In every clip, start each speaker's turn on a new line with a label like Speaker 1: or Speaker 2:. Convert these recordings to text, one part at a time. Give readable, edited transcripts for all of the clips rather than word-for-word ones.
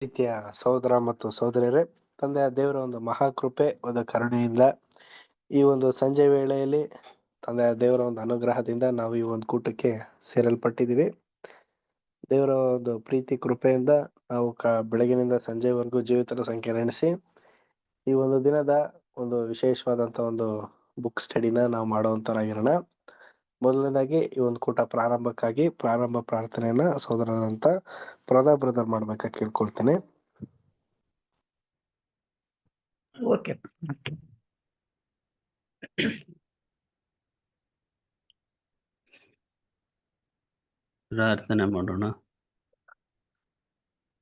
Speaker 1: ಪ್ರೀತಿಯ ಸಹೋದರ ಮತ್ತು ಸಹೋದರಿಯರೇ, ತಂದೆಯ ದೇವರ ಒಂದು ಮಹಾಕೃಪೆ ಒಂದು ಕರುಣೆಯಿಂದ ಈ ಒಂದು ಸಂಜೆ ವೇಳೆಯಲ್ಲಿ ತಂದೆಯ ದೇವರ ಒಂದು ಅನುಗ್ರಹದಿಂದ ನಾವು ಈ ಒಂದು ಕೂಟಕ್ಕೆ ಸೇರಲ್ಪಟ್ಟಿದ್ದೀವಿ. ದೇವರ ಒಂದು ಪ್ರೀತಿ ಕೃಪೆಯಿಂದ ನಾವು ಬೆಳಗಿನಿಂದ ಸಂಜೆವರೆಗೂ ಜೀವಿತರ ಸಂಖ್ಯೆ ಎಣಿಸಿ ಈ ಒಂದು ದಿನದ ಒಂದು ವಿಶೇಷವಾದಂತ ಒಂದು ಬುಕ್ ಸ್ಟಡಿನ ನಾವು ಮಾಡುವಂತರಾಗಿರೋಣ. ಮೊದಲನೇದಾಗಿ ಈ ಒಂದು ಕೂಟ ಪ್ರಾರಂಭಕ್ಕಾಗಿ ಪ್ರಾರಂಭ ಪ್ರಾರ್ಥನೆಯನ್ನ ಸಹೋದರರಂತ ಬ್ರದರ್ ಮಾಡ್ಬೇಕಾಗಿ ಕೇಳ್ಕೊಳ್ತೇನೆ.
Speaker 2: ಓಕೆ, ಪ್ರಾರ್ಥನೆ ಮಾಡೋಣ.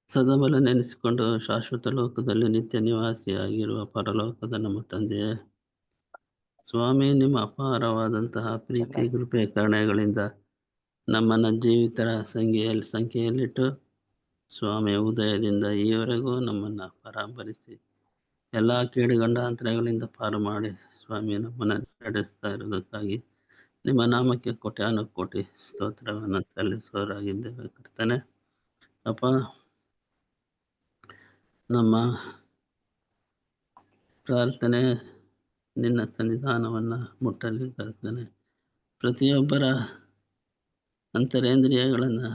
Speaker 2: ಸದಬಲ ನೆನೆಸಿಕೊಂಡು ಶಾಶ್ವತ ಲೋಕದಲ್ಲಿ ನಿತ್ಯ ನಿವಾಸಿಯಾಗಿರುವ ಪರಲೋಕದ ನಮ್ಮ ತಂದೆಯೇ, ಸ್ವಾಮಿ, ನಿಮ್ಮ ಅಪಾರವಾದಂತಹ ಪ್ರೀತಿ ಕೃಪೆ ಕರುಣೆಗಳಿಂದ ನಮ್ಮನ್ನ ಜೀವಿತರ ಸಂಖ್ಯೆಯಲ್ಲಿಟ್ಟು ಸ್ವಾಮಿ ಉದಯದಿಂದ ಈವರೆಗೂ ನಮ್ಮನ್ನ ಪರಾಮರಿಸಿ ಎಲ್ಲ ಕೇಡುಗಂಡಾಂತರಗಳಿಂದ ಪಾರು ಮಾಡಿ ಸ್ವಾಮಿ ನಮ್ಮನ್ನು ನಡೆಸ್ತಾ ಇರೋದಕ್ಕಾಗಿ ನಿಮ್ಮ ನಾಮಕ್ಕೆ ಕೋಟಿ ಸ್ತೋತ್ರವನ್ನು ಸಲ್ಲಿಸುವವರಾಗಿದ್ದೇವೆ. ಕರ್ತನೆ ಅಪ್ಪ, ನಮ್ಮ ಪ್ರಾರ್ಥನೆ ನಿನ್ನ ಸನ್ನಿಧಾನವನ್ನು ಮುಟ್ಟಲಿ. ಕರ್ತನೆ, ಪ್ರತಿಯೊಬ್ಬರ ಅಂತರೇಂದ್ರಿಯಗಳನ್ನು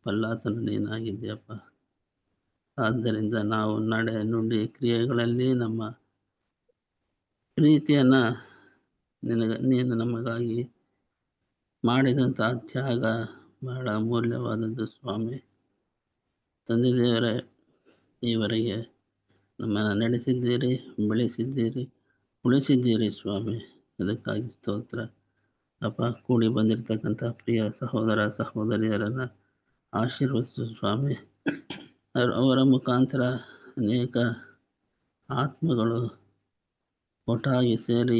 Speaker 2: ಬಲ್ಲಾತನು ನೀನಾಗಿದ್ದೀಯಪ್ಪ. ಆದ್ದರಿಂದ ನಾವು ನಡೆ ನುಡಿ ಕ್ರಿಯೆಗಳಲ್ಲಿ ನಮ್ಮ ಪ್ರೀತಿಯನ್ನು ನೀನು ನಮಗಾಗಿ ಮಾಡಿದಂಥ ತ್ಯಾಗ ಬಹಳ ಅಮೂಲ್ಯವಾದದ್ದು ಸ್ವಾಮಿ. ತಂದೆ ದೇವರೇ, ಈವರೆಗೆ ನಮ್ಮನ್ನು ನಡೆಸಿದ್ದೀರಿ, ಬೆಳೆಸಿದ್ದೀರಿ, ಉಳಿಸಿದ್ದೀರಿ ಸ್ವಾಮಿ. ಅದಕ್ಕಾಗಿ ಸ್ತೋತ್ರ ಅಪ್ಪ. ಕೂಡಿ ಬಂದಿರತಕ್ಕಂಥ ಪ್ರಿಯ ಸಹೋದರ ಸಹೋದರಿಯರನ್ನು ಆಶೀರ್ವದಿಸು ಸ್ವಾಮಿ. ಅವರ ಮುಖಾಂತರ ಅನೇಕ ಆತ್ಮಗಳು ಒಟ್ಟಾಗಿ ಸೇರಿ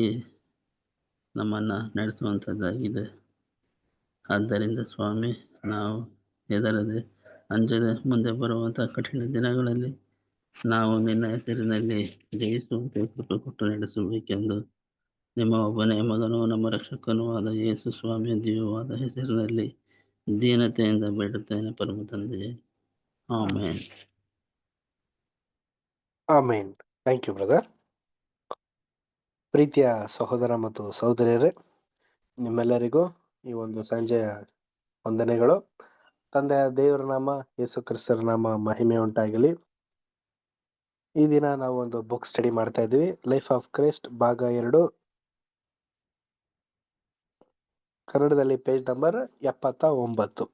Speaker 2: ನಮ್ಮನ್ನು ನಡೆಸುವಂಥದ್ದಾಗಿದೆ. ಆದ್ದರಿಂದ ಸ್ವಾಮಿ, ನಾವು ಹೆದರದೆ ಅಂಜದೆ ಮುಂದೆ ಬರುವಂಥ ಕಠಿಣ ದಿನಗಳಲ್ಲಿ ನಾವು ನಿನ್ನ ಹೆಸರಿನಲ್ಲಿ ಜಯಿಸುವಂತೆ ಕೃಪೆ ಕೊಟ್ಟು ನಡೆಸಬೇಕೆಂದು ನಿಮ್ಮ ಒಬ್ಬನೇ ಮಗನೂ ನಮ್ಮ ರಕ್ಷಕನೂ ಆದ ಯೇಸು ಸ್ವಾಮಿಯ ದಿವ್ಯವಾದ ಹೆಸರಿನಲ್ಲಿ ದೀನತೆಯಿಂದ ಬೇಡುತ್ತೇನೆ ಪರಮ ತಂದೆಯೇ, amen.
Speaker 1: Amen. Thank you brother. ಪ್ರೀತಿಯ ಸಹೋದರ ಮತ್ತು ಸಹೋದರಿಯರೇ, ನಿಮ್ಮೆಲ್ಲರಿಗೂ ಈ ಒಂದು ಸಂಜೆಯ ವಂದನೆಗಳು. ತಂದೆಯ ದೇವರ ನಾಮ ಯೇಸು ಕ್ರಿಸ್ತರ ನಾಮ ಮಹಿಮೆ ಉಂಟಾಗಲಿ. ಈ ದಿನ ನಾವು ಒಂದು ಬುಕ್ ಸ್ಟಡಿ ಮಾಡ್ತಾ ಇದ್ದೀವಿ, ಲೈಫ್ ಆಫ್ ಕ್ರೈಸ್ಟ್ ಭಾಗ 2, ಕನ್ನಡದಲ್ಲಿ ಪೇಜ್ ನಂಬರ್ 79.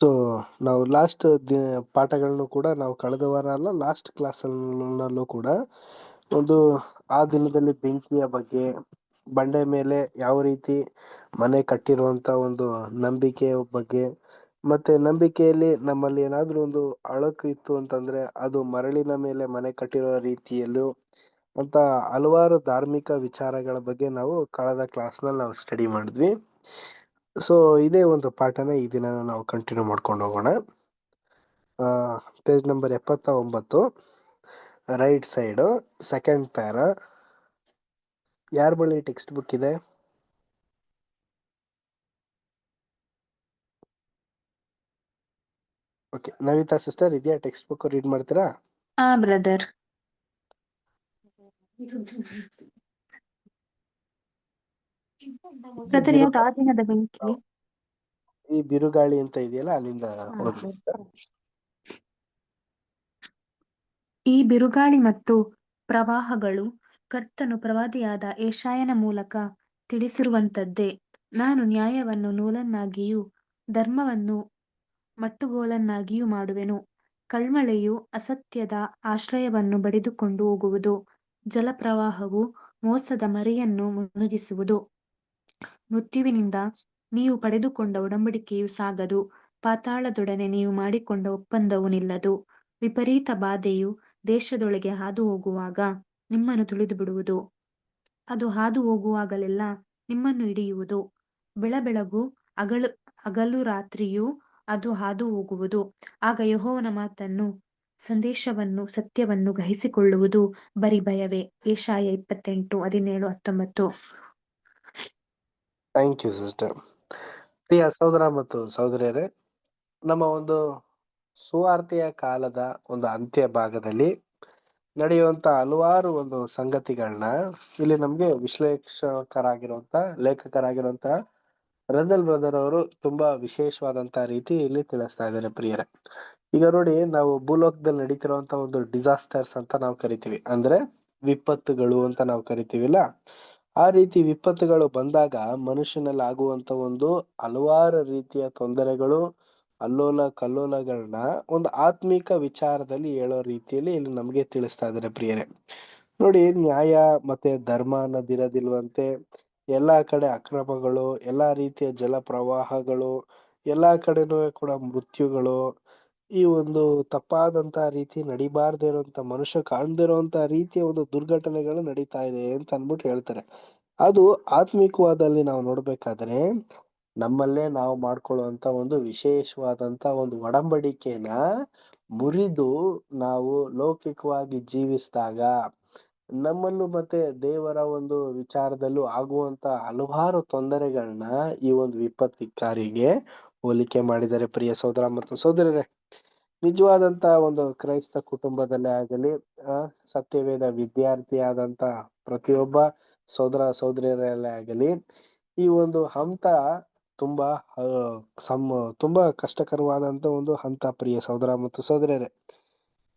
Speaker 1: ಸೊ ನಾವು ಲಾಸ್ಟ್ ಪಾಠಗಳನ್ನು ಕೂಡ ನಾವು ಕಳೆದ ವಾರ ಅಲ್ಲ, ಲಾಸ್ಟ್ ಕ್ಲಾಸಲ್ಲೂ ಕೂಡ ಒಂದು ಆ ದಿನದಲ್ಲಿ ಬೆಂಕಿಯ ಬಗ್ಗೆ, ಬಂಡೆ ಮೇಲೆ ಯಾವ ರೀತಿ ಮನೆ ಕಟ್ಟಿರುವಂತ ಒಂದು ನಂಬಿಕೆಯ ಬಗ್ಗೆ, ಮತ್ತೆ ನಂಬಿಕೆಯಲ್ಲಿ ನಮ್ಮಲ್ಲಿ ಏನಾದ್ರೂ ಒಂದು ಅಳಕು ಇತ್ತು ಅಂತಂದ್ರೆ ಅದು ಮರಳಿನ ಮೇಲೆ ಮನೆ ಕಟ್ಟಿರೋ ರೀತಿಯಲ್ಲೂ ಅಂತ ಹಲವಾರು ಧಾರ್ಮಿಕ ವಿಚಾರಗಳ ಬಗ್ಗೆ ನಾವು ಕಳೆದ ಕ್ಲಾಸ್ನಲ್ಲಿ ನಾವು ಸ್ಟಡಿ ಮಾಡಿದ್ವಿ. ಸೊ ಇದೇ ಒಂದು ಪಾಠನ ಈ ದಿನ ನಾವು ಕಂಟಿನ್ಯೂ ಮಾಡ್ಕೊಂಡು ಹೋಗೋಣ. Page number 79, right side, second para. ಯಾರ ಬಳಿ ಟೆಕ್ಸ್ಟ್ ಬುಕ್ ಇದೆ? ಓಕೆ, ನವಿತಾ ಸಿಸ್ಟರ್ ಇದೆಯಾ? ಟೆಕ್ಸ್ಟ್ ಬುಕ್ ರೀಡ್ ಮಾಡ್ತೀರಾ?
Speaker 3: ಬ್ರದರ್. ಯಾವ್ದು ಆ ದಿನದ ಬೆಂಕಿ?
Speaker 1: ಈ ಬಿರುಗಾಳಿ ಅಂತ ಇದೆಯಲ್ಲ, ಅಲ್ಲಿಂದ ಓದಿ.
Speaker 3: ಈ ಬಿರುಗಾಳಿ ಮತ್ತು ಪ್ರವಾಹಗಳು ಕರ್ತನು ಪ್ರವಾದಿಯಾದ ಯೆಶಾಯನ ಮೂಲಕ ತಿಳಿಸಿರುವಂತದ್ದೇ. ನಾನು ನ್ಯಾಯವನ್ನು ನೂಲನ್ನಾಗಿಯೂ ಧರ್ಮವನ್ನು ಮಟ್ಟುಗೋಲನ್ನಾಗಿಯೂ ಮಾಡುವೆನು. ಕಳ್ಮಳೆಯು ಅಸತ್ಯದ ಆಶ್ರಯವನ್ನು ಬಡಿದುಕೊಂಡು ಹೋಗುವುದು. ಜಲಪ್ರವಾಹವು ಮೋಸದ ಮರಿಯನ್ನು ಮುಳುಗಿಸುವುದು. ಮೃತ್ಯುವಿನಿಂದ ನೀವು ಪಡೆದುಕೊಂಡ ಒಡಂಬಡಿಕೆಯು ಸಾಗದು. ಪಾತಾಳದೊಡನೆ ನೀವು ಮಾಡಿಕೊಂಡ ಒಪ್ಪಂದವು ನಿಲ್ಲದು. ವಿಪರೀತ ಬಾಧೆಯು ದೇಶದೊಳಗೆ ಹಾದು ಹೋಗುವಾಗ ನಿಮ್ಮನ್ನು ತುಳಿದು ಬಿಡುವುದು. ಅದು ಹಾದು ಹೋಗುವಾಗಲೆಲ್ಲ ನಿಮ್ಮನ್ನು ಹಿಡಿಯುವುದು. ಬೆಳಬೆಳಗು ಹಗಲು ರಾತ್ರಿಯೂ ಅದು ಹಾದು ಹೋಗುವುದು. ಆಗ ಯೆಹೋವನ ಮಾತನ್ನು, ಸಂದೇಶವನ್ನು, ಸತ್ಯವನ್ನು ಗ್ರಹಿಸಿಕೊಳ್ಳುವುದು ಬರೀ ಭಯವೇ. ಯೆಶಾಯ 28, 17, 19.
Speaker 1: Thank you sister. ಪ್ರಿಯ ಸಹೋದರ ಮತ್ತು ಸಹೋದರಿಯರೇ, ನಮ್ಮ ಒಂದು ಸುವಾರ್ತೆಯ ಕಾಲದ ಒಂದು ಅಂತ್ಯ ಭಾಗದಲ್ಲಿ ನಡೆಯುವಂತ ಹಲವಾರು ಒಂದು ಸಂಗತಿಗಳನ್ನ ಇಲ್ಲಿ ನಮ್ಗೆ ವಿಶ್ಲೇಷಕರಾಗಿರುವಂತ ಲೇಖಕರಾಗಿರುವಂತ ರಜಲ್ ಬ್ರದರ್ ಅವರು ತುಂಬಾ ವಿಶೇಷವಾದಂತ ರೀತಿ ಇಲ್ಲಿ ತಿಳಿಸ್ತಾ ಇದ್ದಾರೆ ಪ್ರಿಯರೇ. ಈಗ ನೋಡಿ, ನಾವು ಭೂಲೋಕದಲ್ಲಿ ನಡೀತಿರುವಂತ ಒಂದು ಡಿಸಾಸ್ಟರ್ಸ್ ಅಂತ ನಾವು ಕರಿತೀವಿ, ಅಂದ್ರೆ ವಿಪತ್ತುಗಳು ಅಂತ ನಾವು ಕರಿತೀವಿಲ್ಲ. ಆ ರೀತಿ ವಿಪತ್ತುಗಳು ಬಂದಾಗ ಮನುಷ್ಯನಲ್ಲಿ ಆಗುವಂತ ಒಂದು ಹಲವಾರು ರೀತಿಯ ತೊಂದರೆಗಳು, ಅಲ್ಲೋಲ ಕಲ್ಲೋಲಗಳನ್ನ ಒಂದು ಆತ್ಮಿಕ ವಿಚಾರದಲ್ಲಿ ಹೇಳೋ ರೀತಿಯಲ್ಲಿ ಇಲ್ಲಿ ನಮ್ಗೆ ತಿಳಿಸ್ತಾ ಇದ್ದಾರೆ ಪ್ರಿಯರೇ. ನೋಡಿ, ನ್ಯಾಯ ಮತ್ತೆ ಧರ್ಮ ಅನ್ನೋದಿರೋದಿಲ್ವಂತೆ. ಎಲ್ಲಾ ಕಡೆ ಅಕ್ರಮಗಳು, ಎಲ್ಲಾ ರೀತಿಯ ಜಲ ಪ್ರವಾಹಗಳು, ಎಲ್ಲಾ ಕಡೆನೂ ಕೂಡ ಮೃತ್ಯುಗಳು, ಈ ಒಂದು ತಪ್ಪಾದಂತ ರೀತಿ ನಡಿಬಾರ್ದೇ ಇರುವಂತ, ಮನುಷ್ಯ ಕಾಣ್ದೇ ಇರುವಂತ ರೀತಿಯ ಒಂದು ದುರ್ಘಟನೆಗಳು ನಡೀತಾ ಇದೆ ಅಂತ ಅನ್ಬಿಟ್ಟು ಹೇಳ್ತಾರೆ. ಅದು ಆತ್ಮಿಕವಾದಲ್ಲಿ ನಾವು ನೋಡ್ಬೇಕಾದ್ರೆ ನಮ್ಮಲ್ಲೇ ನಾವು ಮಾಡ್ಕೊಳ್ಳುವಂತ ಒಂದು ವಿಶೇಷವಾದಂತ ಒಂದು ಒಡಂಬಡಿಕೆನ ಮುರಿದು ನಾವು ಲೌಕಿಕವಾಗಿ ಜೀವಿಸಿದಾಗ ನಮ್ಮಲ್ಲೂ ಮತ್ತೆ ದೇವರ ಒಂದು ವಿಚಾರದಲ್ಲೂ ಆಗುವಂತ ಹಲವಾರು ತೊಂದರೆಗಳನ್ನ ಈ ಒಂದು ವಿಪತ್ತಿಕಾರಿಗೆ ಹೋಲಿಕೆ ಮಾಡಿದ್ದಾರೆ ಪ್ರಿಯ ಸಹೋದರ ಮತ್ತು ಸಹೋದರರೇ. ನಿಜವಾದಂತ ಒಂದು ಕ್ರೈಸ್ತ ಕುಟುಂಬದಲ್ಲೇ ಆಗಲಿ, ಸತ್ಯವೇದ ವಿದ್ಯಾರ್ಥಿಯಾದಂತ ಪ್ರತಿಯೊಬ್ಬ ಸಹೋದರ ಸಹೋದರಿಯರಲ್ಲೇ ಆಗಲಿ, ಈ ಒಂದು ಹಂತ ತುಂಬಾ ತುಂಬಾ ಕಷ್ಟಕರವಾದಂತ ಒಂದು ಹಂತ ಪ್ರಿಯ ಸಹೋದರ ಮತ್ತು ಸಹೋದರಿಯರೇ.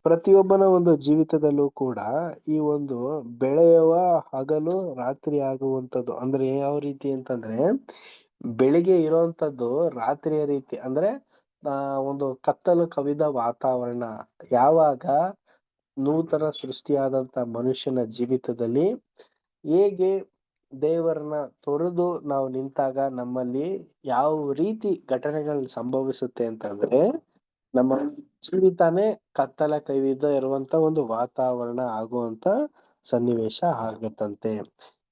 Speaker 1: ಪ್ರತಿಯೊಬ್ಬನ ಒಂದು ಜೀವಿತದಲ್ಲೂ ಕೂಡ ಈ ಒಂದು ಬೆಳೆಯುವ ಹಗಲು ರಾತ್ರಿ ಆಗುವಂತದ್ದು, ಅಂದ್ರೆ ಯಾವ ರೀತಿ ಅಂತಂದ್ರೆ ಬೆಳಿಗ್ಗೆ ಇರುವಂತದ್ದು ರಾತ್ರಿಯ ರೀತಿ, ಅಂದ್ರೆ ಒಂದು ಕತ್ತಲು ಕವಿದ ವಾತಾವರಣ ಯಾವಾಗ ನೂತನ ಸೃಷ್ಟಿಯಾದಂತ ಮನುಷ್ಯನ ಜೀವಿತದಲ್ಲಿ ಹೇಗೆ ದೇವರನ್ನ ತೊರೆದು ನಾವು ನಿಂತಾಗ ನಮ್ಮಲ್ಲಿ ಯಾವ ರೀತಿ ಘಟನೆಗಳು ಸಂಭವಿಸುತ್ತೆ ಅಂತಂದ್ರೆ ನಮ್ಮ ಜೀವಿತಾನೇ ಕತ್ತಲ ಕವಿದ ಇರುವಂತ ಒಂದು ವಾತಾವರಣ ಆಗುವಂತ ಸನ್ನಿವೇಶ ಆಗತ್ತಂತೆ.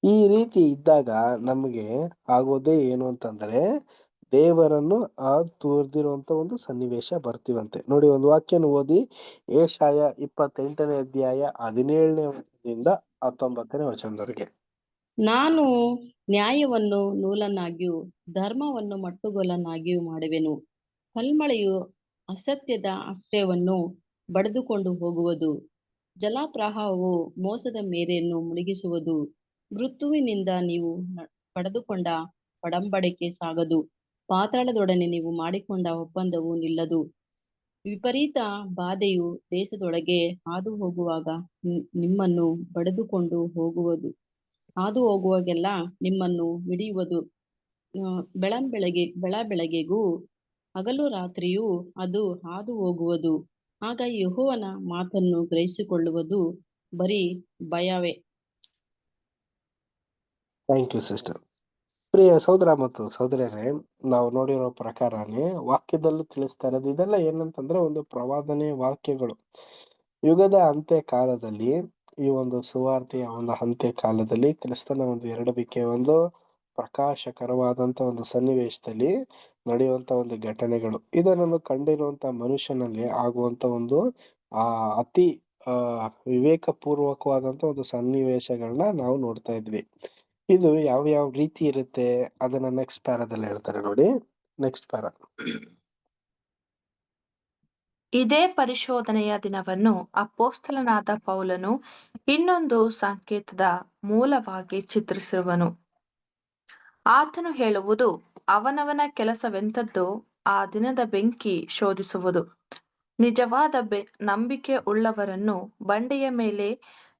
Speaker 1: ಈ ರೀತಿ ಇದ್ದಾಗ ನಮ್ಗೆ ಆಗೋದೇ ಏನು ಅಂತಂದ್ರೆ ದೇವರನ್ನು ತೋರ್ದಿರುವಂತ ಒಂದು ಸನ್ನಿವೇಶ ಬರ್ತೀವಂತೆ. ನೋಡಿ, ಒಂದು ವಾಕ್ಯನ ಓದಿ, ಏಷಾಯ 28ನೇ ಅಧ್ಯಾಯ 17ನೇ ವಚನದಿಂದ 19ನೇ ವಚನದವರೆಗೆ.
Speaker 4: ನಾನು ನ್ಯಾಯವನ್ನು ನೂಲನ್ನಾಗಿಯೂ ಧರ್ಮವನ್ನು ಮಟ್ಟುಗೋಲನ್ನಾಗಿಯೂ ಮಾಡುವೆನು. ಕಲ್ಮಳೆಯು ಅಸತ್ಯದ ಆಶ್ರಯವನ್ನು ಬಡಿದುಕೊಂಡು ಹೋಗುವುದು. ಜಲಪ್ರವಾಹವು ಮೋಸದ ಮೇರೆಯನ್ನು ಮುಳುಗಿಸುವುದು. ಮೃತ್ಯುವಿನಿಂದ ನೀವು ಪಡೆದುಕೊಂಡ ಒಡಂಬಡಿಕೆ ಸಾಗದು. ಪಾತಾಳದೊಡನೆ ನೀವು ಮಾಡಿಕೊಂಡ ಒಪ್ಪಂದವು ನಿಲ್ಲದು. ವಿಪರೀತ ಬಾಧೆಯು ದೇಶದೊಳಗೆ ಹಾದು ಹೋಗುವಾಗ ನಿಮ್ಮನ್ನು ಬಡಿದುಕೊಂಡು ಹೋಗುವುದು. ಹಾದು ಹೋಗುವಾಗೆಲ್ಲ ನಿಮ್ಮನ್ನು ಹಿಡಿಯುವುದು. ಬೆಳಬೆಳಗ್ಗೆಗೂ ಹಗಲು ರಾತ್ರಿಯೂ ಅದು ಹಾದು ಹೋಗುವುದು. ಆಗ ಯೆಹೋವನ ಮಾತನ್ನು ಗ್ರಹಿಸಿಕೊಳ್ಳುವುದು ಬರೀ ಭಯವೇ.
Speaker 1: Thank you sister. ಪ್ರಿಯ ಸಹೋದರ ಮತ್ತು ಸಹೋದರರೇ, ನಾವು ನೋಡಿರೋ ಪ್ರಕಾರನೇ ವಾಕ್ಯದಲ್ಲೂ ತಿಳಿಸ್ತಾ ಇರೋದು ಇದೆಲ್ಲ ಏನಂತಂದ್ರೆ ಒಂದು ಪ್ರವಾದನೆ ವಾಕ್ಯಗಳು. ಯುಗದ ಅಂತ್ಯ ಕಾಲದಲ್ಲಿ, ಈ ಒಂದು ಸುವಾರ್ತೆಯ ಒಂದು ಅಂತ್ಯ ಕಾಲದಲ್ಲಿ ಕ್ರಿಸ್ತನ ಒಂದು ಎರಡುವಿಕೆ ಒಂದು ಪ್ರಕಾಶಕರವಾದಂತ ಒಂದು ಸನ್ನಿವೇಶದಲ್ಲಿ ನಡೆಯುವಂತ ಒಂದು ಘಟನೆಗಳು, ಇದನ್ನು ಕಂಡಿರುವಂತ ಮನುಷ್ಯನಲ್ಲಿ ಆಗುವಂತ ಒಂದು ಅತಿ ವಿವೇಕ ಪೂರ್ವಕವಾದಂತ ಒಂದು ಸನ್ನಿವೇಶಗಳನ್ನ ನಾವು ನೋಡ್ತಾ ಇದ್ವಿ. ಇದು ಯಾವ ಯಾವ ರೀತಿ ಇರುತ್ತೆ ಅದನ್ನ ನೆಕ್ಸ್ಟ್ ಪ್ಯಾರಾದಲ್ಲಿ ಹೇಳ್ತಾರೆ ನೋಡಿ. Next para.
Speaker 3: ಇದೇ ಪರಿಶೋಧನೆಯ ದಿನವನ್ನು ಅಪೊಸ್ತಲನಾದ ಪೌಲನು ಇನ್ನೊಂದು ಸಂಕೇತದ ಮೂಲವಾಗಿ ಚಿತ್ರಿಸಿರುವನು. ಆತನು ಹೇಳುವುದು, ಅವನವನ ಕೆಲಸವೆಂಥದ್ದೋ ಆ ದಿನದ ಬೆಂಕಿ ಶೋಧಿಸುವುದು. ನಿಜವಾದ ನಂಬಿಕೆ ಉಳ್ಳವರನ್ನು ಬಂಡೆಯ ಮೇಲೆ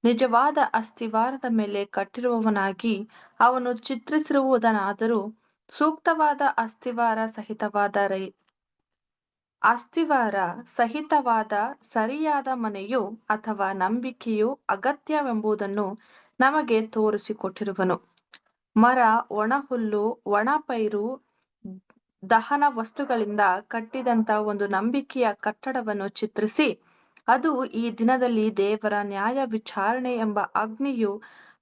Speaker 3: ನಿಜವಾದ ಅಸ್ತಿವಾರದ ಮೇಲೆ ಕಟ್ಟಿರುವವನಾಗಿ ಅವನು ಚಿತ್ರಿಸಿರುವುದನಾದರೂ ಸೂಕ್ತವಾದ ಅಸ್ತಿವಾರ ಸಹಿತವಾದ ಸರಿಯಾದ ಮನೆಯು ಅಥವಾ ನಂಬಿಕೆಯು ಅಗತ್ಯವೆಂಬುದನ್ನು ನಮಗೆ ತೋರಿಸಿಕೊಟ್ಟಿರುವನು. ಮರ, ಒಣಹುಲ್ಲು, ಒಣಪೈರು, ದಹನ ವಸ್ತುಗಳಿಂದ ಕಟ್ಟಿದಂತ ಒಂದು ನಂಬಿಕೆಯ ಕಟ್ಟಡವನ್ನು ಚಿತ್ರಿಸಿ, ಅದು ಈ ದಿನದಲ್ಲಿ ದೇವರ ನ್ಯಾಯ ವಿಚಾರಣೆ ಎಂಬ ಅಗ್ನಿಯು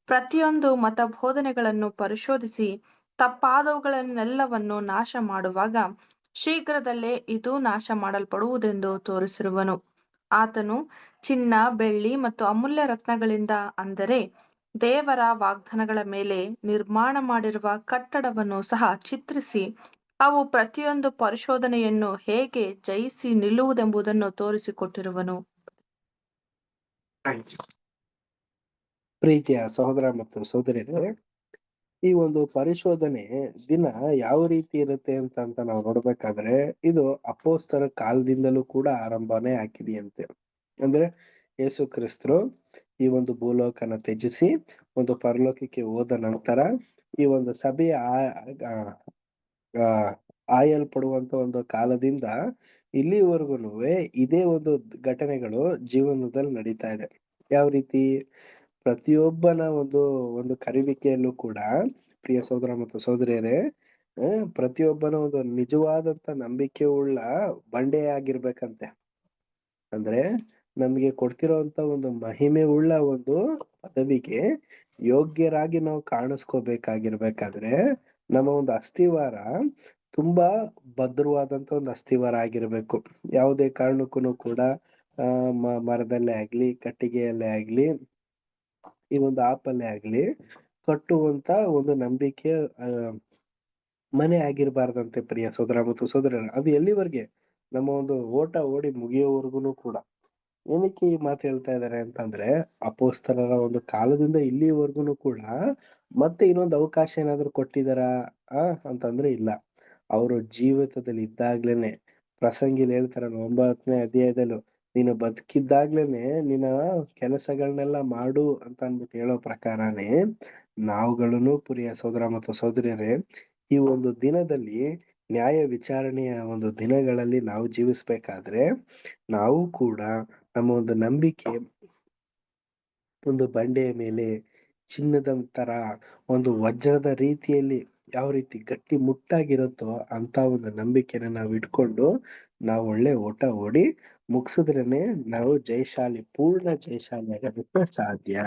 Speaker 3: ಪ್ರತಿಯೊಂದು ಮತಬೋಧನೆಗಳನ್ನು ಪರಿಶೋಧಿಸಿ ತಪ್ಪಾದವುಗಳನ್ನೆಲ್ಲವನ್ನು ನಾಶ ಮಾಡುವಾಗ ಶೀಘ್ರದಲ್ಲೇ ಇದು ನಾಶ ಮಾಡಲ್ಪಡುವುದೆಂದು ತೋರಿಸಿರುವನು. ಆತನು ಚಿನ್ನ, ಬೆಳ್ಳಿ ಮತ್ತು ಅಮೂಲ್ಯ ರತ್ನಗಳಿಂದ, ಅಂದರೆ ದೇವರ ವಾಗ್ದಾನಗಳ ಮೇಲೆ ನಿರ್ಮಾಣ ಮಾಡಿರುವ ಕಟ್ಟಡವನ್ನು ಸಹ ಚಿತ್ರಿಸಿ ಅವು ಪ್ರತಿಯೊಂದು ಪರಿಶೋಧನೆಯನ್ನು ಹೇಗೆ ಜಯಿಸಿ ನಿಲ್ಲುವುದೆಂಬುದನ್ನು ತೋರಿಸಿಕೊಟ್ಟಿರುವನು.
Speaker 1: ಪ್ರೀತಿಯ ಸಹೋದರ ಮತ್ತು ಸಹೋದರಿಯರೇ, ಈ ಒಂದು ಪರಿಶೋಧನೆ ದಿನ ಯಾವ ರೀತಿ ಇರುತ್ತೆ ಅಂತ ನಾವು ನೋಡ್ಬೇಕಾದ್ರೆ, ಇದು ಅಪೊಸ್ತಲರ ಕಾಲದಿಂದಲೂ ಕೂಡ ಆರಂಭನೇ ಆಗಿದೆಯಂತೆ. ಅಂದ್ರೆ ಯೇಸು ಕ್ರಿಸ್ತರು ಈ ಒಂದು ಭೂಲೋಕನ ತ್ಯಜಿಸಿ ಒಂದು ಪರಲೋಕಕ್ಕೆ ಹೋದ ನಂತರ ಈ ಒಂದು ಸಭೆಯ ಆಯಲ್ಪಡುವಂತ ಒಂದು ಕಾಲದಿಂದ ಇಲ್ಲಿವರೆಗೂ ಇದೇ ಒಂದು ಘಟನೆಗಳು ಜೀವನದಲ್ಲಿ ನಡೀತಾ ಇದೆ. ಯಾವ ರೀತಿ? ಪ್ರತಿಯೊಬ್ಬನ ಒಂದು ಕರೆಯುವಿಕೆಯಲ್ಲೂ ಕೂಡ ಪ್ರಿಯ ಸಹೋದರ ಮತ್ತು ಸಹೋದರಿಯರೇ, ಪ್ರತಿಯೊಬ್ಬನ ಒಂದು ನಿಜವಾದಂತ ನಂಬಿಕೆ ಉಳ್ಳ ಬಂಡೆಯಾಗಿರ್ಬೇಕಂತೆ. ಅಂದ್ರೆ ನಮ್ಗೆ ಕೊಡ್ತಿರೋಂತ ಒಂದು ಮಹಿಮೆ ಉಳ್ಳ ಒಂದು ಪದವಿಗೆ ಯೋಗ್ಯರಾಗಿ ನಾವು ಕಾಣಿಸ್ಕೋಬೇಕಾಗಿರ್ಬೇಕಾದ್ರೆ ನಮ್ಮ ಒಂದು ಅಸ್ಥಿವಾರ ತುಂಬಾ ಭದ್ರವಾದಂತ ಒಂದು ಅಸ್ಥಿವಾರ ಆಗಿರ್ಬೇಕು. ಯಾವುದೇ ಕಾರಣಕ್ಕೂ ಕೂಡ ಮರದಲ್ಲೇ ಆಗ್ಲಿ, ಕಟ್ಟಿಗೆಯಲ್ಲೇ ಆಗ್ಲಿ, ಈ ಒಂದು ಆಪಲ್ಲೇ ಆಗ್ಲಿ ಕಟ್ಟುವಂತ ಒಂದು ನಂಬಿಕೆ ಮನೆ ಆಗಿರ್ಬಾರ್ದಂತೆ ಪ್ರಿಯ ಸೋದರ ಮತ್ತು ಸೋದರ. ಅದು ಎಲ್ಲಿವರೆಗೆ? ನಮ್ಮ ಒಂದು ಓಟ ಓಡಿ ಮುಗಿಯೋವರೆಗೂ ಕೂಡ. ಏನಕ್ಕೆ ಈ ಮಾತು ಹೇಳ್ತಾ ಇದ್ದಾರೆ ಅಂತಂದ್ರೆ, ಅಪೊಸ್ತಲರ ಒಂದು ಕಾಲದಿಂದ ಇಲ್ಲಿವರೆಗೂ ಕೂಡ ಮತ್ತೆ ಇನ್ನೊಂದು ಅವಕಾಶ ಏನಾದ್ರು ಕೊಟ್ಟಿದಾರ ಅಂತಂದ್ರೆ ಇಲ್ಲ. ಅವರು ಜೀವಿತದಲ್ಲಿ ಇದ್ದಾಗ್ಲೇನೆ, ಪ್ರಸಂಗಿಲಿ ಹೇಳ್ತಾರಲ್ಲ 9ನೇ ಅಧ್ಯಾಯದಲ್ಲೂ, ನೀನು ಬದುಕಿದ್ದಾಗ್ಲೇನೆ ನಿನ್ನ ಕೆಲಸಗಳನ್ನೆಲ್ಲ ಮಾಡು ಅಂತ ಅಂದ್ಬಿಟ್ಟು ಹೇಳೋ ಪ್ರಕಾರನೇ ನಾವುಗಳನ್ನು ಪ್ರಿಯ ಸಹೋದರ ಮತ್ತು ಸಹೋದರಿಯರೇ, ಈ ಒಂದು ದಿನದಲ್ಲಿ ನ್ಯಾಯ ವಿಚಾರಣೆಯ ಒಂದು ದಿನಗಳಲ್ಲಿ ನಾವು ಜೀವಿಸ್ಬೇಕಾದ್ರೆ ನಾವು ಕೂಡ ನಮ್ಮ ಒಂದು ನಂಬಿಕೆ ಒಂದು ಬಂಡೆಯ ಮೇಲೆ ಚಿನ್ನದ ತರ ಒಂದು ವಜ್ರದ ರೀತಿಯಲ್ಲಿ ಯಾವ ರೀತಿ ಗಟ್ಟಿ ಮುಟ್ಟಾಗಿರುತ್ತೋ ಅಂತ ಒಂದು ನಂಬಿಕೆನ ನಾವು ಇಟ್ಕೊಂಡು ನಾವು ಒಳ್ಳೆ ಓಟ ಓಡಿ ಮುಗಿಸಿದ್ರೇನೆ ನಾವು ಪೂರ್ಣ ಜಯಶಾಲಿ ಆಗೋದಕ್ಕೆ ಸಾಧ್ಯ.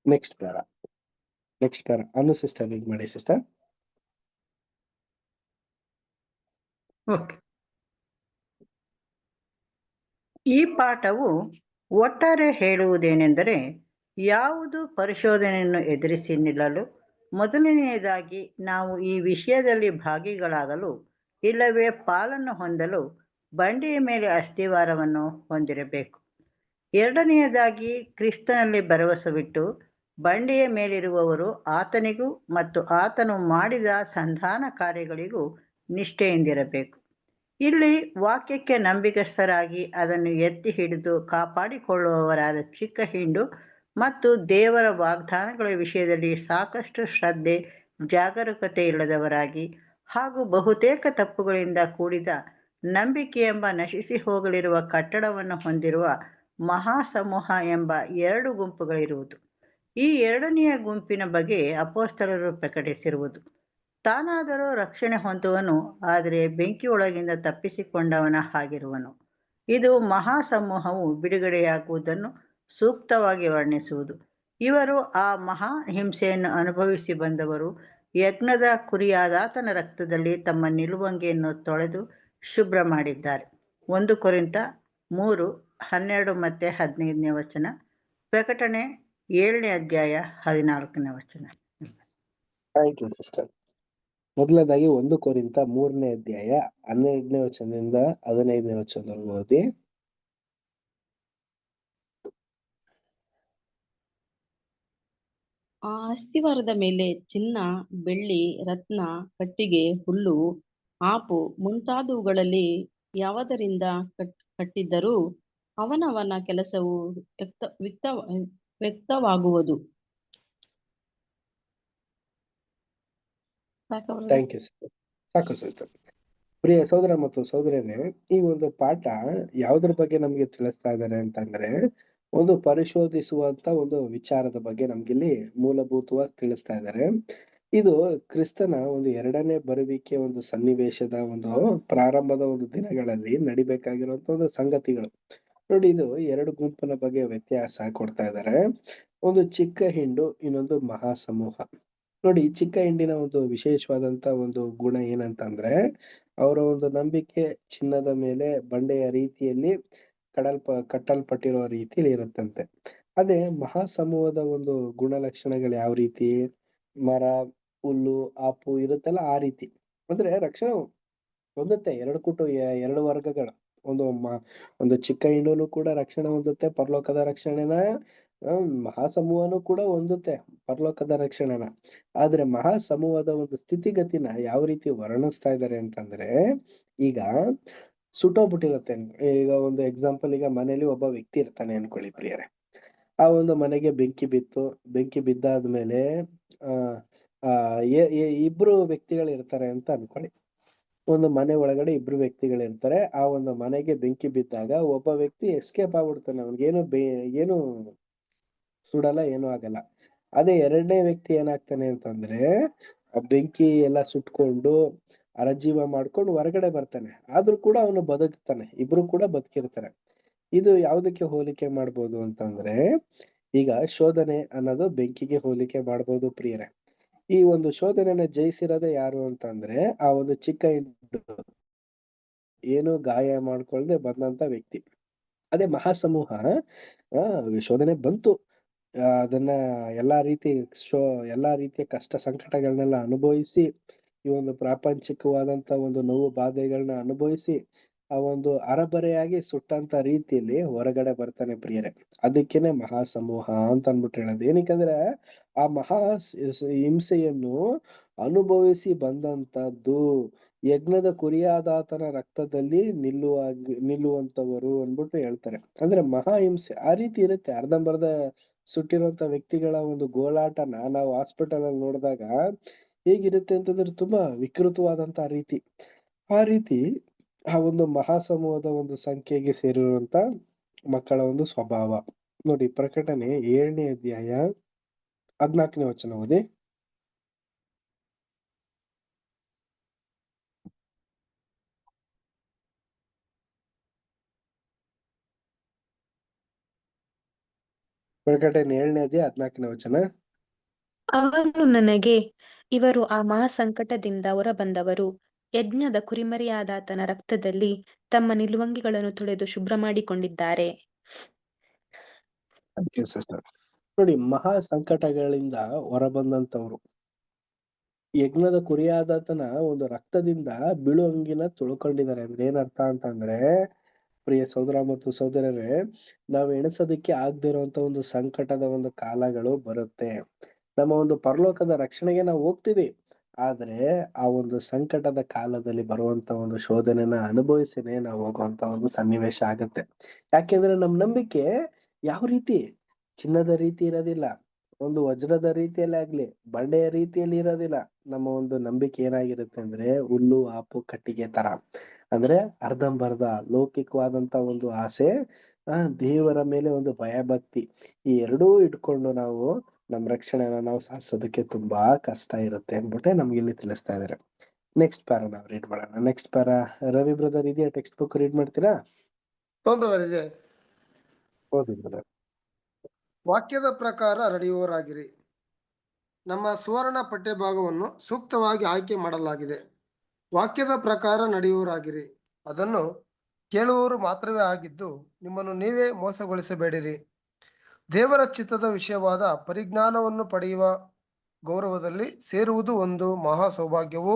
Speaker 1: ನೆಕ್ಸ್ಟ್ ಪ್ಯಾರ ಅನ್ನು ಸಿಸ್ಟರ್ ರೀಡ್ ಮಾಡಿ ಸಿಸ್ಟರ್.
Speaker 5: ಓಕೆ. ಈ ಪಾಠವು ಒಟ್ಟಾರೆ ಹೇಳುವುದೇನೆಂದರೆ, ಯಾವುದು ಪರಿಶೋಧನೆಯನ್ನು ಎದುರಿಸಿ ನಿಲ್ಲಲು ಮೊದಲನೆಯದಾಗಿ ನಾವು ಈ ವಿಷಯದಲ್ಲಿ ಭಾಗಿಗಳಾಗಲು ಇಲ್ಲವೇ ಪಾಲನ್ನು ಹೊಂದಲು ಬಂಡೆಯ ಮೇಲೆ ಅಸ್ಥಿವಾರವನ್ನು ಹೊಂದಿರಬೇಕು. ಎರಡನೆಯದಾಗಿ ಕ್ರಿಸ್ತನಲ್ಲಿ ಭರವಸವಿಟ್ಟು ಬಂಡೆಯ ಮೇಲಿರುವವರು ಆತನಿಗೂ ಮತ್ತು ಆತನು ಮಾಡಿದ ಸಂಧಾನ ಕಾರ್ಯಗಳಿಗೂ ನಿಷ್ಠೆಯಿಂದಿರಬೇಕು. ಇಲ್ಲಿ ವಾಕ್ಯಕ್ಕೆ ನಂಬಿಕಸ್ಥರಾಗಿ ಅದನ್ನು ಎತ್ತಿ ಹಿಡಿದು ಕಾಪಾಡಿಕೊಳ್ಳುವವರಾದ ಚಿಕ್ಕ ಹಿಂಡು ಮತ್ತು ದೇವರ ವಾಗ್ದಾನಗಳ ವಿಷಯದಲ್ಲಿ ಸಾಕಷ್ಟು ಶ್ರದ್ಧೆ ಜಾಗರೂಕತೆ ಇಲ್ಲದವರಾಗಿ ಹಾಗೂ ಬಹುತೇಕ ತಪ್ಪುಗಳಿಂದ ಕೂಡಿದ ನಂಬಿಕೆ ಎಂಬ ನಶಿಸಿ ಹೋಗಲಿರುವ ಕಟ್ಟಡವನ್ನು ಹೊಂದಿರುವ ಮಹಾಸಮೂಹ ಎಂಬ 2 ಗುಂಪುಗಳಿರುವುದು. ಈ ಎರಡನೆಯ ಗುಂಪಿನ ಬಗ್ಗೆ ಅಪೊಸ್ತಲರು ಪ್ರಕಟಿಸಿರುವುದು, ತಾನಾದರೂ ರಕ್ಷಣೆ ಹೊಂದುವನು, ಆದರೆ ಬೆಂಕಿಯೊಳಗಿಂದ ತಪ್ಪಿಸಿಕೊಂಡವನ ಹಾಗಿರುವನು. ಇದು ಮಹಾಸಮೂಹವು ಬಿಡುಗಡೆಯಾಗುವುದನ್ನು ಸೂಕ್ತವಾಗಿ ವರ್ಣಿಸುವುದು. ಇವರು ಆ ಮಹಾ ಹಿಂಸೆಯನ್ನು ಅನುಭವಿಸಿ ಬಂದವರು, ಯಜ್ಞದ ಕುರಿಯಾದಾತನ ರಕ್ತದಲ್ಲಿ ತಮ್ಮ ನಿಲುವಂಗಿಯನ್ನು ತೊಳೆದು ಶುಭ್ರ ಮಾಡಿದ್ದಾರೆ. 1 ಕೊರಿಂಥ 3:12 ಮತ್ತು 15ನೇ ವಚನ, ಪ್ರಕಟಣೆ 7ನೇ ಅಧ್ಯಾಯ 14ನೇ ವಚನ.
Speaker 1: Thank you sister. ಮೊದಲನೇದಾಗಿ 1 ಕೊರಿಂಥ 3ನೇ ಅಧ್ಯಾಯ 12ನೇ ವಚನದಿಂದ 15ನೇ ವಚನದವರೆಗೂ ಓದಿ.
Speaker 4: ಆ ಅಸ್ಥಿವಾರದ ಮೇಲೆ ಚಿನ್ನ, ಬೆಳ್ಳಿ, ರತ್ನ, ಕಟ್ಟಿಗೆ, ಹುಲ್ಲು, ಆಪು ಮುಂತಾದವುಗಳಲ್ಲಿ ಯಾವುದರಿಂದ ಕಟ್ಟಿದ್ದರೂ ಅವನವನ ಕೆಲಸವು ವ್ಯಕ್ತವಾಗುವುದು.
Speaker 1: Thank you sister. ಸಾಕು ಸಿಸ್ಟರ್. ಪ್ರಿಯ ಸಹೋದರ ಮತ್ತು ಸಹೋದರನೇ, ಈ ಒಂದು ಪಾಠ ಯಾವುದ್ರ ಬಗ್ಗೆ ನಮ್ಗೆ ತಿಳಿಸ್ತಾ ಇದ್ದಾರೆ ಅಂತಂದ್ರೆ, ಒಂದು ಪರಿಶೋಧಿಸುವಂತ ಒಂದು ವಿಚಾರದ ಬಗ್ಗೆ ನಮ್ಗಿಲ್ಲಿ ಮೂಲಭೂತವಾಗಿ ತಿಳಿಸ್ತಾ ಇದ್ದಾರೆ. ಇದು ಕ್ರಿಸ್ತನ ಒಂದು 2ನೇ ಬರುವಿಕೆ ಒಂದು ಸನ್ನಿವೇಶದ ಒಂದು ಪ್ರಾರಂಭದ ಒಂದು ದಿನಗಳಲ್ಲಿ ನಡಿಬೇಕಾಗಿರುವಂತ ಒಂದು ಸಂಗತಿಗಳು. ನೋಡಿ, ಇದು 2 ಗುಂಪಿನ ಬಗ್ಗೆ ವ್ಯತ್ಯಾಸ ಕೊಡ್ತಾ ಇದ್ದಾರೆ. ಒಂದು ಚಿಕ್ಕ ಹಿಂಡು, ಇನ್ನೊಂದು ಮಹಾಸಮೂಹ. ನೋಡಿ, ಚಿಕ್ಕ ಹಿಂಡಿನ ಒಂದು ವಿಶೇಷವಾದಂತ ಒಂದು ಗುಣ ಏನಂತಂದ್ರೆ, ಅವರ ಒಂದು ನಂಬಿಕೆ ಚಿನ್ನದ ಮೇಲೆ ಬಂಡೆಯ ರೀತಿಯಲ್ಲಿ ಕಟ್ಟಲ್ಪಟ್ಟಿರೋ ರೀತಿಯಲ್ಲಿ ಇರುತ್ತಂತೆ. ಅದೇ ಮಹಾಸಮೂಹದ ಒಂದು ಗುಣಲಕ್ಷಣಗಳು ಯಾವ ರೀತಿ? ಮರ, ಹುಲ್ಲು, ಆಪು ಇರುತ್ತಲ್ಲ ಆ ರೀತಿ. ಅಂದ್ರೆ ರಕ್ಷಣೆ ಹೊಂದುತ್ತೆ ಎರಡು ವರ್ಗಗಳು. ಒಂದು ಚಿಕ್ಕ ಹಿಂಡುನು ಕೂಡ ರಕ್ಷಣೆ ಹೊಂದುತ್ತೆ ಪರಲೋಕದ ರಕ್ಷಣೆನ. ಮಹಾಸಮೂಹನು ಕೂಡ ಹೊಂದುತ್ತೆ ಪರಲೋಕದ ರಕ್ಷಣೆನ. ಆದ್ರೆ ಮಹಾಸಮೂಹದ ಒಂದು ಸ್ಥಿತಿಗತಿನ ಯಾವ ರೀತಿ ವರ್ಣಿಸ್ತಾ ಇದ್ದಾರೆ ಅಂತಂದ್ರೆ, ಈಗ ಸುಟ್ಟೋಗ್ಬಿಟ್ಟಿರುತ್ತೆ. ಈಗ ಒಂದು ಎಕ್ಸಾಂಪಲ್, ಈಗ ಮನೇಲಿ ಒಬ್ಬ ವ್ಯಕ್ತಿ ಇರ್ತಾನೆ ಅನ್ಕೊಳ್ಳಿ ಪ್ರಿಯರೇ. ಆ ಒಂದು ಮನೆಗೆ ಬೆಂಕಿ ಬಿದ್ದಾದ್ಮೇಲೆ ಇಬ್ರು ವ್ಯಕ್ತಿಗಳು ಇರ್ತಾರೆ ಅಂತ ಅನ್ಕೊಳ್ಳಿ. ಒಂದು ಮನೆ ಒಳಗಡೆ ಇಬ್ರು ವ್ಯಕ್ತಿಗಳಿರ್ತಾರೆ. ಆ ಒಂದು ಮನೆಗೆ ಬೆಂಕಿ ಬಿದ್ದಾಗ ಒಬ್ಬ ವ್ಯಕ್ತಿ ಎಸ್ಕೇಪ್ ಆಗ್ಬಿಡ್ತಾನೆ, ಅವ್ನಿಗೇನು ಏನು ಸುಡಲ್ಲ, ಏನು ಆಗಲ್ಲ. ಅದೇ ಎರಡನೇ ವ್ಯಕ್ತಿ ಏನಾಗ್ತಾನೆ ಅಂತಂದ್ರೆ, ಆ ಬೆಂಕಿ ಎಲ್ಲ ಸುಟ್ಕೊಂಡು ಅರಜೀವ ಮಾಡ್ಕೊಂಡು ಹೊರಗಡೆ ಬರ್ತಾನೆ. ಆದ್ರೂ ಕೂಡ ಅವನು ಬದುಕ್ತಾನೆ, ಇಬ್ರು ಕೂಡ ಬದುಕಿರ್ತಾರೆ. ಇದು ಯಾವ್ದಕ್ಕೆ ಹೋಲಿಕೆ ಮಾಡ್ಬೋದು ಅಂತಂದ್ರೆ, ಈಗ ಶೋಧನೆ ಅನ್ನೋದು ಬೆಂಕಿಗೆ ಹೋಲಿಕೆ ಮಾಡ್ಬೋದು ಪ್ರಿಯರೇ. ಈ ಒಂದು ಶೋಧನೆಯನ್ನ ಜಯಿಸಿರೋದೇ ಯಾರು ಅಂತಂದ್ರೆ, ಆ ಒಂದು ಚಿಕ್ಕ ಏನು ಗಾಯ ಮಾಡ್ಕೊಳ್ದೆ ಬಂದಂತ ವ್ಯಕ್ತಿ. ಅದೇ ಮಹಾಸಮೂಹ ಶೋಧನೆ ಬಂತು, ಅದನ್ನ ಎಲ್ಲಾ ರೀತಿಯ ಕಷ್ಟ ಸಂಕಟಗಳನ್ನೆಲ್ಲ ಅನುಭವಿಸಿ, ಈ ಒಂದು ಪ್ರಾಪಂಚಿಕವಾದಂತ ಒಂದು ನೋವು ಬಾಧೆಗಳನ್ನ ಅನುಭವಿಸಿ, ಆ ಒಂದು ಅರಬರೆಯಾಗಿ ಸುಟ್ಟಂತ ರೀತಿಯಲ್ಲಿ ಹೊರಗಡೆ ಬರ್ತಾನೆ ಪ್ರಿಯರೇ. ಅದಕ್ಕೇನೆ ಮಹಾಸಮೂಹ ಅಂತ ಅನ್ಬಿಟ್ಟು ಹೇಳೋದು. ಏನಕ್ಕಂದ್ರೆ ಆ ಹಿಂಸೆಯನ್ನು ಅನುಭವಿಸಿ ಬಂದಂತದ್ದು ಯಜ್ಞದ ಕುರಿಯಾದಾತನ ರಕ್ತದಲ್ಲಿ ನಿಲ್ಲುವಂತವರು ಅಂದ್ಬಿಟ್ಟು ಹೇಳ್ತಾರೆ. ಅಂದ್ರೆ ಮಹಾಹಿಂಸೆ ಆ ರೀತಿ ಇರುತ್ತೆ. ಅರ್ಧಂಬರ್ಧ ಸುಟ್ಟಿರುವಂತ ವ್ಯಕ್ತಿಗಳ ಒಂದು ಗೋಳಾಟನ ನಾವು ಹಾಸ್ಪಿಟಲ್ ಅಲ್ಲಿ ನೋಡಿದಾಗ ಹೇಗಿರುತ್ತೆ ಅಂತಂದ್ರೆ ತುಂಬಾ ವಿಕೃತವಾದಂತ ರೀತಿ. ಆ ರೀತಿ ಆ ಒಂದು ಮಹಾಸಮೂಹದ ಒಂದು ಸಂಖ್ಯೆಗೆ ಸೇರಿರುವಂತ ಮಕ್ಕಳ ಒಂದು ಸ್ವಭಾವ ನೋಡಿ. ಪ್ರಕಟಣೆ 7ನೇ ಅಧ್ಯಾಯ 14ನೇ ವಚನ ಓದಿ. ಪ್ರಕಟಣೆ 7ನೇ ಅಧ್ಯಾಯ 14ನೇ ವಚನ.
Speaker 6: ಅವರು ನನಗೆ, ಇವರು ಆ ಮಹಾಸಂಕಟದಿಂದ ಹೊರಬಂದವರು, ಯಜ್ಞದ ಕುರಿಮರಿಯಾದಾತನ ರಕ್ತದಲ್ಲಿ ತಮ್ಮ ನಿಲುವಂಗಿಗಳನ್ನು ತೊಳೆದು ಶುಭ್ರ ಮಾಡಿಕೊಂಡಿದ್ದಾರೆ.
Speaker 1: ನೋಡಿ, ಮಹಾ ಸಂಕಟಗಳಿಂದ ಹೊರಬಂದಂತವ್ರು ಯಜ್ಞದ ಕುರಿಯಾದಾತನ ಒಂದು ರಕ್ತದಿಂದ ಬೀಳುವಂಗಿನ ತುಳ್ಕೊಂಡಿದ್ದಾರೆ. ಅಂದ್ರೆ ಏನರ್ಥ ಅಂತಂದ್ರೆ, ಪ್ರಿಯ ಸಹೋದರ ಮತ್ತು ಸಹೋದರರೇ, ನಾವು ಎಣಿಸೋದಕ್ಕೆ ಆಗದಿರುವಂತ ಒಂದು ಸಂಕಟದ ಒಂದು ಕಾಲಗಳು ಬರುತ್ತೆ. ನಮ್ಮ ಒಂದು ಪರಲೋಕದ ರಕ್ಷಣೆಗೆ ನಾವು ಹೋಗ್ತೀವಿ, ಆದ್ರೆ ಆ ಒಂದು ಸಂಕಟದ ಕಾಲದಲ್ಲಿ ಬರುವಂತ ಒಂದು ಶೋಧನೆನ ಅನುಭವಿಸಿನೇ ನಾವು ಹೋಗುವಂತ ಒಂದು ಸನ್ನಿವೇಶ ಆಗತ್ತೆ. ಯಾಕೆಂದ್ರೆ ನಮ್ ನಂಬಿಕೆ ಯಾವ ರೀತಿ ಚಿನ್ನದ ರೀತಿ ಇರೋದಿಲ್ಲ, ಒಂದು ವಜ್ರದ ರೀತಿಯಲ್ಲಿ ಆಗ್ಲಿ, ಬಂಡೆಯ ರೀತಿಯಲ್ಲಿ ಇರೋದಿಲ್ಲ. ನಮ್ಮ ಒಂದು ನಂಬಿಕೆ ಏನಾಗಿರುತ್ತೆ ಅಂದ್ರೆ ಹುಲ್ಲು ಆಪು ಕಟ್ಟಿಗೆ ತರ. ಅಂದ್ರೆ ಅರ್ಧಂಬರ್ಧ ಲೌಕಿಕವಾದಂತ ಒಂದು ಆಸೆ, ದೇವರ ಮೇಲೆ ಒಂದು ಭಯ ಭಕ್ತಿ, ಈ ಎರಡೂ ಇಟ್ಕೊಂಡು ನಾವು ನಮ್ ರಕ್ಷಣೆನ ನಾವು ಸಾಧಿಸೋದಕ್ಕೆ ತುಂಬಾ ಕಷ್ಟ ಇರುತ್ತೆ ಅನ್ಬಿಟ್ಟೆ ನಮ್ಗೆ ಇಲ್ಲಿ ತಿಳಿಸ್ತಾ ಇದಾರೆ. ನೆಕ್ಸ್ಟ್ ಪ್ಯಾರ ನಾವು ರೀಡ್ ಮಾಡೋಣ. ನೆಕ್ಸ್ಟ್ ಪ್ಯಾರ ರವಿ ಬ್ರದರ್ ಇದೆಯಾ? ಟೆಕ್ಸ್ಟ್ ಬುಕ್ ರೀಡ್ ಮಾಡ್ತೀರಾ?
Speaker 7: ಇದೆ.
Speaker 1: ಓದಿ ಬ್ರದರ್.
Speaker 7: ವಾಕ್ಯದ ಪ್ರಕಾರ ನಡೆಯುವವರಾಗಿರಿ. ನಮ್ಮ ಸುವರ್ಣ ಪಠ್ಯಭಾಗವನ್ನು ಸೂಕ್ತವಾಗಿ ಆಯ್ಕೆ ಮಾಡಲಾಗಿದೆ. ವಾಕ್ಯದ ಪ್ರಕಾರ ನಡೆಯುವವರಾಗಿರಿ, ಅದನ್ನು ಕೇಳುವವರು ಮಾತ್ರವೇ ಆಗಿದ್ದು ನಿಮ್ಮನ್ನು ನೀವೇ ಮೋಸಗೊಳಿಸಬೇಡಿರಿ. ದೇವರ ಚಿತ್ತದ ವಿಷಯವಾದ ಪರಿಜ್ಞಾನವನ್ನು ಪಡೆಯುವ ಗೌರವದಲ್ಲಿ ಸೇರುವುದು ಒಂದು ಮಹಾ ಸೌಭಾಗ್ಯವೂ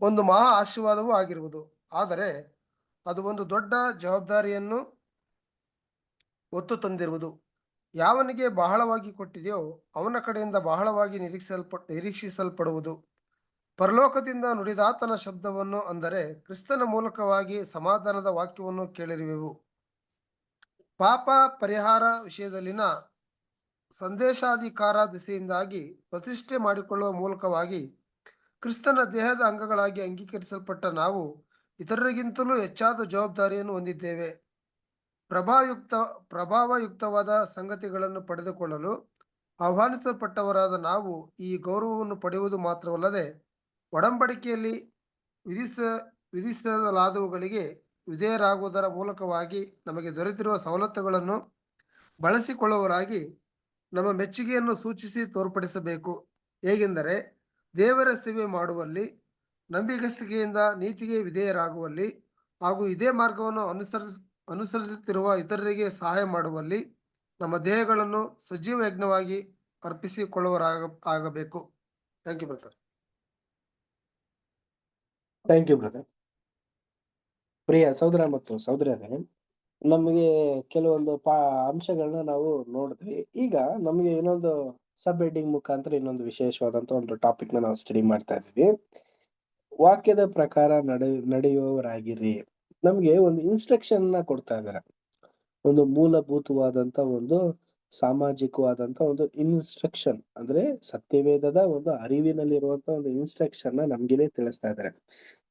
Speaker 7: ಒಂದು ಮಹಾ ಆಶೀರ್ವಾದವೂ ಆಗಿರುವುದು. ಆದರೆ ಅದು ಒಂದು ದೊಡ್ಡ ಜವಾಬ್ದಾರಿಯನ್ನು ಒತ್ತು ತಂದಿರುವುದು. ಯಾವನಿಗೆ ಬಹಳವಾಗಿ ಕೊಟ್ಟಿದೆಯೋ ಅವನ ಕಡೆಯಿಂದ ಬಹಳವಾಗಿ ನಿರೀಕ್ಷಿಸಲ್ಪಡುವುದು. ಪರಲೋಕದಿಂದ ನುಡಿದಾತನ ಶಬ್ದವನ್ನು, ಅಂದರೆ ಕ್ರಿಸ್ತನ ಮೂಲಕವಾಗಿ ಸಮಾಧಾನದ ವಾಕ್ಯವನ್ನು ಕೇಳಿರುವೆವು. ಪಾಪ ಪರಿಹಾರ ವಿಷಯದಲ್ಲಿನ ಸಂದೇಶಾಧಿಕಾರ ದಿಸೆಯಿಂದಾಗಿ ಪ್ರತಿಷ್ಠೆ ಮಾಡಿಕೊಳ್ಳುವ ಮೂಲಕವಾಗಿ ಕ್ರಿಸ್ತನ ದೇಹದ ಅಂಗಗಳಾಗಿ ಅಂಗೀಕರಿಸಲ್ಪಟ್ಟ ನಾವು ಇತರರಿಗಿಂತಲೂ ಹೆಚ್ಚಾದ ಜವಾಬ್ದಾರಿಯನ್ನು ಹೊಂದಿದ್ದೇವೆ. ಪ್ರಭಾವಯುಕ್ತವಾದ ಸಂಗತಿಗಳನ್ನು ಪಡೆದುಕೊಳ್ಳಲು ಆಹ್ವಾನಿಸಲ್ಪಟ್ಟವರಾದ ನಾವು ಈ ಗೌರವವನ್ನು ಪಡೆಯುವುದು ಮಾತ್ರವಲ್ಲದೆ ಒಡಂಬಡಿಕೆಯಲ್ಲಿ ವಿಧಿಸಲಾದವುಗಳಿಗೆ ವಿಧೇಯರಾಗುವುದರ ಮೂಲಕವಾಗಿ ನಮಗೆ ದೊರೆತಿರುವ ಸವಲತ್ತುಗಳನ್ನು ಬಳಸಿಕೊಳ್ಳುವವರಾಗಿ ನಮ್ಮ ಮೆಚ್ಚುಗೆಯನ್ನು ಸೂಚಿಸಿ ತೋರ್ಪಡಿಸಬೇಕು. ಹೇಗೆಂದರೆ, ದೇವರ ಸೇವೆ ಮಾಡುವಲ್ಲಿ, ನಂಬಿಗಸ್ತಿಕೆಯಿಂದ ನೀತಿಗೆ ವಿಧೇಯರಾಗುವಲ್ಲಿ ಹಾಗೂ ಇದೇ ಮಾರ್ಗವನ್ನು ಅನುಸರಿಸುತ್ತಿರುವ ಇತರರಿಗೆ ಸಹಾಯ ಮಾಡುವಲ್ಲಿ ನಮ್ಮ ದೇಹಗಳನ್ನು ಸಜೀವ ಯಜ್ಞವಾಗಿ ಅರ್ಪಿಸಿಕೊಳ್ಳುವರಾಗಬೇಕು. Thank you brother.
Speaker 1: Thank you brother. ಪ್ರಿಯ ಸಹೋದರ ಮತ್ತು ಸಹೋದರರೇ, ನಮಗೆ ಕೆಲವೊಂದು ಅಂಶಗಳನ್ನ ನಾವು ನೋಡಿದ್ವಿ. ಈಗ ನಮಗೆ ಇನ್ನೊಂದು ಸಬ್ ಹೆಡ್ಡಿಂಗ್ ಮುಖಾಂತರ ಇನ್ನೊಂದು ವಿಶೇಷವಾದಂತ ಒಂದು ಟಾಪಿಕ್ ನ ನಾವು ಸ್ಟಡಿ ಮಾಡ್ತಾ ಇದ್ದೀವಿ. ವಾಕ್ಯದ ಪ್ರಕಾರ ನಡೆಯುವವರಾಗಿರಿ. ನಮ್ಗೆ ಒಂದು ಇನ್ಸ್ಟ್ರಕ್ಷನ್ ನ ಕೊಡ್ತಾ ಇದ್ದಾರೆ. ಒಂದು ಮೂಲಭೂತವಾದಂತ ಒಂದು ಸಾಮಾಜಿಕವಾದಂತ ಒಂದು ಇನ್ಸ್ಟ್ರಕ್ಷನ್, ಅಂದ್ರೆ ಸತ್ಯವೇದದ ಒಂದು ಅರಿವಿನಲ್ಲಿರುವಂತ ಒಂದು ಇನ್ಸ್ಟ್ರಕ್ಷನ್ ನ ನಮ್ಗೆ ತಿಳಿಸ್ತಾ ಇದ್ದಾರೆ.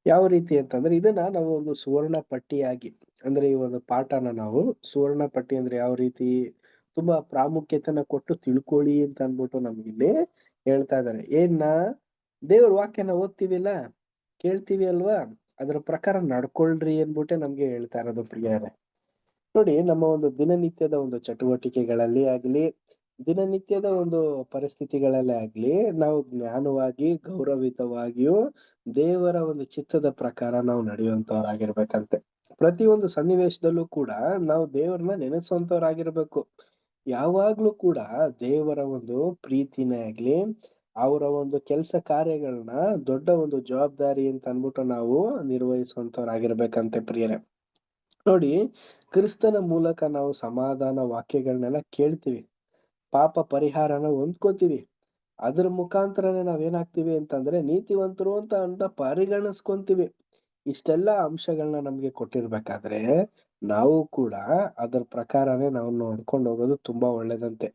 Speaker 1: ಯಾವ ರೀತಿ ಅಂತಂದ್ರೆ, ಇದನ್ನ ನಾವು ಒಂದು ಸುವರ್ಣ ಪಟ್ಟಿಯಾಗಿ, ಅಂದ್ರೆ ಈ ಒಂದು ಪಾಠನ ನಾವು ಸುವರ್ಣ ಪಟ್ಟಿ ಅಂದ್ರೆ ಯಾವ ರೀತಿ ತುಂಬಾ ಪ್ರಾಮುಖ್ಯತೆನ ಕೊಟ್ಟು ತಿಳ್ಕೊಳ್ಳಿ ಅಂತ ಅನ್ಬಿಟ್ಟು ನಮ್ಗಿಲ್ಲಿ ಹೇಳ್ತಾ ಇದ್ದಾರೆ. ದೇವ್ರ ವಾಕ್ಯನ ಓದ್ತೀವಿಲ್ಲ, ಕೇಳ್ತೀವಿ ಅಲ್ವಾ, ಅದ್ರ ಪ್ರಕಾರ ನಡ್ಕೊಳ್ರಿ ಅನ್ಬಿಟ್ಟೆ ನಮ್ಗೆ ಹೇಳ್ತಾ ಇರೋದು ಪ್ರಿಯರೇ. ನೋಡಿ, ನಮ್ಮ ಒಂದು ದಿನನಿತ್ಯದ ಒಂದು ಚಟುವಟಿಕೆಗಳಲ್ಲಿ ಆಗ್ಲಿ, ದಿನನಿತ್ಯದ ಒಂದು ಪರಿಸ್ಥಿತಿಗಳಲ್ಲೇ ಆಗ್ಲಿ, ನಾವು ಜ್ಞಾನವಾಗಿ ಗೌರವಿತವಾಗಿಯೂ ದೇವರ ಒಂದು ಚಿತ್ತದ ಪ್ರಕಾರ ನಾವು ನಡೆಯುವಂತವ್ರಾಗಿರ್ಬೇಕಂತೆ. ಪ್ರತಿಯೊಂದು ಸನ್ನಿವೇಶದಲ್ಲೂ ಕೂಡ ನಾವು ದೇವರನ್ನ ನೆನೆಸುವಂತವ್ರಾಗಿರ್ಬೇಕು. ಯಾವಾಗ್ಲೂ ಕೂಡ ದೇವರ ಒಂದು ಪ್ರೀತಿನೇ ಆಗ್ಲಿ, ಅವರ ಒಂದು ಕೆಲಸ ಕಾರ್ಯಗಳನ್ನ ದೊಡ್ಡ ಒಂದು ಜವಾಬ್ದಾರಿ ಅಂತ ಅನ್ಬಿಟ್ಟು ನಾವು ನಿರ್ವಹಿಸುವಂತವ್ರಾಗಿರ್ಬೇಕಂತೆ ಪ್ರಿಯರೇ. ನೋಡಿ, ಕ್ರಿಸ್ತನ ಮೂಲಕ ನಾವು ಸಮಾಧಾನ ವಾಕ್ಯಗಳನ್ನೆಲ್ಲ ಕೇಳ್ತೀವಿ, ಪಾಪ ಪರಿಹಾರನ ಹೊಂದ್ಕೋತೀವಿ. ಅದ್ರ ಮುಖಾಂತರನೇ ನಾವೇನಾಗ್ತೀವಿ ಅಂತಂದ್ರೆ ನೀತಿವಂತರು ಅಂತ ಪರಿಗಣಿಸ್ಕೊಂತೀವಿ. ಇಷ್ಟೆಲ್ಲಾ ಅಂಶಗಳನ್ನ ನಮ್ಗೆ ಕೊಟ್ಟಿರ್ಬೇಕಾದ್ರೆ ನಾವು ಕೂಡ ಅದ್ರ ಪ್ರಕಾರನೇ ನಾವು ನೋಡ್ಕೊಂಡು ಹೋಗೋದು ತುಂಬಾ ಒಳ್ಳೇದಂತೆ.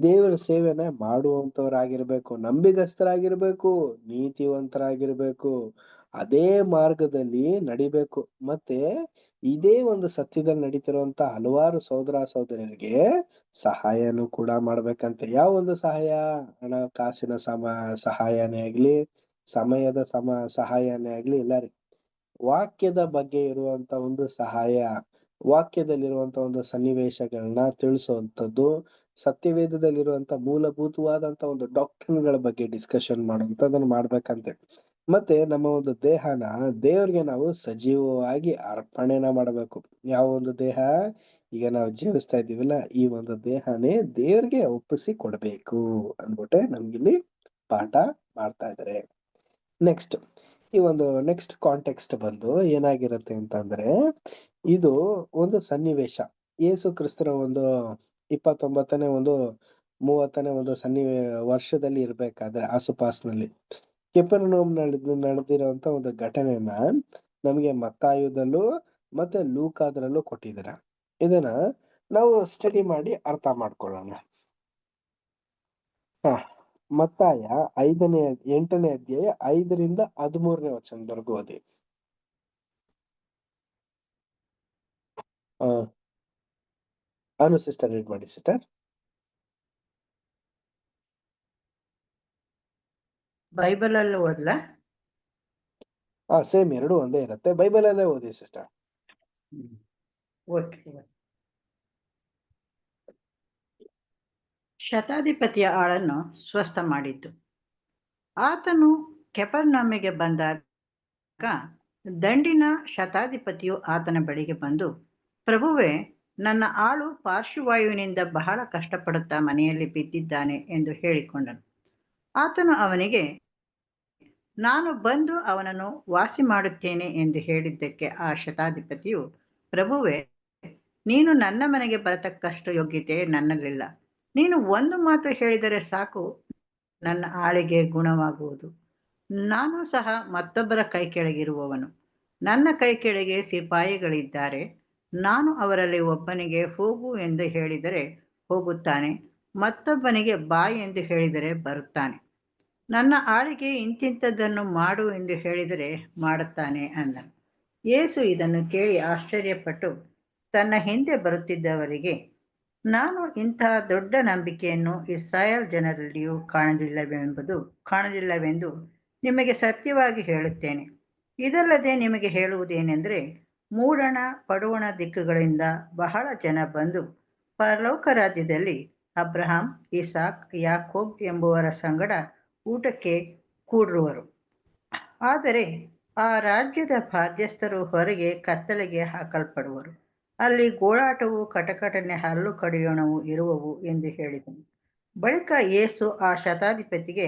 Speaker 1: ದೇವರ ಸೇವೆನ ಮಾಡುವಂತವರಾಗಿರ್ಬೇಕು, ನಂಬಿಗಸ್ತರಾಗಿರ್ಬೇಕು, ನೀತಿವಂತರಾಗಿರ್ಬೇಕು, ಅದೇ ಮಾರ್ಗದಲ್ಲಿ ನಡಿಬೇಕು. ಮತ್ತೆ ಇದೇ ಒಂದು ಸತ್ಯದಲ್ಲಿ ನಡೀತಿರುವಂತ ಹಲವಾರು ಸಹೋದರ ಸಹೋದರಿಯರಿಗೆ ಸಹಾಯನೂ ಕೂಡ ಮಾಡ್ಬೇಕಂತೆ. ಯಾವ ಒಂದು ಸಹಾಯ? ಹಣಕಾಸಿನ ಸಹಾಯನೇ ಆಗ್ಲಿ, ಸಮಯದ ಸಹಾಯನೇ ಆಗ್ಲಿ, ಇಲ್ಲ ರೀ, ವಾಕ್ಯದ ಬಗ್ಗೆ ಇರುವಂತ ಒಂದು ಸಹಾಯ, ವಾಕ್ಯದಲ್ಲಿರುವಂತ ಒಂದು ಸನ್ನಿವೇಶಗಳನ್ನ ತಿಳಿಸುವಂತದ್ದು, ಸತ್ಯವೇದದಲ್ಲಿರುವಂತ ಮೂಲಭೂತವಾದಂತ ಒಂದು ಡಾಕ್ಟ್ರಿನ್ಗಳ ಬಗ್ಗೆ ಡಿಸ್ಕಷನ್ ಮಾಡುವಂತದನ್ನ ಮಾಡ್ಬೇಕಂತೆ. ಮತ್ತೆ ನಮ್ಮ ಒಂದು ದೇಹನ ದೇವ್ರಿಗೆ ನಾವು ಸಜೀವವಾಗಿ ಅರ್ಪಣೆನ ಮಾಡ್ಬೇಕು. ಯಾವ ಒಂದು ದೇಹ ಈಗ ನಾವು ಜೀವಿಸ್ತಾ ಇದೀವಲ್ಲ, ಈ ಒಂದು ದೇಹನೇ ದೇವ್ರಿಗೆ ಒಪ್ಪಿಸಿ ಕೊಡ್ಬೇಕು ಅನ್ಬಿಟ್ಟೆ ನಮ್ಗಿಲ್ಲಿ ಪಾಠ ಮಾಡ್ತಾ ಇದಾರೆ. ನೆಕ್ಸ್ಟ್, ಈ ಒಂದು ನೆಕ್ಸ್ಟ್ ಕಾಂಟೆಕ್ಸ್ಟ್ ಬಂದು ಏನಾಗಿರುತ್ತೆ ಅಂತಂದ್ರೆ, ಇದು ಒಂದು ಸನ್ನಿವೇಶ. ಯೇಸು ಕ್ರಿಸ್ತರ ಒಂದು 29ನೇ ಒಂದು 30ನೇ ಒಂದು ವರ್ಷದಲ್ಲಿ ಇರ್ಬೇಕಾದ್ರೆ ಆಸುಪಾಸಿನಲ್ಲಿ ಕೆಫರ್ನಹೂಮ್ ನಡೆದಿರುವಂತ ಒಂದು ಘಟನೆಯನ್ನ ನಮಗೆ ಮತ್ತಾಯದಲ್ಲೂ ಮತ್ತೆ ಲೂಕಾದ್ರಲ್ಲೂ ಕೊಟ್ಟಿದ್ದೀರ. ಇದನ್ನ ನಾವು ಸ್ಟಡಿ ಮಾಡಿ ಅರ್ಥ ಮಾಡ್ಕೊಳ್ಳೋಣ. ಮತ್ತಾಯ 8ನೇ ಅಧ್ಯಾಯ 5ರಿಂದ 13ನೇ ವಚನದವರೆಗೂ ಓದಿ. ಅನು ಸಿಸ್ಟರ್ ರೀಡ್ ಮಾಡಿ ಸಿಸ್ಟರ್.
Speaker 5: ಬೈಬಲ್ ಅಲ್ಲಿ ಓದ್ಲಾ?
Speaker 1: ಸೇಮ್ ಎರಡು ಒಂದೇ ಇರುತ್ತೆ, ಬೈಬಲ್ ಅಲ್ಲೇ ಓದಿ ಸಿಸ್ಟರ್.
Speaker 5: ಓಕೆ. ಶತಾಧಿಪತಿಯ ಆಳನ್ನು ಸ್ವಸ್ಥ ಮಾಡಿತು. ಆತನು ಕೆಫರ್ನಹೂಮಿಗೆ ಬಂದಾಗ ದಂಡಿನ ಶತಾಧಿಪತಿಯು ಆತನ ಬಳಿಗೆ ಬಂದು, ಪ್ರಭುವೇ, ನನ್ನ ಆಳು ಪಾರ್ಶ್ವವಾಯುವಿನಿಂದ ಬಹಳ ಕಷ್ಟಪಡುತ್ತಾ ಮನೆಯಲ್ಲಿ ಬಿದ್ದಿದ್ದಾನೆ ಎಂದು ಹೇಳಿಕೊಂಡನು. ಆತನು ಅವನಿಗೆ, ನಾನು ಬಂದು ಅವನನ್ನು ವಾಸಿ ಮಾಡುತ್ತೇನೆ ಎಂದು ಹೇಳಿದ್ದಕ್ಕೆ ಆ ಶತಾಧಿಪತಿಯು, ಪ್ರಭುವೇ, ನೀನು ನನ್ನ ಮನೆಗೆ ಬರತಕ್ಕಷ್ಟು ಯೋಗ್ಯತೆ ನನ್ನಲ್ಲಿಲ್ಲ. ನೀನು ಒಂದು ಮಾತು ಹೇಳಿದರೆ ಸಾಕು, ನನ್ನ ಆಳಿಗೆ ಗುಣವಾಗುವುದು. ನಾನು ಸಹ ಮತ್ತೊಬ್ಬರ ಕೈ ಕೆಳಗಿರುವವನು. ನನ್ನ ಕೈ ಕೆಳಗೆ ಸಿಪಾಯಿಗಳಿದ್ದಾರೆ. ನಾನು ಅವರಲ್ಲಿ ಒಬ್ಬನಿಗೆ ಹೋಗು ಎಂದು ಹೇಳಿದರೆ ಹೋಗುತ್ತಾನೆ, ಮತ್ತೊಬ್ಬನಿಗೆ ಬಾ ಎಂದು ಹೇಳಿದರೆ ಬರುತ್ತಾನೆ. ನನ್ನ ಆಳಿಗೆ ಇಂತಿಂಥದ್ದನ್ನು ಮಾಡು ಎಂದು ಹೇಳಿದರೆ ಮಾಡುತ್ತಾನೆ ಅಂದನು. ಯೇಸು ಇದನ್ನು ಕೇಳಿ ಆಶ್ಚರ್ಯಪಟ್ಟು ತನ್ನ ಹಿಂದೆ ಬರುತ್ತಿದ್ದವರಿಗೆ, ನಾನು ಇಂತಹ ದೊಡ್ಡ ನಂಬಿಕೆಯನ್ನು ಇಸ್ರಾಯೇಲ್ ಜನರಲ್ಲಿಯೂ ಕಾಣಲಿಲ್ಲವೆಂದು ನಿಮಗೆ ಸತ್ಯವಾಗಿ ಹೇಳುತ್ತೇನೆ. ಇದಲ್ಲದೆ ನಿಮಗೆ ಹೇಳುವುದೇನೆಂದರೆ, ಮೂಡಣ ಪಡುವಣ ದಿಕ್ಕುಗಳಿಂದ ಬಹಳ ಜನ ಬಂದು ಪರಲೋಕ ರಾಜ್ಯದಲ್ಲಿ ಅಬ್ರಹಾಂ, ಇಸಾಕ್, ಯಾಕೋಬ್ ಎಂಬುವರ ಸಂಗಡ ಊಟಕ್ಕೆ ಕೂಡಿರುವರು. ಆದರೆ ಆ ರಾಜ್ಯದ ಬಾಧ್ಯಸ್ಥರು ಹೊರಗೆ ಕತ್ತಲೆಗೆ ಹಾಕಲ್ಪಡುವರು. ಅಲ್ಲಿ ಗೋಳಾಟವು, ಕಟಕಟನೆ, ಹಲ್ಲು ಕಡಿಯೋಣವು ಇರುವವು ಎಂದು ಹೇಳಿದನು. ಬಳಿಕ ಯೇಸು ಆ ಶತಾಧಿಪತಿಗೆ,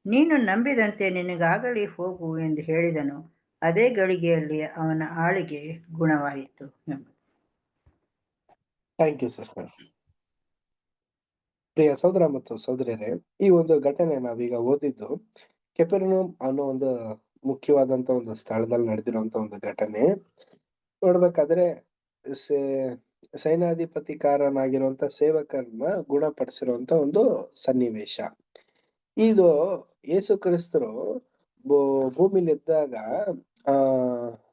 Speaker 5: ನೀನು ನಂಬಿದಂತೆ ನಿನಗಾಗಲಿ, ಹೋಗು ಎಂದು ಹೇಳಿದನು. ಅದೇ ಗಳಿಗೆಯಲ್ಲಿ ಅವನ ಆಳಿಗೆ ಗುಣವಾಯಿತು ಎಂಬುದು.
Speaker 1: Thank you sister. ಪ್ರಿಯ ಸಹೋದರ ಮತ್ತು ಸಹೋದರಿಯರೇ, ಈ ಒಂದು ಘಟನೆ ನಾವೀಗ ಓದಿದ್ದು ಕೆಪೆರ್ನೌಮ್ ಅನ್ನೋ ಒಂದು ಮುಖ್ಯವಾದಂತ ಒಂದು ಸ್ಥಳದಲ್ಲಿ ನಡೆದಿರುವಂತ ಒಂದು ಘಟನೆ. ನೋಡ್ಬೇಕಾದ್ರೆ ಸೈನ್ಯಾಧಿಪತಿಕಾರನಾಗಿರುವಂತ ಸೇವಕರನ್ನ ಗುಣಪಡಿಸಿರುವಂತ ಒಂದು ಸನ್ನಿವೇಶ. ಇದು ಯೇಸು ಕ್ರಿಸ್ತರು ಭೂಮಿಲಿದ್ದಾಗ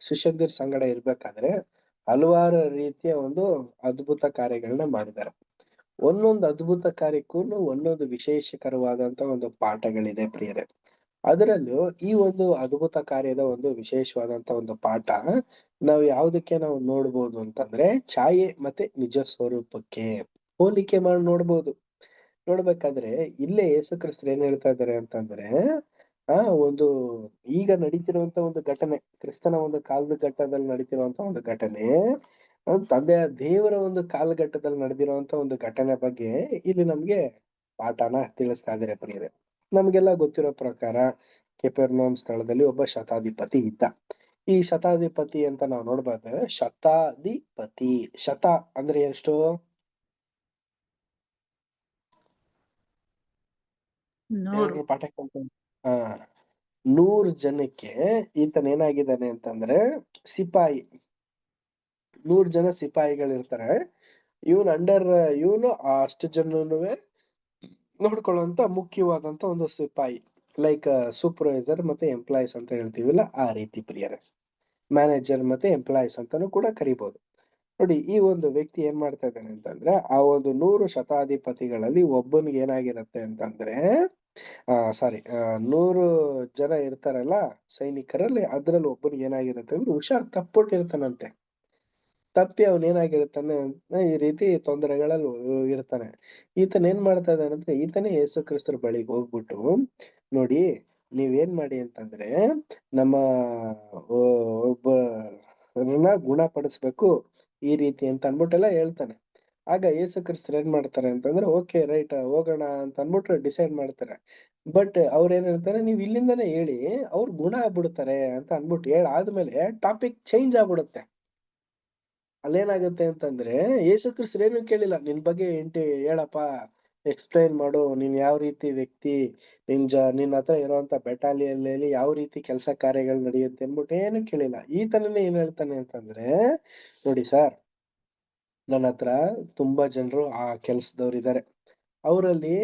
Speaker 1: ಶಿಷ್ಯಂದಿರ ಸಂಗಡ ಇರ್ಬೇಕಾದ್ರೆ ಹಲವಾರು ರೀತಿಯ ಒಂದು ಅದ್ಭುತ ಕಾರ್ಯಗಳನ್ನ ಮಾಡಿದ್ದಾರೆ. ಒಂದೊಂದು ಅದ್ಭುತ ಕಾರ್ಯಕ್ಕೂ ಒಂದೊಂದು ವಿಶೇಷಕರವಾದಂತ ಒಂದು ಪಾಠಗಳಿದೆ ಪ್ರಿಯರೇ. ಅದರಲ್ಲೂ ಈ ಒಂದು ಅದ್ಭುತ ಕಾರ್ಯದ ಒಂದು ವಿಶೇಷವಾದಂತ ಒಂದು ಪಾಠ ನಾವು ಯಾವ್ದಕ್ಕೆ ನಾವು ನೋಡ್ಬೋದು ಅಂತಂದ್ರೆ ಛಾಯೆ ಮತ್ತೆ ನಿಜ ಸ್ವರೂಪಕ್ಕೆ ಹೋಲಿಕೆ ಮಾಡಿ ನೋಡ್ಬೋದು. ನೋಡ್ಬೇಕಾದ್ರೆ ಇಲ್ಲೇ ಯೇಸು ಕ್ರಿಸ್ತರು ಏನ್ ಹೇಳ್ತಾ ಇದ್ದಾರೆ ಅಂತಂದ್ರೆ ಒಂದು ಈಗ ನಡೀತಿರುವಂತ ಒಂದು ಘಟನೆ, ಕ್ರಿಸ್ತನ ಒಂದು ಕಾಲಘಟ್ಟದಲ್ಲಿ ನಡೀತಿರುವಂತ ಒಂದು ಘಟನೆ, ತಂದೆಯ ದೇವರ ಒಂದು ಕಾಲಘಟ್ಟದಲ್ಲಿ ನಡೆದಿರುವಂತ ಒಂದು ಘಟನೆ ಬಗ್ಗೆ ಇಲ್ಲಿ ನಮ್ಗೆ ಪಾಠನ ತಿಳಿಸ್ತಾ ಇದ್ದಾರೆ ಪ್ರಿಯರೇ. ನಮ್ಗೆಲ್ಲ ಗೊತ್ತಿರೋ ಪ್ರಕಾರ ಕೆಪೆರ್ನೌಮ್ ಸ್ಥಳದಲ್ಲಿ ಒಬ್ಬ ಶತಾಧಿಪತಿ ಇದ್ದ. ಈ ಶತಾಧಿಪತಿ ಅಂತ ನಾವು ನೋಡ್ಬೇಕಾದ್ರೆ ಶತಾಧಿಪತಿ, ಶತ ಅಂದ್ರೆ ಎಷ್ಟು?
Speaker 3: 100.
Speaker 1: ಪಾಠ 100 ಜನಕ್ಕೆ ಈತನ ಏನಾಗಿದ್ದಾನೆ ಅಂತಂದ್ರೆ ಸಿಪಾಯಿ. 100 ಜನ ಸಿಪಾಯಿಗಳಿರ್ತಾರೆ. ಇವನು ಅಷ್ಟು ಜನನುವೆ ನೋಡ್ಕೊಳ್ಳುವಂತ ಮುಖ್ಯವಾದಂತ ಒಂದು ಸಿಪಾಯಿ, ಲೈಕ್ ಸೂಪರ್ವೈಸರ್ ಮತ್ತೆ ಎಂಪ್ಲಾಯೀಸ್ ಅಂತ ಹೇಳ್ತೀವಿಲ್ಲ, ಆ ರೀತಿ ಪ್ರಿಯರೇ. ಮ್ಯಾನೇಜರ್ ಮತ್ತೆ ಎಂಪ್ಲಾಯೀಸ್ ಅಂತಾನು ಕೂಡ ಕರಿಬಹುದು. ನೋಡಿ, ಈ ಒಂದು ವ್ಯಕ್ತಿ ಏನ್ ಮಾಡ್ತಾ ಇದ್ದಾನೆ ಅಂತಂದ್ರೆ ಆ ಒಂದು 100 ಶತಾಧಿಪತಿಗಳಲ್ಲಿ ಒಬ್ಬನಿಗೆ ಏನಾಗಿರತ್ತೆ ಅಂತಂದ್ರೆ 100 ಜನ ಇರ್ತಾರಲ್ಲ ಸೈನಿಕರಲ್ಲಿ, ಅದ್ರಲ್ಲಿ ಒಬ್ಬನಿಗೆ ಏನಾಗಿರುತ್ತೆ ಅಂದ್ರೆ ಹುಷಾರ್ ತಪ್ಪೊಟ್ಟಿರ್ತಾನಂತೆ. ತಪ್ಪಿ ಅವನ್ ಏನಾಗಿರ್ತಾನೆ ಈ ರೀತಿ ತೊಂದರೆಗಳಲ್ಲಿ ಇರ್ತಾನೆ. ಈತನ ಏನ್ ಮಾಡ್ತಾ ಇದ್ದಾನೆ ಅಂದ್ರೆ ಈತನೇ ಯೇಸು ಕ್ರಿಸ್ತರ ಬಳಿಗೆ ಹೋಗ್ಬಿಟ್ಟು, ನೋಡಿ ನೀವೇನ್ ಮಾಡಿ ಅಂತಂದ್ರೆ ನಮ್ಮ ಒಬ್ಬರನ್ನ ಗುಣಪಡಿಸ್ಬೇಕು ಈ ರೀತಿ ಅಂತ ಅನ್ಬಿಟ್ಟೆಲ್ಲ ಹೇಳ್ತಾನೆ. ಆಗ ಯೇಸು ಕ್ರಿಸ್ತರು ಏನ್ ಮಾಡ್ತಾರೆ ಅಂತಂದ್ರೆ ಓಕೆ ರೈಟ್ ಹೋಗೋಣ ಅಂತ ಅನ್ಬಿಟ್ಟು ಡಿಸೈಡ್ ಮಾಡ್ತಾರೆ. ಬಟ್ ಅವ್ರ ಏನ್ ಹೇಳ್ತಾರೆ, ನೀವ್ ಇಲ್ಲಿಂದಾನೇ ಹೇಳಿ ಅವ್ರು ಗುಣ ಆಗ್ಬಿಡ್ತಾರೆ ಅಂತ ಅನ್ಬಿಟ್ಟು ಆದ್ಮೇಲೆ ಟಾಪಿಕ್ ಚೇಂಜ್ ಆಗ್ಬಿಡುತ್ತೆ. ಅಲ್ಲೇನಾಗುತ್ತೆ ಅಂತಂದ್ರೆ ಯೇಸು ಕ್ರಿಸ್ತರು ಏನು ಕೇಳಿಲ್ಲ, ನಿನ್ ಬಗ್ಗೆ ಹೇಳಪ್ಪ, ಎಕ್ಸ್ಪ್ಲೈನ್ ಮಾಡು, ನೀನ್ ಯಾವ ರೀತಿ ವ್ಯಕ್ತಿ, ನಿನ್ ಹತ್ರ ಇರುವಂತ ಬೆಟಾಲಿಯಲ್ಲಿ ಯಾವ ರೀತಿ ಕೆಲಸ ಕಾರ್ಯಗಳು ನಡೆಯುತ್ತೆ ಅನ್ಬಿಟ್ಟು ಏನು ಕೇಳಿಲ್ಲ. ಈತನನ್ನೇ ಏನ್ ಹೇಳ್ತಾನೆ ಅಂತಂದ್ರೆ, ನೋಡಿ ಸರ್, ನನ್ನ ಹತ್ರ ತುಂಬಾ ಜನರು ಆ ಕೆಲ್ಸದವ್ರು ಇದಾರೆ. ಅವರಲ್ಲಿ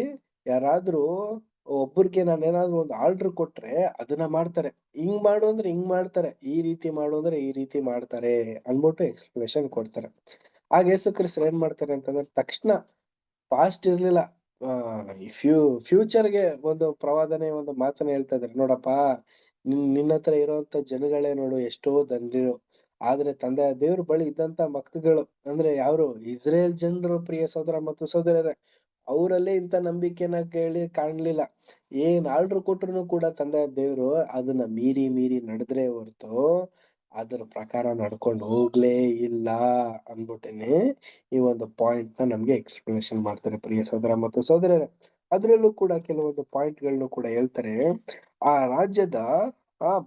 Speaker 1: ಯಾರಾದ್ರೂ ಒಬ್ಬರಿಗೆ ನಾನು ಏನಾದ್ರು ಒಂದು ಆರ್ಡರ್ ಕೊಟ್ರೆ ಅದನ್ನ ಮಾಡ್ತಾರೆ, ಹಿಂಗ್ ಮಾಡು ಅಂದ್ರೆ ಹಿಂಗ್ ಮಾಡ್ತಾರೆ, ಈ ರೀತಿ ಮಾಡು ಅಂದ್ರೆ ಈ ರೀತಿ ಮಾಡ್ತಾರೆ ಅನ್ಬಿಟ್ಟು ಎಕ್ಸ್ಪ್ಲನೇಷನ್ ಕೊಡ್ತಾರೆ. ಆಗ ಯೇಸು ಕ್ರಿಸ್ತರು ಏನ್ ಮಾಡ್ತಾರೆ ಅಂತಂದ್ರೆ ತಕ್ಷಣ ಪಾಸ್ಟ್ ಇರ್ಲಿಲ್ಲ, ಫ್ಯೂಚರ್ಗೆ ಒಂದು ಪ್ರವಾದನೆ ಒಂದು ಮಾತನ್ನ ಹೇಳ್ತಾ ಇದಾರೆ. ನೋಡಪ್ಪ, ನಿನ್ನ ಹತ್ರ ಇರುವಂತ ಜನಗಳೇ ನೋಡು ಎಷ್ಟೋ ದಂಡ್ರು, ಆದ್ರೆ ತಂದೆಯ ದೇವ್ರ ಬಳಿ ಇದ್ದಂತ ಮಕ್ಳುಗಳು ಅಂದ್ರೆ ಯಾರು ಇಸ್ರೇಲ್ ಜನರು, ಪ್ರಿಯ ಸಹೋದರ ಮತ್ತು ಸಹೋದರರೇ, ಅವರಲ್ಲೇ ಇಂಥ ನಂಬಿಕೆನ ಕಾಣ್ಲಿಲ್ಲ. ಏನ್ ಆರ್ಡರ್ ಕೊಟ್ರು ಕೂಡ ತಂದೆಯ ದೇವ್ರು ಅದನ್ನ ಮೀರಿ ನಡೆದ್ರೆ ಹೊರ್ತು ಅದ್ರ ಪ್ರಕಾರ ನಡ್ಕೊಂಡು ಹೋಗ್ಲೇ ಇಲ್ಲ ಅನ್ಬಿಟ್ಟೇನೆ ಈ ಒಂದು ಪಾಯಿಂಟ್ ನ ನಮ್ಗೆ ಎಕ್ಸ್ಪ್ಲನೇಷನ್ ಮಾಡ್ತಾರೆ ಪ್ರಿಯ ಸಹೋದರ ಮತ್ತು ಸಹೋದರರೇ. ಅದ್ರಲ್ಲೂ ಕೂಡ ಕೆಲವೊಂದು ಪಾಯಿಂಟ್ ಗಳನ್ನು ಕೂಡ ಹೇಳ್ತಾರೆ. ಆ ರಾಜ್ಯದ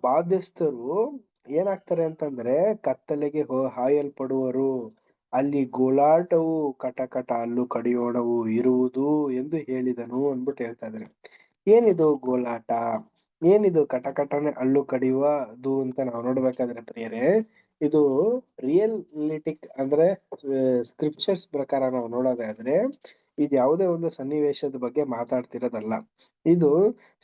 Speaker 1: ಬಾಧ್ಯಸ್ಥರು ಏನಾಗ್ತಾರೆ ಅಂತಂದ್ರೆ ಕತ್ತಲೆಗೆ ಹಾಯಲ್ಪಡುವರು, ಅಲ್ಲಿ ಗೋಳಾಟವು ಕಟಕಟ ಹಲ್ಲು ಕಡಿಯೋಣವು ಇರುವುದು ಎಂದು ಹೇಳಿದನು ಅನ್ಬಿಟ್ಟು ಹೇಳ್ತಾ ಇದಾರೆ. ಏನಿದು ಗೋಳಾಟ, ಏನಿದು ಕಟಕಟನೆ ಹಲ್ಲು ಕಡಿಯುವುದು ಅಂತ ನಾವು ನೋಡ್ಬೇಕಾದ್ರೆ ಪ್ರಿಯರೇ, ಇದು ರಿಯಲಿಟಿಕ್ ಅಂದ್ರೆ ಸ್ಕ್ರಿಪ್ಚರ್ಸ್ ಪ್ರಕಾರ ನಾವು ನೋಡೋದಾದ್ರೆ ಇದು ಯಾವುದೇ ಒಂದು ಸನ್ನಿವೇಶದ ಬಗ್ಗೆ ಮಾತಾಡ್ತಿರೋದಲ್ಲ. ಇದು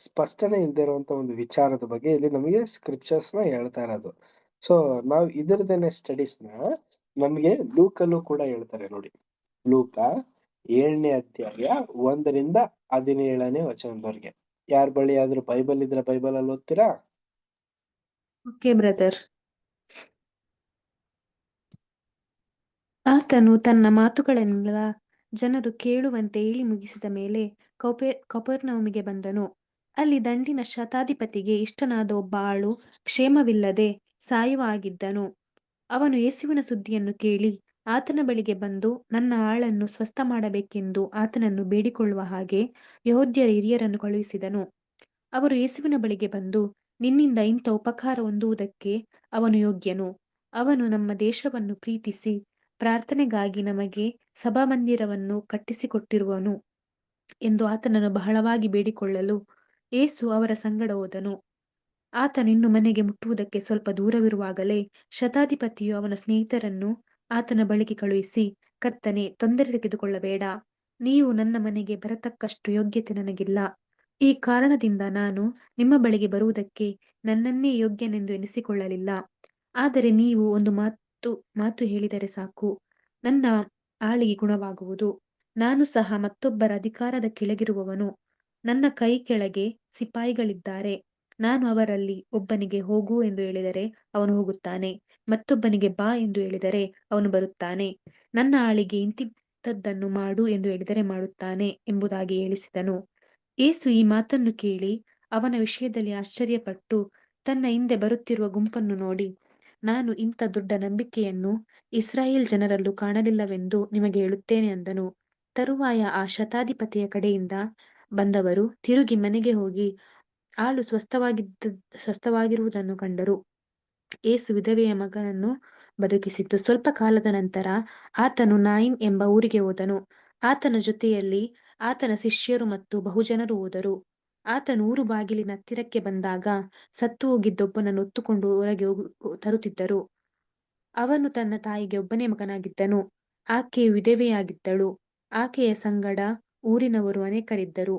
Speaker 1: ಸ್ಪಷ್ಟನೆ ಇಲ್ಲದೆ ಇರುವಂತ ಒಂದು ವಿಚಾರದ ಬಗ್ಗೆ ಇಲ್ಲಿ ನಮಗೆ ಸ್ಕ್ರಿಪ್ಚರ್ಸ್ ನ ಹೇಳ್ತಾ ಇರೋದು. ಸೊ ನಾವು ಇದರದೇನೆ ಸ್ಟಡೀಸ್ ನ ನಮ್ಗೆ ಲೂಕಲ್ಲೂ ಕೂಡ ಹೇಳ್ತಾರೆ ನೋಡಿ. ಲೂಕ 7ನೇ ಅಧ್ಯಾಯ 1ರಿಂದ 17ನೇ ವಚನದವರೆಗೆ. ಯಾರ ಬಳಿ ಆದ್ರೂ ಬೈಬಲ್ ಇದ್ರೆ ಬೈಬಲ್ ಅಲ್ಲಿ ಓದ್ತೀರಾ?
Speaker 6: Okay brother. ಆತನು ತನ್ನ ಮಾತುಗಳನ್ನೆಲ್ಲ ಜನರು ಕೇಳುವಂತೆ ಹೇಳಿ ಮುಗಿಸಿದ ಮೇಲೆ ಕಪೆರ್ನೌಮಿಗೆ ಬಂದನು. ಅಲ್ಲಿ ದಂಡಿನ ಶತಾಧಿಪತಿಗೆ ಇಷ್ಟನಾದ ಒಬ್ಬ ಆಳು ಕ್ಷೇಮವಿಲ್ಲದೆ ಸಾಯುವ ಆಗಿದ್ದನು. ಅವನು ಯೇಸುವಿನ ಸುದ್ದಿಯನ್ನು ಕೇಳಿ ಆತನ ಬಳಿಗೆ ಬಂದು ನನ್ನ ಆಳನ್ನು ಸ್ವಸ್ಥ ಮಾಡಬೇಕೆಂದು ಆತನನ್ನು ಬೇಡಿಕೊಳ್ಳುವ ಹಾಗೆ ಯೆಹೂದ್ಯರ ಹಿರಿಯರನ್ನು ಕಳುಹಿಸಿದನು. ಅವರು ಯೇಸುವಿನ ಬಳಿಗೆ ಬಂದು ನಿನ್ನಿಂದ ಇಂಥ ಉಪಕಾರ ಹೊಂದುವುದಕ್ಕೆ ಅವನು ಯೋಗ್ಯನು. ಅವನು ನಮ್ಮ ದೇಶವನ್ನು ಪ್ರೀತಿಸಿ ಪ್ರಾರ್ಥನೆಗಾಗಿ ನಮಗೆ ಸಭಾಮಂದಿರವನ್ನು ಕಟ್ಟಿಸಿಕೊಟ್ಟಿರುವನು ಎಂದು ಆತನನ್ನು ಬಹಳವಾಗಿ ಬೇಡಿಕೊಳ್ಳಲು ಯೇಸು ಅವರ ಸಂಗಡ ಹೋದನು. ಆತನು ಇನ್ನು ಮನೆಗೆ ಮುಟ್ಟುವುದಕ್ಕೆ ಸ್ವಲ್ಪ ದೂರವಿರುವಾಗಲೇ ಶತಾಧಿಪತಿಯು ಅವನ ಸ್ನೇಹಿತರನ್ನು ಆತನ ಬಳಿಗೆ ಕಳುಹಿಸಿ, ಕರ್ತನೇ, ತೊಂದರೆ ತೆಗೆದುಕೊಳ್ಳಬೇಡ, ನೀವು ನನ್ನ ಮನೆಗೆ ಬರತಕ್ಕಷ್ಟು ಯೋಗ್ಯತೆ ನನಗಿಲ್ಲ. ಈ ಕಾರಣದಿಂದ ನಾನು ನಿಮ್ಮ ಬಳಿಗೆ ಬರುವುದಕ್ಕೆ ನನ್ನನ್ನೇ ಯೋಗ್ಯನೆಂದು ಎನಿಸಿಕೊಳ್ಳಲಿಲ್ಲ. ಆದರೆ ನೀವು ಒಂದು ಮಾತು ಹೇಳಿದರೆ ಸಾಕು, ನನ್ನ ಆಳಿಗೆ ಗುಣವಾಗುವುದು. ನಾನು ಸಹ ಮತ್ತೊಬ್ಬರ ಅಧಿಕಾರದ ಕೆಳಗಿರುವವನು. ನನ್ನ ಕೈ ಕೆಳಗೆ ಸಿಪಾಯಿಗಳಿದ್ದಾರೆ. ನಾನು ಅವರಲ್ಲಿ ಒಬ್ಬನಿಗೆ ಹೋಗು ಎಂದು ಹೇಳಿದರೆ ಅವನು ಹೋಗುತ್ತಾನೆ, ಮತ್ತೊಬ್ಬನಿಗೆ ಬಾ ಎಂದು ಹೇಳಿದರೆ ಅವನು ಬರುತ್ತಾನೆ, ನನ್ನ ಆಳಿಗೆ ಇಂತಿಂಥದ್ದನ್ನು ಮಾಡು ಎಂದು ಹೇಳಿದರೆ ಮಾಡುತ್ತಾನೆ ಎಂಬುದಾಗಿ ಹೇಳಿಸಿದನು. ಯೇಸು ಈ ಮಾತನ್ನು ಕೇಳಿ ಅವನ ವಿಷಯದಲ್ಲಿ ಆಶ್ಚರ್ಯಪಟ್ಟು ತನ್ನ ಹಿಂದೆ ಬರುತ್ತಿರುವ ಗುಂಪನ್ನು ನೋಡಿ, ನಾನು ಇಂಥ ದೊಡ್ಡ ನಂಬಿಕೆಯನ್ನು ಇಸ್ರಾಯೇಲ್ ಜನರಲ್ಲೂ ಕಾಣಲಿಲ್ಲವೆಂದು ನಿಮಗೆ ಹೇಳುತ್ತೇನೆ ಅಂದನು. ತರುವಾಯ ಆ ಶತಾಧಿಪತಿಯ ಕಡೆಯಿಂದ ಬಂದವರು ತಿರುಗಿ ಮನೆಗೆ ಹೋಗಿ ಆಳು ಸ್ವಸ್ಥವಾಗಿರುವುದನ್ನು ಕಂಡರು. ಯೇಸು ವಿಧವೆಯ ಮಗನನ್ನು ಬದುಕಿಸಿತು. ಸ್ವಲ್ಪ ಕಾಲದ ನಂತರ ಆತನು ನಾಯಿನ್ ಎಂಬ ಊರಿಗೆ ಹೋದನು. ಆತನ ಜೊತೆಯಲ್ಲಿ ಆತನ ಶಿಷ್ಯರು ಮತ್ತು ಬಹುಜನರು ಹೋದರು. ಆತನು ಊರು ಬಾಗಿಲಿನ ಹತ್ತಿರಕ್ಕೆ ಬಂದಾಗ ಸತ್ತು ಹೋಗಿದ್ದೊಬ್ಬನನ್ನು ಹೊತ್ತುಕೊಂಡು ಹೊರಗೆ ತರುತ್ತಿದ್ದರು. ಅವನು ತನ್ನ ತಾಯಿಗೆ ಒಬ್ಬನೇ ಮಗನಾಗಿದ್ದನು. ಆಕೆಯು ವಿಧವೆಯಾಗಿದ್ದಳು. ಆಕೆಯ ಸಂಗಡ ಊರಿನವರು ಅನೇಕರಿದ್ದರು.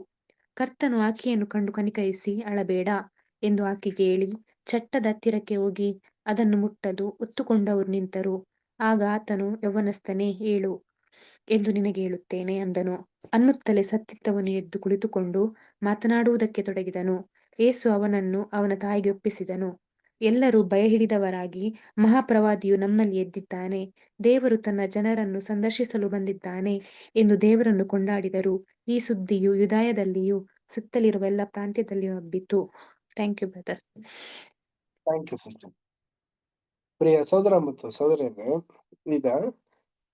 Speaker 6: ಕರ್ತನು ಆಕೆಯನ್ನು ಕಂಡು ಕನಿಕರಿಸಿ, ಅಳಬೇಡ ಎಂದು ಆಕೆಗೆ ಹೇಳಿ ಚಟ್ಟದ ಹತ್ತಿರಕ್ಕೆ ಹೋಗಿ ಅದನ್ನು ಮುಟ್ಟಲು ಹೊತ್ತುಕೊಂಡವರು ನಿಂತರು. ಆಗ ಆತನು, ಯೌವನಸ್ಥನೇ, ಏಳು ಎಂದು ನಿನಗೆ ಹೇಳುತ್ತೇನೆ ಅಂದನು. ಅನ್ನುತ್ತಲೇ ಸತ್ತಿದ್ದವನು ಎದ್ದು ಕುಳಿತುಕೊಂಡು ಮಾತನಾಡುವುದಕ್ಕೆ ತೊಡಗಿದನು. ಯೇಸು ಅವನನ್ನು ಅವನ ತಾಯಿಗೆ ಒಪ್ಪಿಸಿದನು. ಎಲ್ಲರೂ ಭಯಹಿಡಿದವರಾಗಿ, ಮಹಾಪ್ರವಾದಿಯು ನಮ್ಮಲ್ಲಿ ಎದ್ದಿದ್ದಾನೆ, ದೇವರು ತನ್ನ ಜನರನ್ನು ಸಂದರ್ಶಿಸಲು ಬಂದಿದ್ದಾನೆ ಎಂದು ದೇವರನ್ನು ಕೊಂಡಾಡಿದರು. ಈ ಸುದ್ದಿಯು ಯೂದಾಯದಲ್ಲಿಯೂ ಸುತ್ತಲಿರುವ ಎಲ್ಲ ಪ್ರಾಂತ್ಯದಲ್ಲಿಯೂ ಹಬ್ಬಿತು. Thank you brother.
Speaker 1: Thank you sister. ಪ್ರಿಯ ಸಹೋದರ ಮತ್ತು ಸಹೋದರರೇ, ಈಗ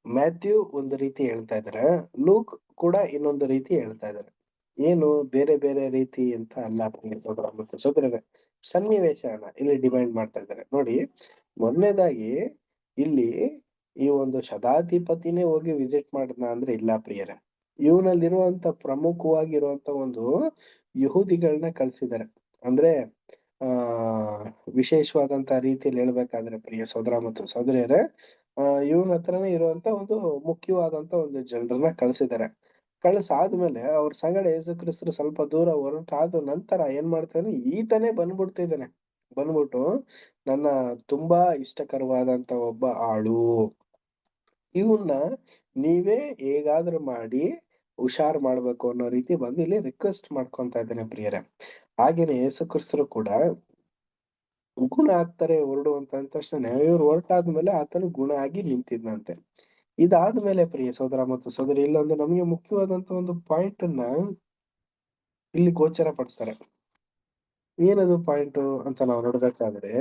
Speaker 1: ಮ್ಯಾಥ್ಯೂ ಒಂದು ರೀತಿ ಹೇಳ್ತಾ ಇದಾರೆ, ಲೂಕ್ ಕೂಡ ಇನ್ನೊಂದು ರೀತಿ ಹೇಳ್ತಾ ಇದಾರೆ. ಏನು ಬೇರೆ ಬೇರೆ ರೀತಿ ಅಂತ ಅಲ್ಲ ಪ್ರಿಯ ಸಹೋದರ ಮತ್ತು ಸಹೋದರರೇ, ಸನ್ನಿವೇಶನ ಇಲ್ಲಿ ಡಿವೈಡ್ ಮಾಡ್ತಾ ಇದ್ದಾರೆ ನೋಡಿ. ಮೊದಲನೇದಾಗಿ ಇಲ್ಲಿ ಈ ಒಂದು ಶತಾಧಿಪತಿನೇ ಹೋಗಿ ವಿಸಿಟ್ ಮಾಡಿದ್ನ ಅಂದ್ರೆ ಇಲ್ಲ ಪ್ರಿಯರೇ. ಇವನಲ್ಲಿರುವಂತ ಪ್ರಮುಖವಾಗಿರುವಂತ ಒಂದು ಯಹೂದಿಗಳನ್ನ ಕಳ್ಸಿದ್ದಾರೆ. ಅಂದ್ರೆ ವಿಶೇಷವಾದಂತ ರೀತಿಯಲ್ಲಿ ಹೇಳ್ಬೇಕಾದ್ರೆ ಪ್ರಿಯ ಸಹೋದರ ಮತ್ತು ಸಹೋದರಿಯರೇ, ಇವನ ಹತ್ರನೇ ಇರುವಂತ ಒಂದು ಮುಖ್ಯವಾದಂತ ಒಂದು ಜನರನ್ನ ಕಳ್ಸಿದ್ದಾರೆ. ಕಳ್ಸಾದ್ಮೇಲೆ ಅವ್ರ ಸಂಗಡ ಯೇಸು ಕ್ರಿಸ್ತರು ಸ್ವಲ್ಪ ದೂರ ಹೊರಟಾದ ನಂತರ ಏನ್ ಮಾಡ್ತಾನೆ, ಈತನೇ ಬಂದ್ಬಿಡ್ತಿದ್ದಾನೆ. ಬಂದ್ಬಿಟ್ಟು ನನ್ನ ತುಂಬಾ ಇಷ್ಟಕರವಾದಂತ ಒಬ್ಬ ಆಳು, ಇವನ್ನ ನೀವೇ ಹೇಗಾದ್ರೂ ಮಾಡಿ ಹುಷಾರ್ ಮಾಡ್ಬೇಕು ಅನ್ನೋ ರೀತಿ ಬಂದು ಇಲ್ಲಿ ರಿಕ್ವೆಸ್ಟ್ ಮಾಡ್ಕೊಂತ ಇದ್ದಾನೆ ಪ್ರಿಯರೇ. ಹಾಗೇನೆ ಯೇಸು ಕ್ರಿಸ್ತರು ಕೂಡ ಗುಣ ಆಗ್ತಾರೆ ಹೊರಡುವಂತ ತಕ್ಷಣ ಇವ್ರು ಹೊರಟಾದ್ಮೇಲೆ ಆತನು ಗುಣ ಆಗಿ ನಿಂತಿದ್ನಂತೆ. ಇದಾದ್ಮೇಲೆ ಪ್ರಿಯ ಸಹೋದರ ಮತ್ತು ಸಹೋದರಿ, ಇಲ್ಲೊಂದು ನಮಗೆ ಮುಖ್ಯವಾದಂತ ಒಂದು ಪಾಯಿಂಟ್ ಅನ್ನ ಇಲ್ಲಿ ಗೋಚರ ಪಡಿಸ್ತಾರೆ. ಏನದು ಪಾಯಿಂಟ್ ಅಂತ ನಾವು ನೋಡ್ಬೇಕಾದ್ರೆ,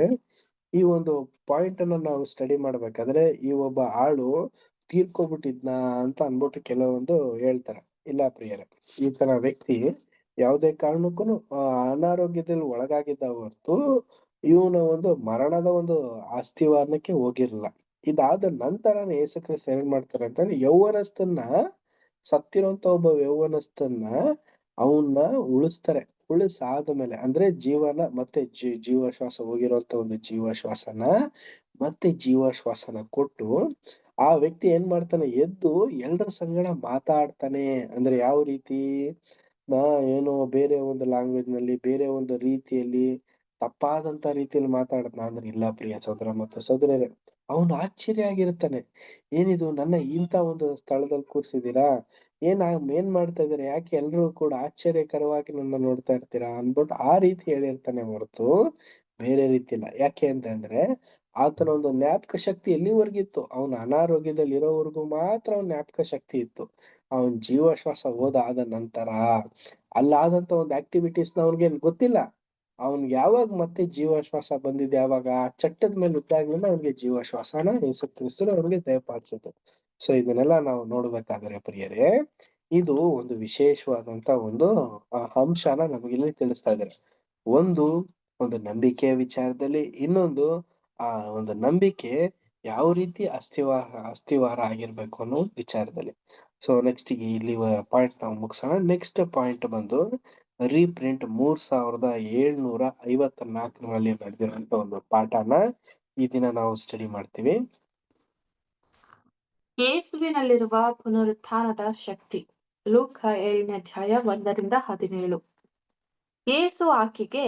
Speaker 1: ಈ ಒಂದು ಪಾಯಿಂಟ್ ಅನ್ನ ನಾವು ಸ್ಟಡಿ ಮಾಡ್ಬೇಕಾದ್ರೆ ಈ ಒಬ್ಬ ಆಳು ತೀರ್ಕೊಬಿಟ್ಟಿದ್ನ ಅಂತ ಅನ್ಬಿಟ್ಟು ಕೆಲವೊಂದು ಹೇಳ್ತಾರೆ. ಇಲ್ಲ ಪ್ರಿಯರೇ, ಈ ತರ ವ್ಯಕ್ತಿ ಯಾವುದೇ ಕಾರಣಕ್ಕೂ ಅನಾರೋಗ್ಯದಲ್ಲಿ ಒಳಗಾಗಿದ್ದ ಹೊರತು ಇವನ ಒಂದು ಮರಣದ ಒಂದು ಅಸ್ಥಿವಾರಕ್ಕೆ ಹೋಗಿರ್ಲಿಲ್ಲ. ಇದಾದ ನಂತರ ಯೇಸು ಕ್ರಿಸ್ತ ಏನ್ ಮಾಡ್ತಾರೆ ಅಂತಂದ್ರೆ, ಯೌವನಸ್ಥನ್ನ, ಸತ್ತಿರೋಂತ ಒಬ್ಬ ಯೌವನಸ್ಥನ್ನ ಅವನ್ನ ಉಳಿಸ್ತಾರೆ. ಉಳಿಸಾದ್ಮೇಲೆ ಅಂದ್ರೆ ಜೀವನ ಮತ್ತೆ ಜೀವಶ್ವಾಸ ಹೋಗಿರೋಂತ ಒಂದು ಜೀವಶ್ವಾಸನ ಕೊಟ್ಟು ಆ ವ್ಯಕ್ತಿ ಏನ್ ಮಾಡ್ತಾನೆ, ಎದ್ದು ಎಲ್ಲರ ಸಂಗಡ ಮಾತಾಡ್ತಾನೆ. ಅಂದ್ರೆ ಯಾವ ರೀತಿ, ಏನೋ ಬೇರೆ ಒಂದು ಲ್ಯಾಂಗ್ವೇಜ್ ನಲ್ಲಿ, ಬೇರೆ ಒಂದು ರೀತಿಯಲ್ಲಿ, ತಪ್ಪಾದಂತ ರೀತಿಯಲ್ಲಿ ಮಾತಾಡದ್ನ ಅಂದ್ರೆ ಇಲ್ಲ ಪ್ರಿಯ ಸಹೋದರ ಮತ್ತು ಸಹೋದರರೇ. ಅವನು ಆಶ್ಚರ್ಯ ಆಗಿರ್ತಾನೆ, ಏನಿದು ನನ್ನ ಇಂತ ಒಂದು ಸ್ಥಳದಲ್ಲಿ ಕೂರ್ಸಿದೀರಾ, ಏನ್ ಮಾಡ್ತಾ ಇದಾರೆ, ಯಾಕೆ ಎಲ್ರು ಕೂಡ ಆಶ್ಚರ್ಯಕರವಾಗಿ ನನ್ನ ನೋಡ್ತಾ ಇರ್ತೀರಾ ಅನ್ಬಿಟ್ಟು ಆ ರೀತಿ ಹೇಳಿರ್ತಾನೆ ಹೊರತು ಬೇರೆ ರೀತಿ ಇಲ್ಲ. ಯಾಕೆ ಅಂತಂದ್ರೆ ಆತನ ಒಂದು ಜ್ಞಾಪಕ ಶಕ್ತಿ ಎಲ್ಲಿವರೆಗಿತ್ತು, ಅವನ ಅನಾರೋಗ್ಯದಲ್ಲಿ ಇರೋವರೆಗೂ ಮಾತ್ರ ಅವ್ನ ಜ್ಞಾಪಕ ಶಕ್ತಿ ಇತ್ತು. ಅವನ್ ಜೀವಶ್ವಾಸ ಹೋದಾದ ನಂತರ ಅಲ್ಲಾದಂತ ಒಂದು ಆಕ್ಟಿವಿಟೀಸ್ನ ಅವ್ನಿಗೇನ್ ಗೊತ್ತಿಲ್ಲ. ಅವ್ನ್ಗೆ ಯಾವಾಗ ಮತ್ತೆ ಜೀವಶ್ವಾಸ ಬಂದಿದೆ, ಯಾವಾಗ ಚಟ್ಟದ ಮೇಲೆ ಉದ್ದಾಗ್ಲಿಂದ ಅವ್ನಿಗೆ ಜೀವಶ್ವಾಸನ ಯೇಸು ಕ್ರಿಸ್ತರು ಅವ್ನಿಗೆ ದಯಪಾಲಿಸಿತು. ಸೊ ಇದನ್ನೆಲ್ಲ ನಾವು ನೋಡ್ಬೇಕಾದ್ರೆ ಪ್ರಿಯರೇ, ಇದು ಒಂದು ವಿಶೇಷವಾದಂತ ಒಂದು ಅಂಶನ ನಮಗಿಲ್ಲಿ ತಿಳಿಸ್ತಾ ಇದ್ದಾರೆ. ಒಂದು ಒಂದು ನಂಬಿಕೆಯ ವಿಚಾರದಲ್ಲಿ, ಇನ್ನೊಂದು ಆ ಒಂದು ನಂಬಿಕೆ ಯಾವ ರೀತಿ ಅಸ್ಥಿವಾರ ಆಗಿರ್ಬೇಕು ಅನ್ನೋ ವಿಚಾರದಲ್ಲಿ. ಸೊ ನೆಕ್ಸ್ಟ್ ಇಲ್ಲಿ ಪಾಯಿಂಟ್ ನಾವು ಮುಗಿಸೋಣ. ನೆಕ್ಸ್ಟ್ ಪಾಯಿಂಟ್ ಬಂದು ರೀಪ್ರಿಂಟ್ 3754ರಲ್ಲಿ ನಡೆದಿರುವಂತ ಒಂದು ಪಾಠನ ಈ ದಿನ ನಾವು ಸ್ಟಡಿ ಮಾಡ್ತೀವಿ.
Speaker 3: ಯೇಸುವಿನಲ್ಲಿರುವ ಪುನರುತ್ಥಾನದ ಶಕ್ತಿ. ಲೂಕ 7ನೇ ಅಧ್ಯಾಯ 1-17. ಯೇಸು ಆಕೆಗೆ,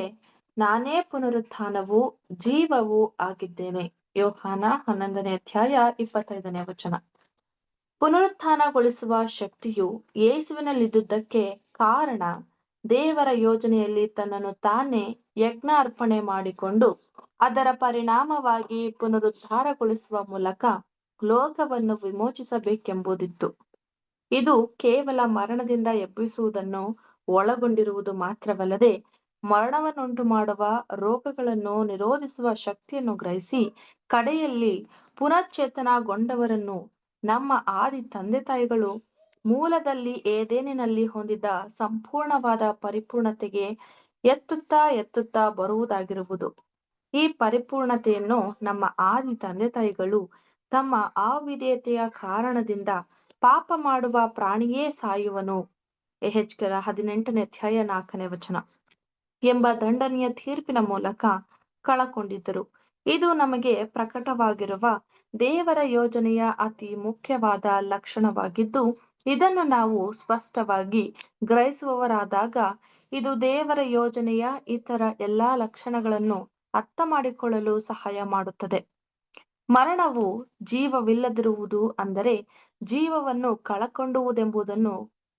Speaker 3: ನಾನೇ ಪುನರುತ್ಥಾನವೂ ಜೀವವೂ ಆಗಿದ್ದೇನೆ. ಯೋಹಾನ 11ನೇ ಅಧ್ಯಾಯ 25ನೇ ವಚನ. ಪುನರುತ್ಥಾನಗೊಳಿಸುವ ಶಕ್ತಿಯು ಯೇಸುವಿನಲ್ಲಿದ್ದುದಕ್ಕೆ ಕಾರಣ ದೇವರ ಯೋಜನೆಯಲ್ಲಿ ತನ್ನನ್ನು ತಾನೇ ಯಜ್ಞ ಅರ್ಪಣೆ ಮಾಡಿಕೊಂಡು ಅದರ ಪರಿಣಾಮವಾಗಿ ಪುನರುದ್ಧಾರಗೊಳಿಸುವ ಮೂಲಕ ಲೋಕವನ್ನು ವಿಮೋಚಿಸಬೇಕೆಂಬುದಿತ್ತು. ಇದು ಕೇವಲ ಮರಣದಿಂದ ಎಬ್ಬಿಸುವುದನ್ನು ಒಳಗೊಂಡಿರುವುದು ಮಾತ್ರವಲ್ಲದೆ, ಮರಣವನ್ನುಂಟು ಮಾಡುವ ರೋಗಗಳನ್ನು ನಿರೋಧಿಸುವ ಶಕ್ತಿಯನ್ನು ಗ್ರಹಿಸಿ ಕಡೆಯಲ್ಲಿ ಪುನಶ್ಚೇತನಗೊಂಡವರನ್ನು ನಮ್ಮ ಆದಿ ತಂದೆ ತಾಯಿಗಳು ಮೂಲದಲ್ಲಿ ಏದೇನಿನಲ್ಲಿ ಹೊಂದಿದ್ದ ಸಂಪೂರ್ಣವಾದ ಪರಿಪೂರ್ಣತೆಗೆ ಎತ್ತುತ್ತಾ ಬರುವುದಾಗಿರುವುದು. ಈ ಪರಿಪೂರ್ಣತೆಯನ್ನು ನಮ್ಮ ಆದಿ ತಂದೆ ತಾಯಿಗಳು ತಮ್ಮ ಅವಿಧೇಯತೆಯ ಕಾರಣದಿಂದ ಪಾಪ ಮಾಡುವ ಪ್ರಾಣಿಯೇ ಸಾಯುವನು, ಯೆಹೆಜ್ಕೇಲ 18ನೇ ಅಧ್ಯಾಯ 4ನೇ ವಚನ ಎಂಬ ದಂಡನೆಯ ತೀರ್ಪಿನ ಮೂಲಕ ಕಳಕೊಂಡಿದ್ದರು. ಇದು ನಮಗೆ ಪ್ರಕಟವಾಗಿರುವ ದೇವರ ಯೋಜನೆಯ ಅತಿ ಮುಖ್ಯವಾದ ಲಕ್ಷಣವಾಗಿದ್ದು, ಇದನ್ನು ನಾವು ಸ್ಪಷ್ಟವಾಗಿ ಗ್ರಹಿಸುವವರಾದಾಗ ಇದು ದೇವರ ಯೋಜನೆಯ ಇತರ ಎಲ್ಲಾ ಲಕ್ಷಣಗಳನ್ನು ಅರ್ಥ ಮಾಡಿಕೊಳ್ಳಲು ಸಹಾಯ ಮಾಡುತ್ತದೆ. ಮರಣವು ಜೀವವಿಲ್ಲದಿರುವುದು ಅಂದರೆ ಜೀವವನ್ನು ಕಳಕೊಂಡುವುದೆಂಬುದನ್ನು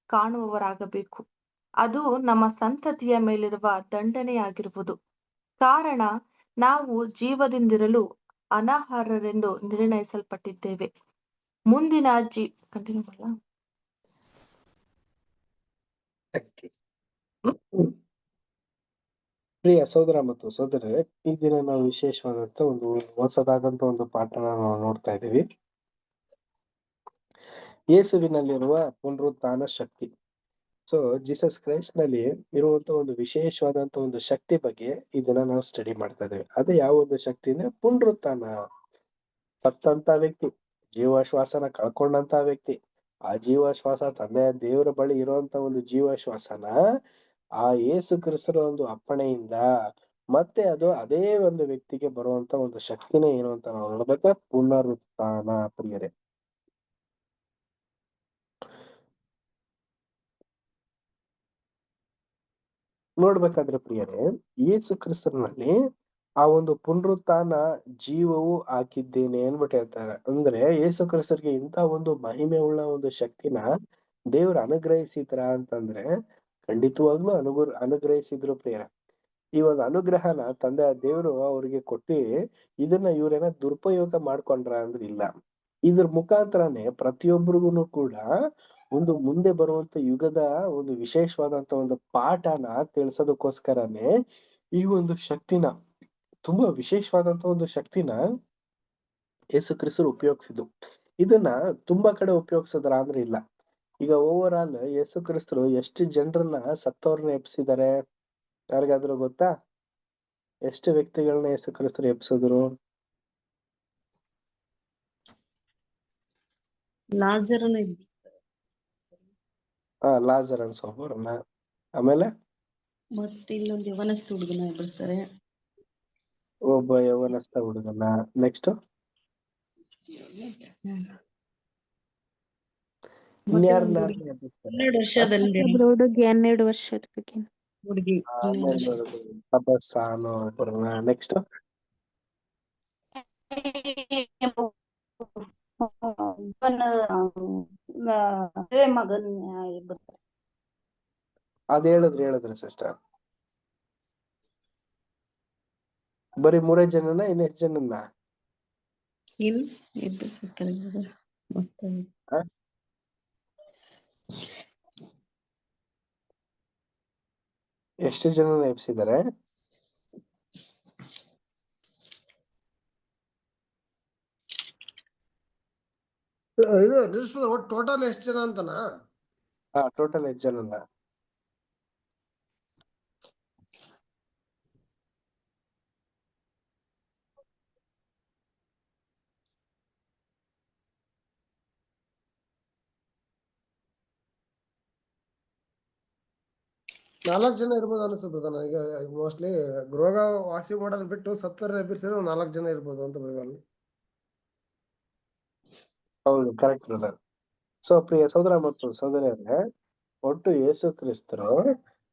Speaker 3: ಕಾಣುವವರಾಗಬೇಕು. ಅದು ನಮ್ಮ ಸಂತತಿಯ ಮೇಲಿರುವ ದಂಡನೆಯಾಗಿರುವುದು. ಕಾರಣ ನಾವು ಜೀವದಿಂದಿರಲು ಅನರ್ಹರೆಂದು ನಿರ್ಣಯಿಸಲ್ಪಟ್ಟಿದ್ದೇವೆ. ಮುಂದಿನ ಕಂಟಿನ್ಯೂ ಮಾಡಲ್ಲ.
Speaker 1: ಪ್ರಿಯ ಸಹೋದರ ಮತ್ತು ಸಹೋದರರೇ, ಈ ದಿನ ನಾವು ವಿಶೇಷವಾದಂತ ಒಂದು ಹೊಸದಾದಂತ ಒಂದು ಪಾಠನ ನಾವು ನೋಡ್ತಾ ಇದ್ದೀವಿ. ಯೇಸುವಿನಲ್ಲಿರುವ ಪುನರುತ್ಥಾನ ಶಕ್ತಿ. ಸೊ ಜೀಸಸ್ ಕ್ರೈಸ್ಟ್ ನಲ್ಲಿ ಇರುವಂತ ಒಂದು ವಿಶೇಷವಾದಂತ ಒಂದು ಶಕ್ತಿ ಬಗ್ಗೆ ಈ ದಿನ ನಾವು ಸ್ಟಡಿ ಮಾಡ್ತಾ ಇದ್ದೇವೆ. ಅದೇ ಯಾವ ಒಂದು ಶಕ್ತಿ ಅಂದ್ರೆ ಪುನರುತ್ಥಾನ. ಸತ್ತಂತ ವ್ಯಕ್ತಿ, ಜೀವಶ್ವಾಸನ ಕಳ್ಕೊಂಡಂತ ವ್ಯಕ್ತಿ, ಆ ಜೀವಶ್ವಾಸ ತಂದೆಯ ದೇವರ ಬಳಿ ಇರುವಂತ ಒಂದು ಜೀವಶ್ವಾಸನ ಆ ಯೇಸು ಕ್ರಿಸ್ತರ ಒಂದು ಅಪ್ಪಣೆಯಿಂದ ಮತ್ತೆ ಅದು ಅದೇ ಒಂದು ವ್ಯಕ್ತಿಗೆ ಬರುವಂತ ಒಂದು ಶಕ್ತಿನೇ ಏನು ಅಂತ ನಾವು ನೋಡ್ಬೇಕಾ, ಪುನರುತ್ಥಾನ. ಪ್ರಿಯರೇ, ನೋಡ್ಬೇಕಾದ್ರೆ ಪ್ರಿಯರೇ, ಯೇಸು ಕ್ರಿಸ್ತನಲ್ಲಿ ಆ ಒಂದು ಪುನರುತ್ಥಾನ ಜೀವವು ಹಾಕಿದ್ದೇನೆ ಅನ್ಬಿಟ್ಟು ಹೇಳ್ತಾರೆ. ಅಂದ್ರೆ ಯೇಸು ಕ್ರಿಸ್ತರಿಗೆ ಇಂತ ಒಂದು ಮಹಿಮೆ ಉಳ್ಳ ಒಂದು ಶಕ್ತಿನ ದೇವ್ರು ಅನುಗ್ರಹಿಸಿದ್ರ ಅಂತಂದ್ರೆ ಖಂಡಿತವಾಗ್ಲೂ ಅನುಗ್ರಹಿಸಿದ್ರು ಪ್ರಿಯರ. ಈ ಒಂದು ಅನುಗ್ರಹನ ತಂದೆ ದೇವ್ರು ಅವ್ರಿಗೆ ಕೊಟ್ಟಿ ಇದನ್ನ ಇವ್ರೇನ ದುರುಪಯೋಗ ಮಾಡ್ಕೊಂಡ್ರ ಅಂದ್ರೆ ಇಲ್ಲ. ಇದ್ರ ಮುಖಾಂತರನೇ ಪ್ರತಿಯೊಬ್ಬರಿಗೂ ಕೂಡ ಒಂದು ಮುಂದೆ ಬರುವಂತ ಯುಗದ ಒಂದು ವಿಶೇಷವಾದಂತ ಒಂದು ಪಾಠನ ತಿಳಿಸೋದಕ್ಕೋಸ್ಕರನೇ ಈ ಒಂದು ಶಕ್ತಿನ, ತುಂಬಾ ವಿಶೇಷವಾದಂತ ಒಂದು ಶಕ್ತಿನ ಯೇಸು ಕ್ರಿಸ್ತರು ಉಪಯೋಗಿಸಿದ್ದು. ಇದನ್ನ ತುಂಬಾ ಕಡೆ ಉಪಯೋಗಿಸಿದ್ರ ಅಂದ್ರೆ ಇಲ್ಲ. ಈಗ ಓವರ್ ಆಲ್ ಯೇಸು ಕ್ರಿಸ್ತರು ಎಷ್ಟು ಜನರನ್ನ ಸತ್ತವ್ರನ್ನ ಎಬ್ಸಿದ್ದಾರೆ ಯಾರಿಗಾದ್ರೂ ಗೊತ್ತಾ? ಎಷ್ಟು ವ್ಯಕ್ತಿಗಳನ್ನ ಯೇಸು ಕ್ರಿಸ್ತರು ಎಬ್ಸಿದ್ರು? ಲಾಜರ್ ಅನ್ಸೊಬ್ಬರನ್ನ, ಆಮೇಲೆ
Speaker 4: ಮತ್ತೆ ಇನ್ನೊಂದು ಯವನಸ್ಥ ಹುಡುಗನ ಎಬ್ಬಿಸ್ತಾರೆ.
Speaker 1: ಒಬ್ಬ ಯವನಸ್ಥ ಹುಡುಗನ. ನೆಕ್ಸ್ಟ್ ಇನ್ಯಾರನ್ನ ಎಬ್ಬಿಸ್ತಾರೆ?
Speaker 4: 12 ವರ್ಷದಲ್ಲಿ
Speaker 6: ಹುಡುಗಿ 12 ವರ್ಷದ
Speaker 4: ಹುಡುಗಿ
Speaker 1: ತಪಸ್ಸ ಅನ್ನೋ ಒಬ್ಬರನ್ನ. ನೆಕ್ಸ್ಟ್
Speaker 5: ಮಗನ್
Speaker 1: ಅದ್ ಹೇಳಿದ್ರಿ ಸಿಸ್ಟರ್. ಬರೀ 3 ಜನನ ಇನ್ನ ಎಷ್ಟು ಜನನ್ನ? ಎಷ್ಟು ಜನನ ಎಬ್ಸಿದ್ದಾರೆ?
Speaker 7: ಇದು ನಿಲ್ಸ್ಬೋದು. ಒಟ್ಟು ಟೋಟಲ್ ಎಷ್ಟು ಜನ ಅಂತನಾ?
Speaker 1: ಟೋಟಲ್ ಎಷ್ಟು ಜನನ?
Speaker 7: 4 ಜನ ಇರ್ಬೋದು ಅನಿಸುತ್ತದೆ ನನಗೆ. ಮೋಸ್ಟ್ಲಿ ರೋಗ ವಾಸಿ ಮಾಡೋದ್ ಬಿಟ್ಟು ಸತ್ತರ ಎಬ್ಬಿಸಿದ್ರೆ 4 ಜನ ಇರ್ಬೋದು ಅಂತ ಬೈಬಲ್.
Speaker 1: ಹೌದು, ಕರೆಕ್ಟ್ ಬ್ರದರ್. ಸೊ ಪ್ರಿಯ ಸಹೋದರ ಮತ್ತು ಸಹೋದರಿಯರೇ, ಒಟ್ಟು ಯೇಸು ಕ್ರಿಸ್ತರು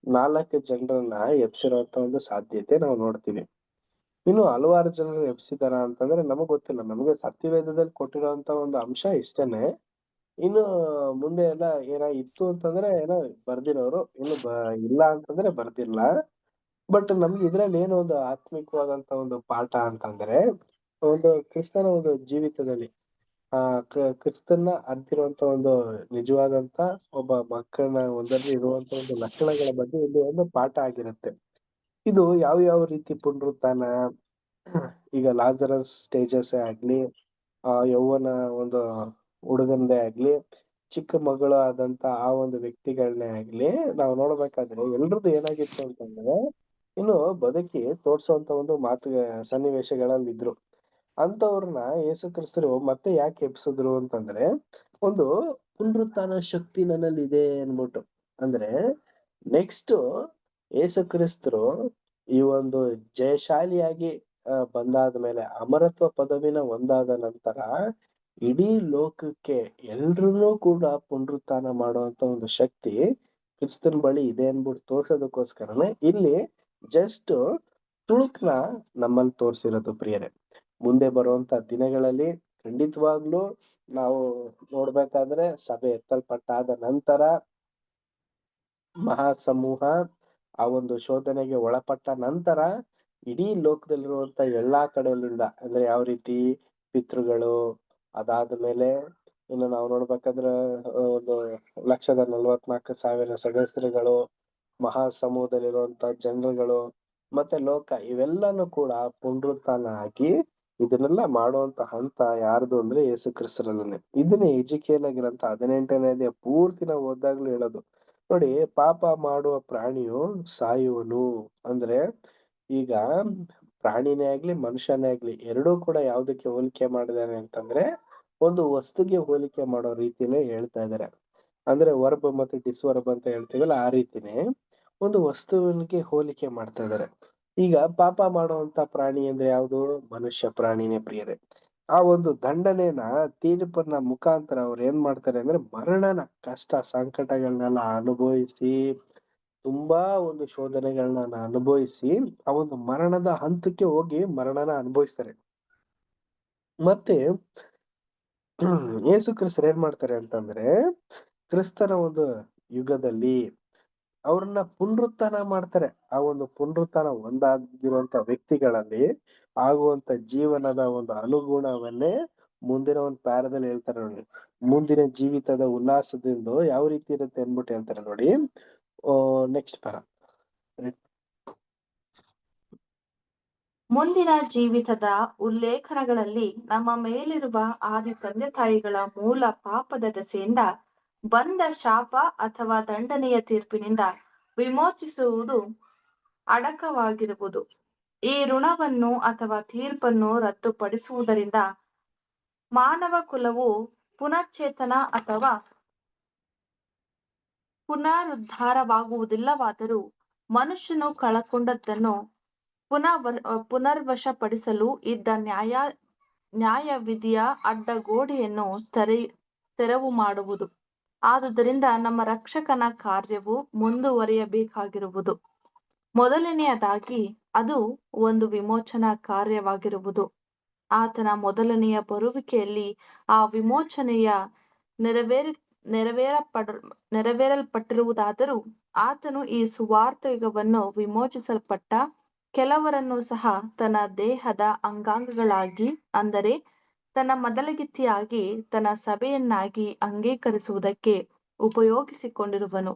Speaker 1: 4 ಜನರನ್ನ ಎಬ್ಸಿರುವಂತ ಒಂದು ಸಾಧ್ಯತೆ ನಾವು ನೋಡ್ತೀವಿ. ಇನ್ನು ಹಲವಾರು ಜನರು ಎಬ್ಸಿದಾರ ಅಂತಂದ್ರೆ ನಮಗ್ ಗೊತ್ತಿಲ್ಲ. ನಮಗೆ ಸತ್ಯವೇದದಲ್ಲಿ ಕೊಟ್ಟಿರುವಂತ ಒಂದು ಅಂಶ ಇಷ್ಟೇನೆ. ಇನ್ನು ಮುಂದೆ ಎಲ್ಲ ಏನೋ ಇತ್ತು ಅಂತಂದ್ರೆ ಏನೋ ಬರ್ದಿರೋರು, ಇನ್ನು ಇಲ್ಲ ಅಂತಂದ್ರೆ ಬರ್ದಿಲ್ಲ. ಬಟ್ ನಮ್ಗೆ ಇದ್ರಲ್ಲಿ ಏನು ಒಂದು ಆತ್ಮಿಕವಾದಂತ ಒಂದು ಪಾಠ ಅಂತಂದ್ರೆ, ಒಂದು ಕ್ರಿಸ್ತನ ಒಂದು ಜೀವಿತದಲ್ಲಿ ಕ್ರಿಸ್ತನ್ನ ಅಂತಿರುವಂತ ಒಂದು ನಿಜವಾದಂತ ಒಬ್ಬ ಮಕ್ಕಳನ್ನ ಒಂದರಲ್ಲಿ ಇರುವಂತ ಒಂದು ಲಕ್ಷಣಗಳ ಬಗ್ಗೆ ಇಲ್ಲಿ ಒಂದು ಪಾಠ ಆಗಿರುತ್ತೆ. ಇದು ಯಾವ ರೀತಿ ಪುನರುತ್ಥಾನ, ಈಗ ಲಾಜರಸ್ ಸ್ಟೇಜಸ್ ಆಗ್ಲಿ, ಯೌವನ ಒಂದು ಹುಡುಗಂದೇ ಆಗ್ಲಿ, ಚಿಕ್ಕ ಮಗಳು ಆದಂತ ಆ ಒಂದು ವ್ಯಕ್ತಿಗಳನ್ನೇ ಆಗ್ಲಿ ನಾವು ನೋಡ್ಬೇಕಾದ್ರೆ ಎಲ್ರದ್ದು ಏನಾಗಿತ್ತು ಅಂತಂದ್ರೆ ಇನ್ನು ಬದುಕಿ ತೋರ್ಸುವಂತ ಒಂದು ಸನ್ನಿವೇಶಗಳಲ್ಲಿ ಇದ್ರು. ಅಂತವ್ರನ್ನ ಯೇಸು ಕ್ರಿಸ್ತರು ಮತ್ತೆ ಯಾಕೆ ಎಬ್ಸಿದ್ರು ಅಂತಂದ್ರೆ, ಒಂದು ಪುನರುತ್ಥಾನ ಶಕ್ತಿ ನನ್ನಲ್ಲಿ ಇದೆ ಅನ್ಬಿಟ್ಟು. ಅಂದ್ರೆ ನೆಕ್ಸ್ಟ್ ಯೇಸು ಕ್ರಿಸ್ತರು ಈ ಒಂದು ಜಯಶಾಲಿಯಾಗಿ ಬಂದಾದ್ಮೇಲೆ, ಅಮರತ್ವ ಪದವಿನ ಒಂದಾದ ನಂತರ ಇಡೀ ಲೋಕಕ್ಕೆ ಎಲ್ರನ್ನೂ ಕೂಡ ಪುನರುತ್ಥಾನ ಮಾಡುವಂತ ಒಂದು ಶಕ್ತಿ ಕ್ರಿಸ್ತನ್ ಬಳಿ ಇದೆ ಅನ್ಬಿಟ್ಟು ತೋರ್ಸೋದಕ್ಕೋಸ್ಕರನೇ ಇಲ್ಲಿ ಜಸ್ಟ್ ತುಳುಕ್ನ ನಮ್ಮಲ್ಲಿ ತೋರ್ಸಿರೋದು ಪ್ರಿಯರೇ. ಮುಂದೆ ಬರುವಂತ ದಿನಗಳಲ್ಲಿ ಖಂಡಿತವಾಗ್ಲೂ ನಾವು ನೋಡ್ಬೇಕಾದ್ರೆ ಸಭೆ ಎತ್ತಲ್ಪಟ್ಟಾದ ನಂತರ ಮಹಾಸಮೂಹ ಆ ಒಂದು ಶೋಧನೆಗೆ ಒಳಪಟ್ಟ ನಂತರ ಇಡೀ ಲೋಕದಲ್ಲಿರುವಂತ ಎಲ್ಲಾ ಕಡೆಯಿಂದ, ಅಂದ್ರೆ ಯಾವ ರೀತಿ ಪಿತೃಗಳು, ಅದಾದ್ಮೇಲೆ ಇನ್ನು ನಾವು ನೋಡ್ಬೇಕಾದ್ರೆ ಒಂದು 1,44,000 ಸದಸ್ಯರುಗಳು, ಮಹಾಸಮೂಹದಲ್ಲಿರುವಂತ ಜನರುಗಳು ಮತ್ತೆ ಲೋಕ, ಇವೆಲ್ಲಾನು ಕೂಡ ಪುನರುತ್ಥಾನ ಆಗಿ ಇದನ್ನೆಲ್ಲ ಮಾಡುವಂತ ಹಂತ ಯಾರ್ದು ಅಂದ್ರೆ ಯೇಸು ಕ್ರಿಸ್ತರಲ್ಲೇ. ಇದನ್ನೇ ಎಜಿಕೇಲ ಗ್ರಂಥ 18ನೇ ಅಧ್ಯಾಯ ಪೂರ್ತಿ ನಾವು ಓದಾಗ್ಲೂ ಹೇಳೋದು ನೋಡಿ. ಪಾಪ ಮಾಡುವ ಪ್ರಾಣಿಯು ಸಾಯುವನು ಅಂದ್ರೆ, ಈಗ ಪ್ರಾಣಿನೇ ಆಗ್ಲಿ ಮನುಷ್ಯನೇ ಆಗ್ಲಿ ಎರಡೂ ಕೂಡ ಯಾವ್ದಕ್ಕೆ ಹೋಲಿಕೆ ಮಾಡಿದಾರೆ ಅಂತಂದ್ರೆ ಒಂದು ವಸ್ತುಗೆ ಹೋಲಿಕೆ ಮಾಡೋ ರೀತಿನೇ ಹೇಳ್ತಾ ಇದಾರೆ. ಅಂದ್ರೆ ವರ್ಬ್ ಮತ್ತೆ ಡಿಸ್ವರ್ಬ್ ಅಂತ ಹೇಳ್ತೀವಲ್ಲ, ಆ ರೀತಿನೇ ಒಂದು ವಸ್ತುವಿಗೆ ಹೋಲಿಕೆ ಮಾಡ್ತಾ ಇದಾರೆ. ಈಗ ಪಾಪ ಮಾಡುವಂತ ಪ್ರಾಣಿ ಅಂದ್ರೆ ಯಾವ್ದು? ಮನುಷ್ಯ ಪ್ರಾಣಿನೇ ಪ್ರಿಯರೇ. ಆ ಒಂದು ದಂಡನೆನ, ತೀರ್ಪನ್ನ ಮುಖಾಂತರ ಅವ್ರು ಏನ್ ಮಾಡ್ತಾರೆ ಅಂದ್ರೆ ಮರಣನ ಕಷ್ಟ ಸಂಕಟಗಳನ್ನೆಲ್ಲ ಅನುಭವಿಸಿ, ತುಂಬಾ ಒಂದು ಶೋಧನೆಗಳನ್ನ ಅನುಭವಿಸಿ ಆ ಒಂದು ಮರಣದ ಹಂತಕ್ಕೆ ಹೋಗಿ ಮರಣನ ಅನುಭವಿಸ್ತಾರೆ. ಮತ್ತೆ ಯೇಸು ಕ್ರಿಸ್ತರು ಏನ್ ಮಾಡ್ತಾರೆ ಅಂತಂದ್ರೆ, ಕ್ರಿಸ್ತನ ಒಂದು ಯುಗದಲ್ಲಿ ಅವ್ರನ್ನ ಪುನರುತ್ಥಾನ ಮಾಡ್ತಾರೆ. ಆ ಒಂದು ಪುನರುತ್ಥಾನ ಒಂದಾಗಿರುವಂತ ವ್ಯಕ್ತಿಗಳಲ್ಲಿ ಆಗುವಂತ ಜೀವನದ ಒಂದು ಅನುಗುಣವನ್ನೇ ಮುಂದಿನ ಒಂದು ಪ್ಯಾರದಲ್ಲಿ ಹೇಳ್ತಾರೆ ನೋಡಿ. ಮುಂದಿನ ಜೀವಿತದ ಉಲ್ಲಾಸದಿಂದ ಯಾವ ರೀತಿ ಇರುತ್ತೆ ಅನ್ಬಿಟ್ಟು ಹೇಳ್ತಾರೆ ನೋಡಿ. Next para.
Speaker 3: ಮುಂದಿನ ಜೀವಿತದ ಉಲ್ಲೇಖನಗಳಲ್ಲಿ ನಮ್ಮ ಮೇಲಿರುವ ಆದಿ ತಂದೆ ತಾಯಿಗಳ ಮೂಲ ಪಾಪದ ದೆಸೆಯಿಂದ ಬಂದ ಶಾಪ ಅಥವಾ ದಂಡನೆಯ ತೀರ್ಪಿನಿಂದ ವಿಮೋಚಿಸುವುದು ಅಡಕವಾಗಿರುವುದು. ಈ ಋಣವನ್ನು ಅಥವಾ ತೀರ್ಪನ್ನು ರದ್ದುಪಡಿಸುವುದರಿಂದ ಮಾನವ ಕುಲವು ಪುನಶ್ಚೇತನ ಅಥವಾ ಪುನರುದ್ಧಾರವಾಗುವುದಿಲ್ಲವಾದರೂ ಮನುಷ್ಯನು ಕಳಕೊಂಡದ್ದನ್ನು ಪುನರ್ವಶಪಡಿಸಲು ಇದ್ದ ನ್ಯಾಯವಿಧಿಯ ಅಡ್ಡಗೋಡೆಯನ್ನು ತೆರವು ಮಾಡುವುದು. ಆದುದರಿಂದ ನಮ್ಮ ರಕ್ಷಕನ ಕಾರ್ಯವು ಮುಂದುವರಿಯಬೇಕಾಗಿರುವುದು. ಮೊದಲನೆಯದಾಗಿ ಅದು ಒಂದು ವಿಮೋಚನಾ ಕಾರ್ಯವಾಗಿರುವುದು. ಆತನ ಮೊದಲನೆಯ ಬರುವಿಕೆಯಲ್ಲಿ ಆ ವಿಮೋಚನೆಯ ನೆರವೇರಲ್ಪಟ್ಟಿರುವುದಾದರೂ ಆತನು ಈ ಸುವಾರ್ಥ ಯುಗವನ್ನು ವಿಮೋಚಿಸಲ್ಪಟ್ಟ ಕೆಲವರನ್ನು ಸಹ ತನ್ನ ದೇಹದ ಅಂಗಾಂಗಗಳಾಗಿ, ಅಂದರೆ ತನ್ನ ಮೊದಲಗಿತ್ತಿಯಾಗಿ, ತನ್ನ ಸಭೆಯನ್ನಾಗಿ ಅಂಗೀಕರಿಸುವುದಕ್ಕೆ ಉಪಯೋಗಿಸಿಕೊಂಡಿರುವನು.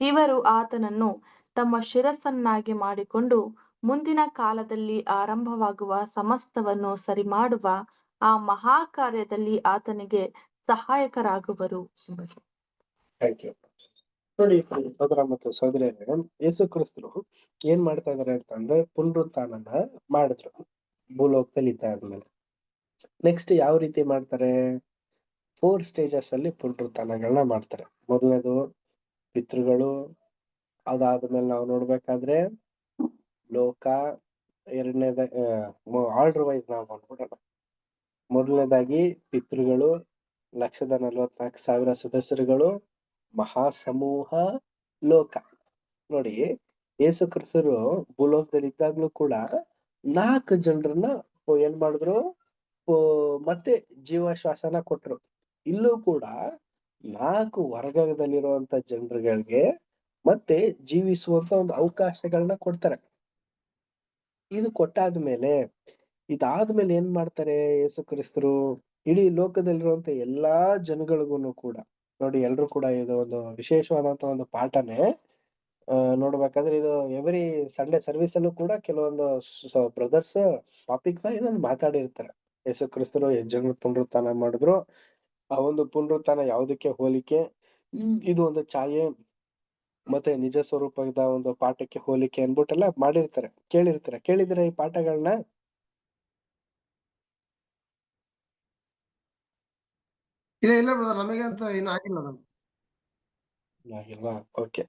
Speaker 3: ಇವರು ಆತನನ್ನು ತಮ್ಮ ಶಿರಸ್ಸನ್ನಾಗಿ ಮಾಡಿಕೊಂಡು ಮುಂದಿನ ಕಾಲದಲ್ಲಿ ಆರಂಭವಾಗುವ ಸಮಸ್ತವನ್ನು ಸರಿಮಾಡುವ ಆ ಮಹಾಕಾರ್ಯದಲ್ಲಿ ಆತನಿಗೆ ಸಹಾಯಕರಾಗುವರು.
Speaker 1: Thank you. ನೋಡಿ ಸಹೋದರ ಮತ್ತು ಸಹೋದರಿಯರೇ, ಯೇಸು ಕ್ರಿಸ್ತರು ಏನ್ ಮಾಡ್ತಾ ಇದಾರೆ ಅಂತಂದ್ರೆ ಪುನರುತ್ಥಾನನ ಮಾಡಿದ್ರು ಭೂಲೋಕದಲ್ಲಿ ಇದ್ದಾದ್ಮೇಲೆ. ನೆಕ್ಸ್ಟ್ ಯಾವ ರೀತಿ ಮಾಡ್ತಾರೆ? 4 ಸ್ಟೇಜಸ್ ಅಲ್ಲಿ ಪುನರುತ್ಥಾನಗಳನ್ನ ಮಾಡ್ತಾರೆ. ಮೊದಲನೇದು ಪಿತೃಗಳು, ಅದಾದ್ಮೇಲೆ ನಾವು ನೋಡ್ಬೇಕಾದ್ರೆ ಲೋಕ, ಎರಡನೇದ ಆರ್ಡರ್ ವೈಸ್ ನಾವು ನೋಡ್ಬಿಡೋಣ. ಮೊದಲನೇದಾಗಿ ಪಿತೃಗಳು, 1,44,000 ಸದಸ್ಯರುಗಳು, ಮಹಾಸಮೂಹ, ಲೋಕ. ನೋಡಿ, ಯೇಸು ಕ್ರಿಸ್ತರು ಭೂಲೋಕದಲ್ಲಿ ಇದ್ದಾಗ್ಲೂ ಕೂಡ 4 ಜನರನ್ನ ಏನ್ ಮಾಡಿದ್ರು, ಮತ್ತೆ ಜೀವಶ್ವಾಸನ ಕೊಟ್ರು. ಇಲ್ಲೂ ಕೂಡ 4 ವರ್ಗದಲ್ಲಿರುವಂತ ಜನರುಗಳಿಗೆ ಮತ್ತೆ ಜೀವಿಸುವಂತ ಒಂದು ಅವಕಾಶಗಳನ್ನ ಕೊಡ್ತಾರೆ. ಇದು ಕೊಟ್ಟಾದ್ಮೇಲೆ ಇದಾದ್ಮೇಲೆ ಏನ್ ಮಾಡ್ತಾರೆ ಯೇಸು ಕ್ರಿಸ್ತರು, ಇಡೀ ಲೋಕದಲ್ಲಿರುವಂತ ಎಲ್ಲಾ ಜನಗಳಿಗೂ ಕೂಡ ನೋಡಿ, ಎಲ್ರು ಕೂಡ ಇದು ಒಂದು ವಿಶೇಷವಾದಂತ ಒಂದು ಪಾಠನೇ. ನೋಡ್ಬೇಕಾದ್ರೆ ಇದು ಎವ್ರಿ ಸಂಡೇ ಸರ್ವಿಸ್ ಅಲ್ಲೂ ಕೂಡ ಕೆಲವೊಂದು ಬ್ರದರ್ಸ್ ಟಾಪಿಕ್ ನ ಇದನ್ನ ಮಾತಾಡಿರ್ತಾರೆ. ಯೇಸು ಕ್ರಿಸ್ತರು ಎಷ್ಟು ಜನ ಪುನರುತ್ಥಾನ ಮಾಡಿದ್ರು, ಆ ಒಂದು ಪುನರುತ್ಥಾನ ಯಾವುದಕ್ಕೆ ಹೋಲಿಕೆ, ಇದು ಒಂದು ಛಾಯೆ, ಮತ್ತೆ ನಿಜ ಸ್ವರೂಪದ ಒಂದು ಪಾಠಕ್ಕೆ ಹೋಲಿಕೆ ಅನ್ಬಿಟ್ಟೆಲ್ಲ ಮಾಡಿರ್ತಾರೆ, ಕೇಳಿದ್ರೆ ಈ ಪಾಠಗಳನ್ನ.
Speaker 7: ಇಲ್ಲ ಬ್ರದರ್, ನಮಗೆ ಅಂತ ಏನು ಆಗಿಲ್ಲ ಅದು.
Speaker 1: ಆಗಿಲ್ವಾ? ಓಕೆ.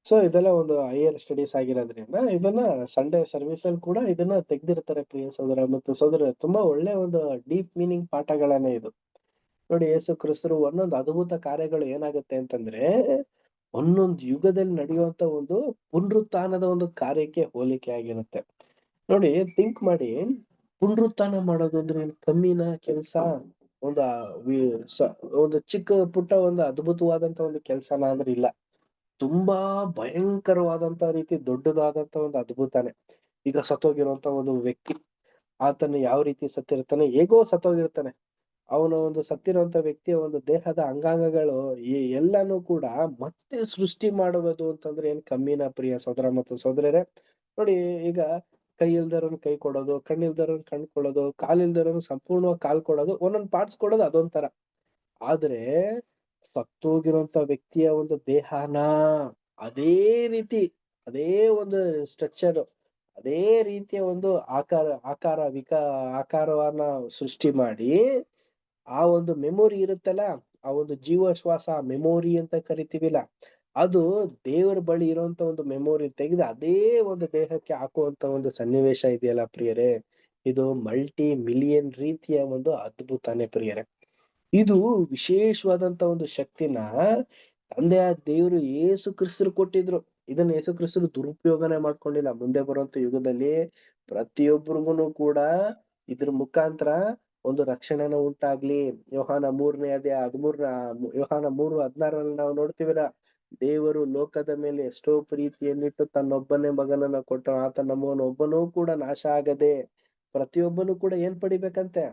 Speaker 1: ಸೊ ಇದೆಲ್ಲ ಒಂದು ಹೈಯರ್ ಸ್ಟಡೀಸ್ ಆಗಿರೋದ್ರಿಂದ ಇದನ್ನ ಸಂಡೇ ಸರ್ವಿಸ್ ಅಲ್ಲಿ ಕೂಡ ಇದನ್ನ ತೆಗ್ದಿರ್ತಾರೆ ಪ್ರಿಯ ಸಹೋದರ ಮತ್ತು ಸಹೋದರ. ತುಂಬಾ ಒಳ್ಳೆ ಒಂದು ಡೀಪ್ ಮೀನಿಂಗ್ ಪಾಠಗಳನ್ನೇ ಇದು. ನೋಡಿ, ಯೇಸು ಕ್ರಿಸ್ತರು ಒಂದೊಂದು ಅದ್ಭುತ ಕಾರ್ಯಗಳು ಏನಾಗುತ್ತೆ ಅಂತಂದ್ರೆ ಒಂದೊಂದು ಯುಗದಲ್ಲಿ ನಡೆಯುವಂತ ಒಂದು ಪುನರುತ್ಥಾನದ ಒಂದು ಕಾರ್ಯಕ್ಕೆ ಹೋಲಿಕೆ ಆಗಿರುತ್ತೆ. ನೋಡಿ, ಥಿಂಕ್ ಮಾಡಿ, ಪುನರುತ್ಥಾನ ಮಾಡೋದು ಅಂದ್ರೆ ಕಮ್ಮಿನ ಕೆಲ್ಸ? ಒಂದು ಚಿಕ್ಕ ಪುಟ್ಟ ಒಂದು ಅದ್ಭುತವಾದಂತ ಒಂದು ಕೆಲ್ಸನ ಅಂದ್ರೆ ಇಲ್ಲ, ತುಂಬಾ ಭಯಂಕರವಾದಂತ ರೀತಿ ದೊಡ್ಡದಾದಂತ ಒಂದು ಅದ್ಭುತನೇ. ಈಗ ಸತ್ತೋಗಿರುವಂತ ಒಂದು ವ್ಯಕ್ತಿ, ಆತನ ಯಾವ ರೀತಿ ಸತ್ತಿರ್ತಾನೆ, ಹೇಗೋ ಸತ್ತೋಗಿರ್ತಾನೆ. ಅವನ ಒಂದು ಸತ್ತಿರುವಂತ ವ್ಯಕ್ತಿಯ ಒಂದು ದೇಹದ ಅಂಗಾಂಗಗಳು ಎಲ್ಲಾನು ಕೂಡ ಮತ್ತೆ ಸೃಷ್ಟಿ ಮಾಡುವುದು ಅಂತಂದ್ರೆ ಏನ್ ಕಮ್ಮಿನ ಪ್ರಿಯ ಸಹೋದರ ಮತ್ತು ಸಹೋದರರೇ? ನೋಡಿ, ಈಗ ಕೈ ಇಲ್ದರನ್ ಕೈ ಕೊಡೋದು, ಕಣ್ಣಿಲ್ದರನ್ ಕಣ್ ಕೊಡೋದು, ಕಾಲಿಲ್ದರನ್ ಸಂಪೂರ್ಣವಾಗಿ ಕಾಲ್ ಕೊಡೋದು, ಒಂದೊಂದ್ ಪಾರ್ಟ್ಸ್ ಕೊಡೋದು ಅದೊಂಥರ. ಆದ್ರೆ ಸತ್ತೋಗಿರುವಂತ ವ್ಯಕ್ತಿಯ ಒಂದು ದೇಹನ ಅದೇ ರೀತಿ, ಅದೇ ಒಂದು ಸ್ಟ್ರಕ್ಚರ್, ಅದೇ ರೀತಿಯ ಒಂದು ಆಕಾರವನ್ನ ಸೃಷ್ಟಿ ಮಾಡಿ, ಆ ಒಂದು ಮೆಮೊರಿ ಇರುತ್ತಲ್ಲ, ಆ ಒಂದು ಜೀವಶ್ವಾಸ ಮೆಮೊರಿ ಅಂತ ಕರಿತೀವಿಲ್ಲ, ಅದು ದೇವರ ಬಳಿ ಇರುವಂತ ಒಂದು ಮೆಮೊರಿ ತೆಗೆದು ಅದೇ ಒಂದು ದೇಹಕ್ಕೆ ಹಾಕುವಂತ ಒಂದು ಸನ್ನಿವೇಶ ಇದೆಯಲ್ಲ ಪ್ರಿಯರೇ, ಇದು ಮಲ್ಟಿ ಮಿಲಿಯನ್ ರೀತಿಯ ಒಂದು ಅದ್ಭುತನೇ ಪ್ರಿಯರೇ. ಇದು ವಿಶೇಷವಾದಂತ ಒಂದು ಶಕ್ತಿನ ತಂದೆಯಾದ ದೇವರು ಯೇಸು ಕ್ರಿಸ್ತರು ಕೊಟ್ಟಿದ್ರು. ಇದನ್ನ ಯೇಸು ಕ್ರಿಸ್ತರು ದುರುಪಯೋಗನೆ ಮಾಡ್ಕೊಂಡಿಲ್ಲ. ಮುಂದೆ ಬರುವಂತ ಯುಗದಲ್ಲಿ ಪ್ರತಿಯೊಬ್ಬರಿಗೂ ಕೂಡ ಇದ್ರ ಮುಖಾಂತರ ಒಂದು ರಕ್ಷಣೆನ ಉಂಟಾಗ್ಲಿ. ಯೋಹಾನ 3:16 ನಾವು ನೋಡ್ತೀವಿಲ್ಲ, ದೇವರು ಲೋಕದ ಮೇಲೆ ಎಷ್ಟೋ ಪ್ರೀತಿಯನ್ನಿಟ್ಟು ತನ್ನೊಬ್ಬನೇ ಮಗನನ್ನ ಕೊಟ್ಟ, ಆತ ನಮ್ಮವನೊಬ್ಬನೂ ಕೂಡ ನಾಶ ಆಗದೆ ಪ್ರತಿಯೊಬ್ಬನು ಕೂಡ ಏನ್ ಪಡಿಬೇಕಂತೆ?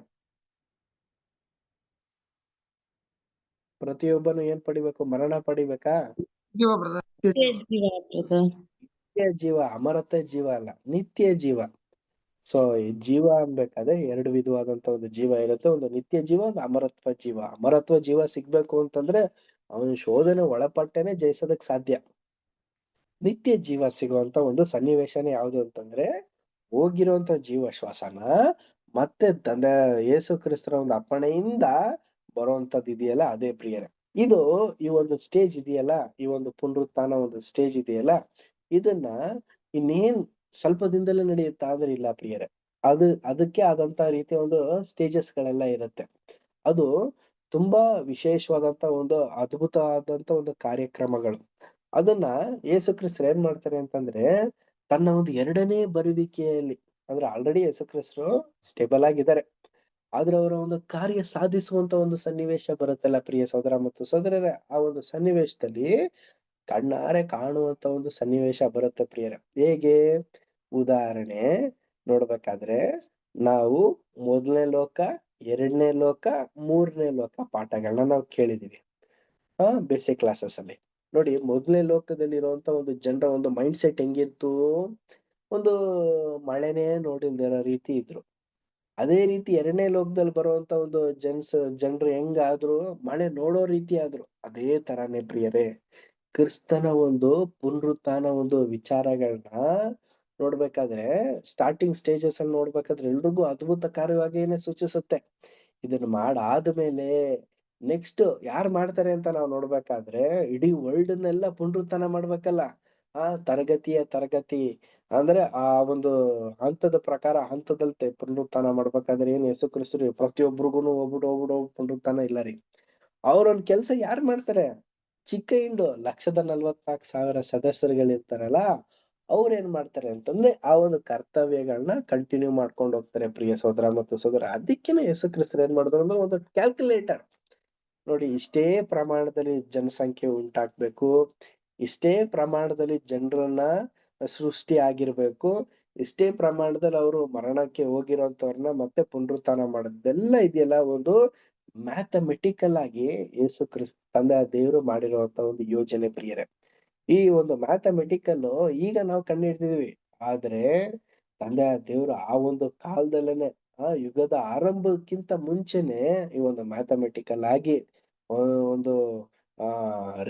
Speaker 1: ಪ್ರತಿಯೊಬ್ಬನು ಏನ್ ಪಡಿಬೇಕು? ಮರಣ ಪಡಿಬೇಕಾ?
Speaker 7: ಜೀವ ಬ್ರದರ್.
Speaker 1: ನಿತ್ಯ ಜೀವ, ಅಮರತ್ವ ಜೀವ ಅಲ್ಲ, ನಿತ್ಯ ಜೀವ. ಸೊ ಈ ಜೀವ ಅನ್ಬೇಕಾದ್ರೆ 2 ವಿಧವಾದಂತ ಒಂದು ಜೀವ ಇರುತ್ತೆ. ಒಂದು ನಿತ್ಯ ಜೀವ, ಒಂದು ಅಮರತ್ವ ಜೀವ. ಅಮರತ್ವ ಜೀವ ಸಿಗ್ಬೇಕು ಅಂತಂದ್ರೆ ಅವನ ಶೋಧನೆ ಒಳಪಟ್ಟೆನೆ ಜಯಿಸೋದಕ್ ಸಾಧ್ಯ. ನಿತ್ಯ ಜೀವ ಸಿಗುವಂತ ಒಂದು ಸನ್ನಿವೇಶನೇ ಯಾವುದು ಅಂತಂದ್ರೆ, ಹೋಗಿರುವಂತ ಜೀವ ಶ್ವಾಸನ ಮತ್ತೆ ಯೇಸು ಕ್ರಿಸ್ತರ ಒಂದು ಅಪ್ಪಣೆಯಿಂದ ಬರುವಂತದ್ದು ಇದೆಯಲ್ಲ, ಅದೇ ಪ್ರಿಯರೇ. ಇದು ಈ ಒಂದು ಸ್ಟೇಜ್ ಇದೆಯಲ್ಲ, ಈ ಒಂದು ಪುನರುತ್ಥಾನ ಒಂದು ಸ್ಟೇಜ್ ಇದೆಯಲ್ಲ, ಇದನ್ನ ಇನ್ನೇನ್ ಸ್ವಲ್ಪ ದಿನದಲ್ಲೇ ನಡೆಯುತ್ತಾ ಅಂದ್ರೆ ಇಲ್ಲ ಪ್ರಿಯರೇ. ಅದಕ್ಕೆ ಆದಂತ ರೀತಿಯ ಒಂದು ಸ್ಟೇಜಸ್ ಗಳೆಲ್ಲ ಇರುತ್ತೆ. ಅದು ತುಂಬಾ ವಿಶೇಷವಾದಂತ ಒಂದು ಅದ್ಭುತ ಆದಂತ ಒಂದು ಕಾರ್ಯಕ್ರಮಗಳು. ಅದನ್ನ ಯೇಸು ಕ್ರಿಸ್ತರು ಏನ್ ಮಾಡ್ತಾರೆ ಅಂತಂದ್ರೆ, ತನ್ನ ಒಂದು 2ನೇ ಬರುವಿಕೆಯಲ್ಲಿ, ಅಂದ್ರೆ ಆಲ್ರೆಡಿ ಯೇಸು ಕ್ರಿಸ್ತರು ಸ್ಟೇಬಲ್ ಆಗಿದ್ದಾರೆ, ಆದ್ರೆ ಅವರ ಒಂದು ಕಾರ್ಯ ಸಾಧಿಸುವಂತ ಒಂದು ಸನ್ನಿವೇಶ ಬರುತ್ತಲ್ಲ ಪ್ರಿಯ ಸಹೋದರ ಮತ್ತು ಸಹೋದರರೇ, ಆ ಒಂದು ಸನ್ನಿವೇಶದಲ್ಲಿ ಕಣ್ಣಾರೆ ಕಾಣುವಂತ ಒಂದು ಸನ್ನಿವೇಶ ಬರುತ್ತೆ ಪ್ರಿಯರೇ. ಹೇಗೆ? ಉದಾಹರಣೆ ನೋಡ್ಬೇಕಾದ್ರೆ ನಾವು 1ನೇ ಲೋಕ, 2ನೇ ಲೋಕ, 3ನೇ ಲೋಕ ಪಾಠಗಳನ್ನ ನಾವು ಕೇಳಿದೀವಿ ಬೇಸಿಕ್ ಕ್ಲಾಸಸ್ ಅಲ್ಲಿ. ನೋಡಿ, 1ನೇ ಲೋಕದಲ್ಲಿ ಇರುವಂತ ಒಂದು ಜನರ ಒಂದು ಮೈಂಡ್ ಸೆಟ್ ಹೆಂಗಿತ್ತು? ಒಂದು ಮಳೆನೇ ನೋಡಿಲ್ದಿರೋ ರೀತಿ ಇದ್ರು. ಅದೇ ರೀತಿ 2ನೇ ಲೋಕದಲ್ಲಿ ಬರುವಂತ ಒಂದು ಜನರು ಹೆಂಗಾದ್ರು? ಮಳೆ ನೋಡೋ ರೀತಿ ಆದ್ರು. ಅದೇ ತರಾನೇ ಪ್ರಿಯರೇ, ಕ್ರಿಸ್ತನ ಒಂದು ಪುನರುತ್ಥಾನ ಒಂದು ವಿಚಾರಗಳನ್ನ ನೋಡ್ಬೇಕಾದ್ರೆ, ಸ್ಟಾರ್ಟಿಂಗ್ ಸ್ಟೇಜಸ್ ಅಲ್ಲಿ ನೋಡ್ಬೇಕಾದ್ರೆ ಎಲ್ರಿಗೂ ಅದ್ಭುತ ಕಾರ್ಯವಾಗಿಯೇ ಸೂಚಿಸುತ್ತೆ. ಇದನ್ನ ಮಾಡಾದ್ಮೇಲೆ ನೆಕ್ಸ್ಟ್ ಯಾರು ಮಾಡ್ತಾರೆ ಅಂತ ನಾವು ನೋಡ್ಬೇಕಾದ್ರೆ, ಇಡೀ ವರ್ಲ್ಡ್ ನೆಲ್ಲ ಪುನರುತ್ಥಾನ ಮಾಡ್ಬೇಕಲ್ಲ. ಆ ತರಗತಿ ಅಂದ್ರೆ ಆ ಒಂದು ಹಂತದ ಪ್ರಕಾರ ಹಂತದಲ್ಲಿ ಪುನರುತ್ಥಾನ ಮಾಡ್ಬೇಕಾದ್ರೆ ಏನ್ ಯೇಸು ಕ್ರಿಸ್ತರು ಪ್ರತಿಯೊಬ್ಬರಿಗೂನು ಹೋಗ್ಬಿಟ್ಟು ಪುನರುತ್ಥಾನ ಇಲ್ಲ ರೀ. ಅವ್ರೊಂದ್ ಕೆಲ್ಸ ಯಾರ್ ಮಾಡ್ತಾರೆ? ಚಿಕ್ಕ ಹಿಂಡು 1,44,000 ಸದಸ್ಯರುಗಳಿರ್ತಾರಲ್ಲ, ಅವ್ರ ಏನ್ ಮಾಡ್ತಾರೆ ಅಂತಂದ್ರೆ ಆ ಒಂದು ಕರ್ತವ್ಯಗಳನ್ನ ಕಂಟಿನ್ಯೂ ಮಾಡ್ಕೊಂಡು ಹೋಗ್ತಾರೆ ಪ್ರಿಯ ಸಹೋದರ ಮತ್ತು ಸಹೋದರ. ಅದಕ್ಕೇನೆ ಯೇಸು ಕ್ರಿಸ್ತರು ಏನ್ ಮಾಡಿದ್ರು ಅಂದ್ರೆ ಒಂದು ಕ್ಯಾಲ್ಕುಲೇಟರ್ ನೋಡಿ, ಇಷ್ಟೇ ಪ್ರಮಾಣದಲ್ಲಿ ಜನಸಂಖ್ಯೆ ಉಂಟಾಗ್ಬೇಕು, ಇಷ್ಟೇ ಪ್ರಮಾಣದಲ್ಲಿ ಜನರನ್ನ ಸೃಷ್ಟಿ ಆಗಿರ್ಬೇಕು, ಇಷ್ಟೇ ಪ್ರಮಾಣದಲ್ಲಿ ಅವರು ಮರಣಕ್ಕೆ ಹೋಗಿರೋಂಥವ್ರನ್ನ ಮತ್ತೆ ಪುನರುತ್ಥಾನ ಮಾಡೋದೆಲ್ಲ ಇದೆಯಲ್ಲ, ಒಂದು ಮ್ಯಾಥಮೆಟಿಕಲ್ ಆಗಿ ಯೇಸು ಕ್ರಿಸ್ತ ತಂದೆ ದೇವರು ಮಾಡಿರುವಂತ ಒಂದು ಯೋಜನೆ ಪ್ರಿಯರೇ. ಈ ಒಂದು ಮ್ಯಾಥಮೆಟಿಕಲ್ ಈಗ ನಾವು ಕಂಡು ಹಿಡ್ತಿದೀವಿ, ಆದ್ರೆ ತಂದೆ ದೇವರು ಆ ಒಂದು ಕಾಲದಲ್ಲೇನೆ ಆ ಯುಗದ ಆರಂಭಕ್ಕಿಂತ ಮುಂಚೆನೆ ಈ ಒಂದು ಮ್ಯಾಥಮೆಟಿಕಲ್ ಆಗಿ ಒಂದು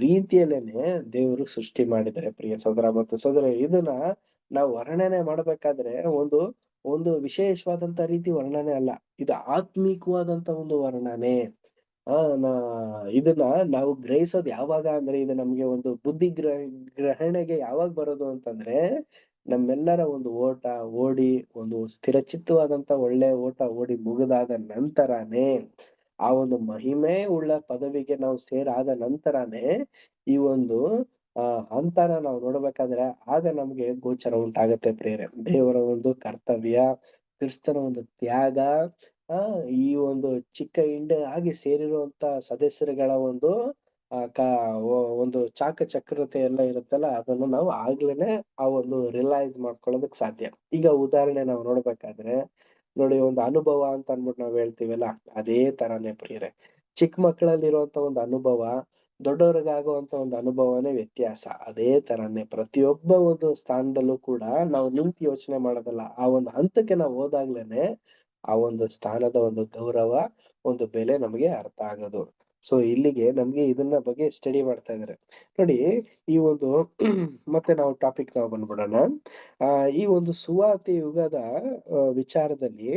Speaker 1: ರೀತಿಯಲ್ಲೇನೆ ದೇವರು ಸೃಷ್ಟಿ ಮಾಡಿದ್ದಾರೆ ಪ್ರಿಯ ಸಹೋದರ ಮತ್ತು ಸಹೋದರ. ಇದನ್ನ ನಾವು ವರ್ಣನೆ ಮಾಡ್ಬೇಕಾದ್ರೆ ಒಂದು ಒಂದು ವಿಶೇಷವಾದಂತ ರೀತಿ ವರ್ಣನೆ ಅಲ್ಲ, ಇದು ಆತ್ಮಿಕವಾದಂತ ಒಂದು ವರ್ಣನೆ. ನಾ ಇದನ್ನ ನಾವು ಗ್ರಹಿಸೋದು ಯಾವಾಗ ಅಂದ್ರೆ, ಇದು ನಮ್ಗೆ ಒಂದು ಬುದ್ಧಿ ಗ್ರಹಣೆಗೆ ಯಾವಾಗ ಬರೋದು ಅಂತಂದ್ರೆ, ನಮ್ಮೆಲ್ಲರ ಒಂದು ಓಟ ಓಡಿ ಒಂದು ಸ್ಥಿರಚಿತ್ತವಾದಂತ ಒಳ್ಳೆ ಓಟ ಓಡಿ ಮುಗಿದಾದ ನಂತರನೇ, ಆ ಒಂದು ಮಹಿಮೆ ಉಳ್ಳ ಪದವಿಗೆ ನಾವು ಸೇರಾದ ನಂತರನೇ ಈ ಒಂದು ಹಂತನ ನಾವು ನೋಡ್ಬೇಕಾದ್ರೆ ಆಗ ನಮ್ಗೆ ಗೋಚರ ಉಂಟಾಗತ್ತೆ ಪ್ರಿಯರೇ. ದೇವರ ಒಂದು ಕರ್ತವ್ಯ, ಕ್ರಿಸ್ತನ ಒಂದು ತ್ಯಾಗ, ಈ ಒಂದು ಚಿಕ್ಕ ಹಿಂಡು ಆಗಿ ಸೇರಿರುವಂತ ಸದಸ್ಯರುಗಳ ಒಂದು ಒಂದು ಚಾಕಚಕ್ರತೆ ಎಲ್ಲ ಇರುತ್ತಲ್ಲ, ಅದನ್ನು ನಾವು ಆಗ್ಲೇನೆ ಆ ಒಂದು ರಿಯಲೈಸ್ ಮಾಡ್ಕೊಳ್ಳೋದಕ್ ಸಾಧ್ಯ. ಈಗ ಉದಾಹರಣೆ ನಾವು ನೋಡ್ಬೇಕಾದ್ರೆ ನೋಡಿ, ಒಂದು ಅನುಭವ ಅಂತ ಅನ್ಬಿಟ್ಟು ನಾವ್ ಹೇಳ್ತೀವಲ್ಲ, ಅದೇ ತರಾನೇ ಪ್ರಿಯರೇ. ಚಿಕ್ಕ ಮಕ್ಕಳಲ್ಲಿರುವಂತ ಒಂದು ಅನುಭವ ದೊಡ್ಡವ್ರಿಗಾಗುವಂತ ಒಂದು ಅನುಭವನೇ ವ್ಯತ್ಯಾಸ. ಅದೇ ತರಾನೇ ಪ್ರತಿಯೊಬ್ಬ ಒಂದು ಸ್ಥಾನದಲ್ಲೂ ಕೂಡ ನಾವು ನಿಂತು ಯೋಚನೆ ಮಾಡೋದಲ್ಲ, ಆ ಒಂದು ಹಂತಕ್ಕೆ ನಾವು ಹೋದಾಗ್ಲೇನೆ ಆ ಒಂದು ಸ್ಥಾನದ ಒಂದು ಗೌರವ, ಒಂದು ಬೆಲೆ ನಮಗೆ ಅರ್ಥ ಆಗೋದು. ಸೊ ಇಲ್ಲಿಗೆ ನಮ್ಗೆ ಇದನ್ನ ಬಗ್ಗೆ ಸ್ಟಡಿ ಮಾಡ್ತಾ ಇದಾರೆ ನೋಡಿ. ಈ ಒಂದು ಮತ್ತೆ ನಾವು ಟಾಪಿಕ್ ನಾವು ಬಂದ್ಬಿಡೋಣ. ಈ ಒಂದು ಸುವಾರ್ತೆ ಯುಗದ ವಿಚಾರದಲ್ಲಿ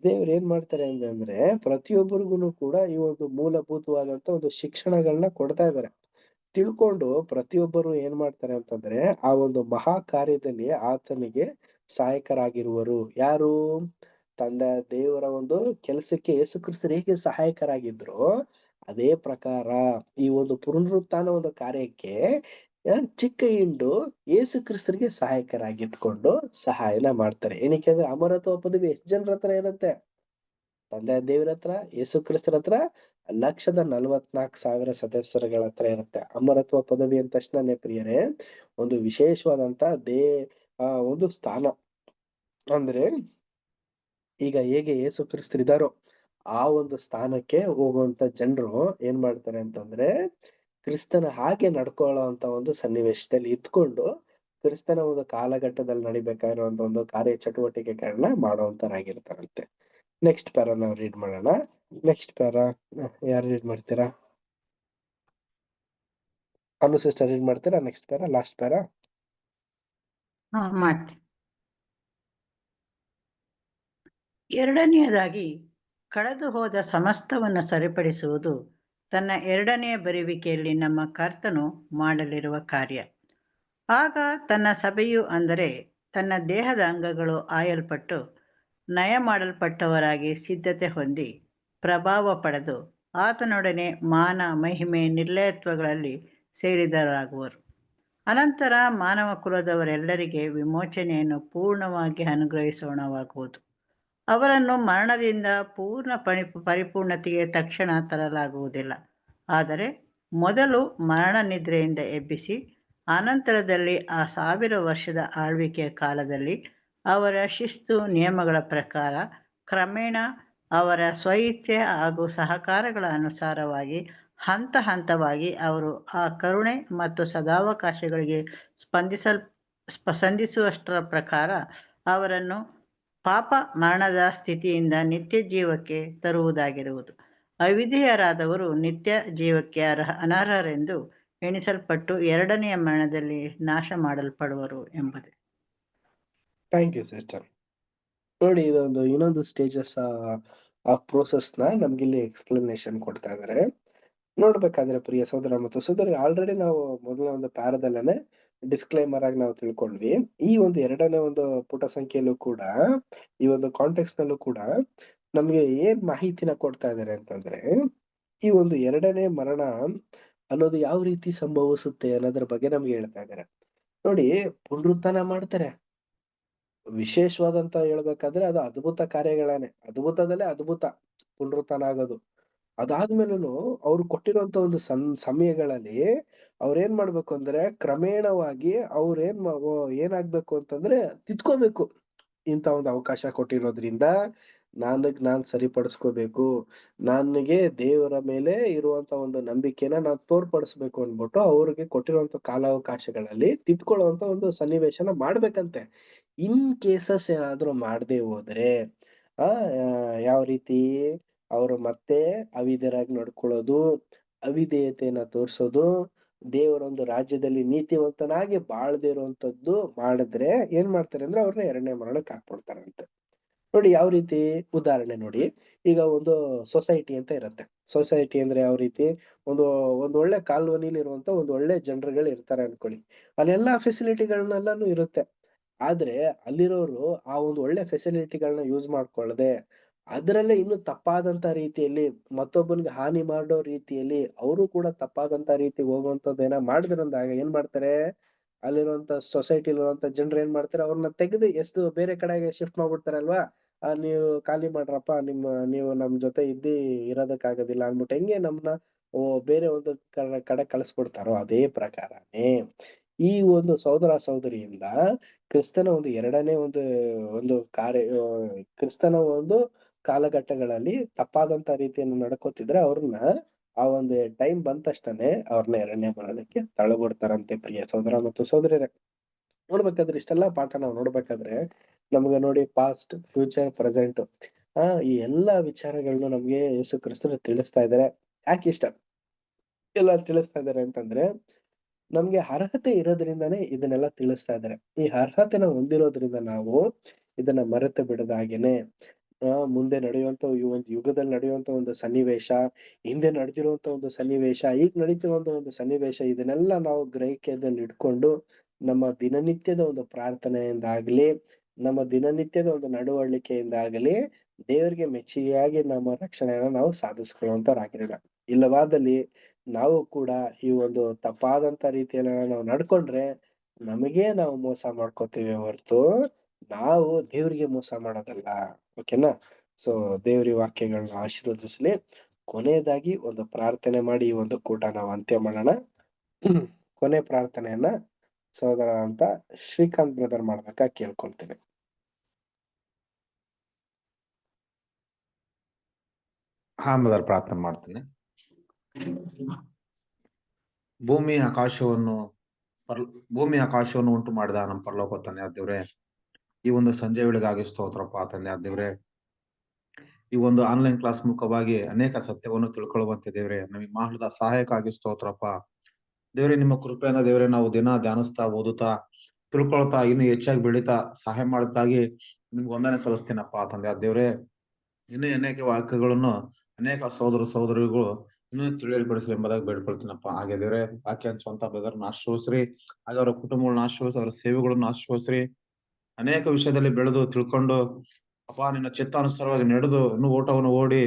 Speaker 1: ದೇವ್ರು ಏನ್ ಮಾಡ್ತಾರೆ ಅಂದ್ರೆ ಪ್ರತಿಯೊಬ್ಬರಿಗೂ ಕೂಡ ಈ ಒಂದು ಮೂಲಭೂತವಾದಂತ ಒಂದು ಶಿಕ್ಷಣಗಳನ್ನ ಕೊಡ್ತಾ ಇದಾರೆ. ತಿಳ್ಕೊಂಡು ಪ್ರತಿಯೊಬ್ಬರು ಏನ್ ಮಾಡ್ತಾರೆ ಅಂತಂದ್ರೆ ಆ ಒಂದು ಮಹಾ ಕಾರ್ಯದಲ್ಲಿ ಆತನಿಗೆ ಸಹಾಯಕರಾಗಿರುವರು. ಯಾರು? ತಂದೆ ದೇವರ ಒಂದು ಕೆಲಸಕ್ಕೆ ಯೇಸು ಕ್ರಿಸ್ತರು ಹೇಗೆ ಸಹಾಯಕರಾಗಿದ್ರು, ಅದೇ ಪ್ರಕಾರ ಈ ಒಂದು ಪುನರುತ್ಥಾನ ಒಂದು ಕಾರ್ಯಕ್ಕೆ ಚಿಕ್ಕ ಹಿಂಡು ಯೇಸು ಕ್ರಿಸ್ತರಿಗೆ ಸಹಾಯಕರಾಗಿದ್ಕೊಂಡು ಸಹಾಯನ ಮಾಡ್ತಾರೆ. ಏನಕ್ಕೆ ಅಂದ್ರೆ ಅಮರತ್ವ ಪದವಿ ಎಷ್ಟ್ ಜನರ ಹತ್ರ ಇರುತ್ತೆ? ತಂದೆ ದೇವ್ರ ಹತ್ರ, ಯೇಸು ಕ್ರಿಸ್ತರ ಹತ್ರ 1,44,000 ಸದಸ್ಯರುಗಳ ಹತ್ರ ಇರುತ್ತೆ. ಅಮರತ್ವ ಪದವಿ ಅಂದ ತಕ್ಷಣನೇ ಪ್ರಿಯರೇ ಒಂದು ವಿಶೇಷವಾದಂತ ಒಂದು ಸ್ಥಾನ. ಅಂದ್ರೆ ಈಗ ಹೇಗೆ ಯೇಸು ಕ್ರಿಸ್ತರು ಇದಾರೋ ಆ ಒಂದು ಸ್ಥಾನಕ್ಕೆ ಹೋಗುವಂತ ಜನರು ಏನ್ ಮಾಡ್ತಾರೆ ಅಂತಂದ್ರೆ, ಕ್ರಿಸ್ತನ ಹಾಗೆ ನಡ್ಕೊಳ್ಳೋ ಅಂತ ಒಂದು ಸನ್ನಿವೇಶದಲ್ಲಿ ಇದ್ಕೊಂಡು ಕ್ರಿಸ್ತನ ಒಂದು ಕಾಲಘಟ್ಟದಲ್ಲಿ ನಡಿಬೇಕಾಗಿರುವಂತ ಒಂದು ಕಾರ್ಯ ಚಟುವಟಿಕೆಗಳನ್ನ ಮಾಡುವಂತರಾಗಿರ್ತಾರಂತೆ. ನೆಕ್ಸ್ಟ್ ಪ್ಯಾರಾ ನಾವು ರೀಡ್ ಮಾಡೋಣ. ನೆಕ್ಸ್ಟ್ ಪ್ಯಾರಾ ಯಾರು ರೀಡ್ ಮಾಡ್ತೀರಾ? ಅನು ಸಿಸ್ಟರ್ ರೀಡ್ ಮಾಡ್ತೀರಾ? Next para, last para.
Speaker 5: ಮಾಡ್ತೀನಿ. ಎರಡನೆಯದಾಗಿ, ಕಳೆದು ಹೋದ ಸಮಸ್ತವನ್ನು ಸರಿಪಡಿಸುವುದು ತನ್ನ ಎರಡನೆಯ ಬರುವಿಕೆಯಲ್ಲಿ ನಮ್ಮ ಕರ್ತನು ಮಾಡಲಿರುವ ಕಾರ್ಯ. ಆಗ ತನ್ನ ಸಭೆಯು, ಅಂದರೆ ತನ್ನ ದೇಹದ ಅಂಗಗಳು ಆಯಲ್ಪಟ್ಟು ನಯ ಮಾಡಲ್ಪಟ್ಟವರಾಗಿ ಸಿದ್ಧತೆ ಹೊಂದಿ ಪ್ರಭಾವ ಪಡೆದು ಆತನೊಡನೆ ಮಾನ ಮಹಿಮೆ ನಿರ್ಲಯತ್ವಗಳಲ್ಲಿ ಸೇರಿದರಾಗುವರು. ಅನಂತರ ಮಾನವ ಕುಲದವರೆಲ್ಲರಿಗೆ ವಿಮೋಚನೆಯನ್ನು ಪೂರ್ಣವಾಗಿ ಅನುಗ್ರಹಿಸೋಣವಾಗುವುದು. ಅವರನ್ನು ಮರಣದಿಂದ ಪೂರ್ಣ ಪರಿಪೂರ್ಣತೆಗೆ ತಕ್ಷಣ ತರಲಾಗುವುದಿಲ್ಲ, ಆದರೆ ಮೊದಲು ಮರಣ ನಿದ್ರೆಯಿಂದ ಎಬ್ಬಿಸಿ ಅನಂತರದಲ್ಲಿ ಆ 1000 ವರ್ಷದ ಆಳ್ವಿಕೆಯ ಕಾಲದಲ್ಲಿ ಅವರ ಶಿಸ್ತು ನಿಯಮಗಳ ಪ್ರಕಾರ ಕ್ರಮೇಣ ಅವರ ಸ್ವಇಚ್ಛೆ ಹಾಗೂ ಸಹಕಾರಗಳ ಅನುಸಾರವಾಗಿ ಹಂತ ಹಂತವಾಗಿ ಅವರು ಆ ಕರುಣೆ ಮತ್ತು ಸದಾವಕಾಶಗಳಿಗೆ ಸ್ಪಂದಿಸುವಷ್ಟರ ಪ್ರಕಾರ ಅವರನ್ನು ಪಾಪ ಮರಣದ ಸ್ಥಿತಿಯಿಂದ ನಿತ್ಯ ಜೀವಕ್ಕೆ ತರುವುದಾಗಿರುವುದು. ಅವಿಧೇಯರಾದವರು ನಿತ್ಯ ಜೀವಕ್ಕೆ ಅನರ್ಹರೆಂದು ಎಣಿಸಲ್ಪಟ್ಟು ಎರಡನೆಯ ಮರಣದಲ್ಲಿ ನಾಶ ಮಾಡಲ್ಪಡುವರು ಎಂಬುದೇ.
Speaker 1: Thank you sister. ನೋಡಿ, ಇದೊಂದು ಇನ್ನೊಂದು ಸ್ಟೇಜಸ್ ಆ ಪ್ರೋಸೆಸ್ ನ ನಮ್ಗಿಲ್ಲಿ ಎಕ್ಸ್ಪ್ಲನೇಷನ್ ಕೊಡ್ತಾ ಇದಾರೆ. ನೋಡ್ಬೇಕಾದ್ರೆ ಪ್ರಿಯ ಸಹೋದರ ಮತ್ತು ಸಹೋದರಿ, ಆಲ್ರೆಡಿ ನಾವು ಮೊದಲ ಒಂದು ಪ್ಯಾರದಲ್ಲೇನೆ ಡಿಸ್ಕ್ಲೈಮರ್ ಆಗಿ ನಾವು ತಿಳ್ಕೊಂಡ್ವಿ. ಈ ಒಂದು 2ನೇ ಒಂದು ಪುಟ ಸಂಖ್ಯೆಯಲ್ಲೂ ಕೂಡ, ಈ ಒಂದು ಕಾಂಟೆಕ್ಸ್ಟ್ ನಲ್ಲೂ ಕೂಡ ನಮ್ಗೆ ಏನ್ ಮಾಹಿತಿನ ಕೊಡ್ತಾ ಇದಾರೆ ಅಂತಂದ್ರೆ, ಈ ಒಂದು 2ನೇ ಮರಣ ಅನ್ನೋದು ಯಾವ ರೀತಿ ಸಂಭವಿಸುತ್ತೆ ಅನ್ನೋದ್ರ ಬಗ್ಗೆ ನಮ್ಗೆ ಹೇಳ್ತಾ ಇದಾರೆ. ನೋಡಿ, ಪುನರುತ್ಥಾನ ಮಾಡ್ತಾರೆ. ವಿಶೇಷವಾದಂತ ಹೇಳ್ಬೇಕಾದ್ರೆ ಅದು ಅದ್ಭುತ ಕಾರ್ಯಗಳೇನೆ, ಅದ್ಭುತದಲ್ಲೇ ಅದ್ಭುತ ಪುನರುತ್ಥಾನ ಆಗೋದು. ಅದಾದ್ಮೇಲೂನು ಅವ್ರು ಕೊಟ್ಟಿರುವಂತ ಒಂದು ಸಮಯಗಳಲ್ಲಿ ಅವ್ರೇನ್ ಮಾಡ್ಬೇಕು ಅಂದ್ರೆ, ಕ್ರಮೇಣವಾಗಿ ಏನಾಗ್ಬೇಕು ಅಂತಂದ್ರೆ ತಿದ್ಕೋಬೇಕು. ಇಂತ ಒಂದು ಅವಕಾಶ ಕೊಟ್ಟಿರೋದ್ರಿಂದ ನಾನ್ ಸರಿಪಡಿಸ್ಕೋಬೇಕು, ನನಗೆ ದೇವರ ಮೇಲೆ ಇರುವಂತ ಒಂದು ನಂಬಿಕೆನ ನಾನ್ ತೋರ್ಪಡಿಸ್ಬೇಕು ಅನ್ಬಿಟ್ಟು ಅವ್ರಿಗೆ ಕೊಟ್ಟಿರುವಂತ ಕಾಲಾವಕಾಶಗಳಲ್ಲಿ ತಿದ್ಕೊಳ್ಳುವಂತ ಒಂದು ಸನ್ನಿವೇಶನ ಮಾಡ್ಬೇಕಂತೆ. ಇನ್ ಕೇಸಸ್ ಏನಾದ್ರೂ ಮಾಡದೆ ಹೋದ್ರೆ ಯಾವ ರೀತಿ ಅವರು ಮತ್ತೆ ಅವಿಧೇಯರಾಗಿ ನಡ್ಕೊಳ್ಳೋದು, ಅವಿಧೇಯತೆಯನ್ನ ತೋರ್ಸೋದು, ದೇವರೊಂದು ರಾಜ್ಯದಲ್ಲಿ ನೀತಿವಂತನಾಗಿ ಬಾಳ್ದೇ ಇರುವಂತದ್ದು ಮಾಡಿದ್ರೆ ಏನ್ ಮಾಡ್ತಾರೆ ಅಂದ್ರೆ ಅವ್ರನ್ನ 2ನೇ ಮರಣಕ್ಕೆ ಹಾಕ್ಬಿಡ್ತಾರಂತೆ. ನೋಡಿ ಯಾವ ರೀತಿ, ಉದಾಹರಣೆ ನೋಡಿ, ಈಗ ಒಂದು ಸೊಸೈಟಿ ಅಂತ ಇರತ್ತೆ. ಸೊಸೈಟಿ ಅಂದ್ರೆ ಯಾವ ರೀತಿ, ಒಂದು ಒಳ್ಳೆ ಕಾಲೋನಿಲಿ ಇರುವಂತ ಒಂದು ಒಳ್ಳೆ ಜನರುಗಳು ಇರ್ತಾರೆ ಅನ್ಕೊಳ್ಳಿ. ಅಲ್ಲೆಲ್ಲಾ ಫೆಸಿಲಿಟಿಗಳನ್ನೆಲ್ಲಾನು ಇರುತ್ತೆ. ಆದ್ರೆ ಅಲ್ಲಿರೋರು ಆ ಒಂದು ಒಳ್ಳೆ ಫೆಸಿಲಿಟಿಗಳನ್ನ ಯೂಸ್ ಮಾಡ್ಕೊಳ್ದೆ ಅದರಲ್ಲೇ ಇನ್ನು ತಪ್ಪಾದಂತ ರೀತಿಯಲ್ಲಿ ಮತ್ತೊಬ್ಬನಿಗೆ ಹಾನಿ ಮಾಡೋ ರೀತಿಯಲ್ಲಿ ಅವರು ಕೂಡ ತಪ್ಪಾದಂತ ರೀತಿ ಹೋಗುವಂತದ್ದೇನ ಮಾಡಿದ್ರಂದಾಗ ಏನ್ ಮಾಡ್ತಾರೆ, ಅಲ್ಲಿರುವಂತ ಸೊಸೈಟಿಲಿರುವಂತ ಜನರು ಏನ್ ಮಾಡ್ತಾರೆ, ಅವ್ರನ್ನ ತೆಗೆದು ಎಷ್ಟು ಬೇರೆ ಕಡೆಗೆ ಶಿಫ್ಟ್ ಮಾಡ್ಬಿಡ್ತಾರಲ್ವಾ. ನೀವು ಖಾಲಿ ಮಾಡ್ರಪ್ಪ, ನೀವು ನಮ್ ಜೊತೆ ಇರೋದಕ್ಕಾಗೋದಿಲ್ಲ ಅಂದ್ಬಿಟ್ಟು ಹೆಂಗೆ ನಮ್ನ ಬೇರೆ ಒಂದು ಕಡೆ ಕಳಿಸ್ಬಿಡ್ತಾರೋ ಅದೇ ಪ್ರಕಾರನೇ ಈ ಒಂದು ಸಹೋದರ ಸಹೋದರಿಯಿಂದ ಕ್ರಿಸ್ತನ ಒಂದು 2ನೇ ಒಂದು ಕ್ರಿಸ್ತನ ಒಂದು ಕಾಲಘಟ್ಟಗಳಲ್ಲಿ ತಪ್ಪಾದಂತ ರೀತಿಯನ್ನು ನಡ್ಕೋತಿದ್ರೆ ಅವ್ರನ್ನ ಆ ಒಂದು ಟೈಮ್ ಬಂದ ತಕ್ಷಣನೇ ಅವ್ರನ್ನ 2ನೇ ಮರಣಕ್ಕೆ ತಳ್ಳಬಿಡ್ತಾರಂತೆ. ಪ್ರಿಯ ಸಹೋದರ ಮತ್ತು ಸಹೋದರಿಯರೇ, ನೋಡ್ಬೇಕಾದ್ರೆ ಇಷ್ಟೆಲ್ಲಾ ಪಾಠ ನಾವು ನೋಡ್ಬೇಕಾದ್ರೆ ನಮ್ಗೆ ನೋಡಿ, ಪಾಸ್ಟ್, ಫ್ಯೂಚರ್, ಪ್ರೆಸೆಂಟ್ ಈ ಎಲ್ಲಾ ವಿಚಾರಗಳನ್ನು ನಮ್ಗೆ ಯೇಸು ಕ್ರಿಸ್ತರು ತಿಳಿಸ್ತಾ ಇದಾರೆ. ಯಾಕೆ ಇಷ್ಟ ಎಲ್ಲ ತಿಳಿಸ್ತಾ ಇದಾರೆ ಅಂತಂದ್ರೆ, ನಮ್ಗೆ ಅರ್ಹತೆ ಇರೋದ್ರಿಂದಾನೇ ಇದನ್ನೆಲ್ಲ ತಿಳಿಸ್ತಾ ಇದಾರೆ. ಈ ಅರ್ಹತೆನ ಹೊಂದಿರೋದ್ರಿಂದ ನಾವು ಇದನ್ನ ಮರೆತು ಬಿಡದಾಗೇನೆ ಮುಂದೆ ನಡೆಯುವಂತ ಈ ಒಂದು ಯುಗದಲ್ಲಿ ನಡೆಯುವಂತ ಒಂದು ಸನ್ನಿವೇಶ, ಹಿಂದೆ ನಡೆದಿರುವಂತ ಒಂದು ಸನ್ನಿವೇಶ, ಈಗ ನಡೀತಿರುವಂತ ಒಂದು ಸನ್ನಿವೇಶ, ಇದನ್ನೆಲ್ಲ ನಾವು ಗ್ರಹಿಕೆಯಲ್ಲಿ ಇಟ್ಕೊಂಡು ನಮ್ಮ ದಿನನಿತ್ಯದ ಒಂದು ಪ್ರಾರ್ಥನೆಯಿಂದಾಗ್ಲಿ, ನಮ್ಮ ದಿನನಿತ್ಯದ ಒಂದು ನಡವಳಿಕೆಯಿಂದಾಗಲಿ ದೇವರಿಗೆ ಮೆಚ್ಚುಗೆಯಾಗಿ ನಮ್ಮ ರಕ್ಷಣೆಯನ್ನ ನಾವು ಸಾಧಿಸ್ಕೊಳ್ಳುವಂತವರಾಗಿರೋಣ. ಇಲ್ಲವಾದಲ್ಲಿ ನಾವು ಕೂಡ ಈ ಒಂದು ತಪ್ಪಾದಂತ ರೀತಿಯನ್ನ ನಾವು ನಡ್ಕೊಂಡ್ರೆ ನಮಗೆ ನಾವು ಮೋಸ ಮಾಡ್ಕೋತೀವಿ ಹೊರತು ನಾವು ದೇವ್ರಿಗೆ ಮೋಸ ಮಾಡೋದಲ್ಲ. ಓಕೆನಾ? ಸೊ ದೇವ್ರ ವಾಕ್ಯಗಳನ್ನ ಆಶೀರ್ವದಿಸ್ಲಿ. ಕೊನೆಯದಾಗಿ ಒಂದು ಪ್ರಾರ್ಥನೆ ಮಾಡಿ ಈ ಒಂದು ಕೂಟ ನಾವು ಅಂತ್ಯ ಮಾಡೋಣ. ಕೊನೆ ಪ್ರಾರ್ಥನೆಯನ್ನ ಸಹೋದರ ಅಂತ ಶ್ರೀಕಾಂತ್ ಬ್ರದರ್ ಮಾಡ್ಬೇಕಾ ಕೇಳ್ಕೊಳ್ತೀನಿ.
Speaker 8: ಬ್ರದರ್ ಪ್ರಾರ್ಥನೆ ಮಾಡ್ತೀನಿ. ಭೂಮಿ ಆಕಾಶವನ್ನು ಉಂಟು ಮಾಡಿದ ನಮ್ಮ ಪರಲೋಕ ತಂದೆ ದೇವ್ರೆ, ಈ ಒಂದು ಸಂಜೆ ವೇಳೆಗಾಗಿ ಸ್ತೋತ್ರಪ್ಪ ತಂದೆ ದೇವ್ರೆ. ಈ ಒಂದು ಆನ್ಲೈನ್ ಕ್ಲಾಸ್ ಮುಖವಾಗಿ ಅನೇಕ ಸತ್ಯವನ್ನು ತಿಳ್ಕೊಳ್ಳುವಂತೆ ದೇವ್ರೆ ನಮಗೆ ಮಾಡಿದ ಸಹಾಯಕ್ಕಾಗಿ ಸ್ತೋತ್ರಪ್ಪ ದೇವ್ರೆ. ನಿಮ್ಮ ಕೃಪೆಯಿಂದ ದೇವ್ರೆ ನಾವು ದಿನ ಧ್ಯಾನಿಸ್ತಾ, ಓದುತ್ತಾ, ತಿಳ್ಕೊಳ್ತಾ, ಇನ್ನು ಹೆಚ್ಚಾಗಿ ಬೆಳೀತಾ ಸಹಾಯ ಮಾಡೋದಕ್ಕಾಗಿ ನಿಮ್ಗೆ ವಂದನೆ ಸಲ್ಲಿಸ್ತೀನಪ್ಪ ತಂದೆ ದೇವ್ರೆ. ಇನ್ನು ಅನೇಕ ವಾಕ್ಯಗಳನ್ನು ಅನೇಕ ಸಹೋದರಿಗಳು ಇನ್ನೂ ತಿಳಿಯಲ್ಪಡಿಸ್ರಿ ಎಂಬುದಾಗಿ ಬೇಡ್ಕೊಳ್ತೀನಪ್ಪ. ಹಾಗೆ ದೇವ್ರೆ ವಾಕ್ಯ ಸ್ವಂತ ಬ್ರದರ್ನ ಆಶ್ರಯಿಸ್ರಿ, ಹಾಗೆ ಅವರ ಕುಟುಂಬಗಳನ್ನ ಆಶ್ರಯಿಸಿ, ಅವರ ಸೇವೆಗಳನ್ನು ಆಶ್ರಯಿಸ್ರಿ. ಅನೇಕ ವಿಷಯದಲ್ಲಿ ಬೆಳೆದು ತಿಳ್ಕೊಂಡು ಅಪ್ಪ ನಿನ್ನ ಚಿತ್ತಾನುಸಾರವಾಗಿ ನಡೆದು ಇನ್ನೂ ಓಟವನ್ನು ಓಡಿ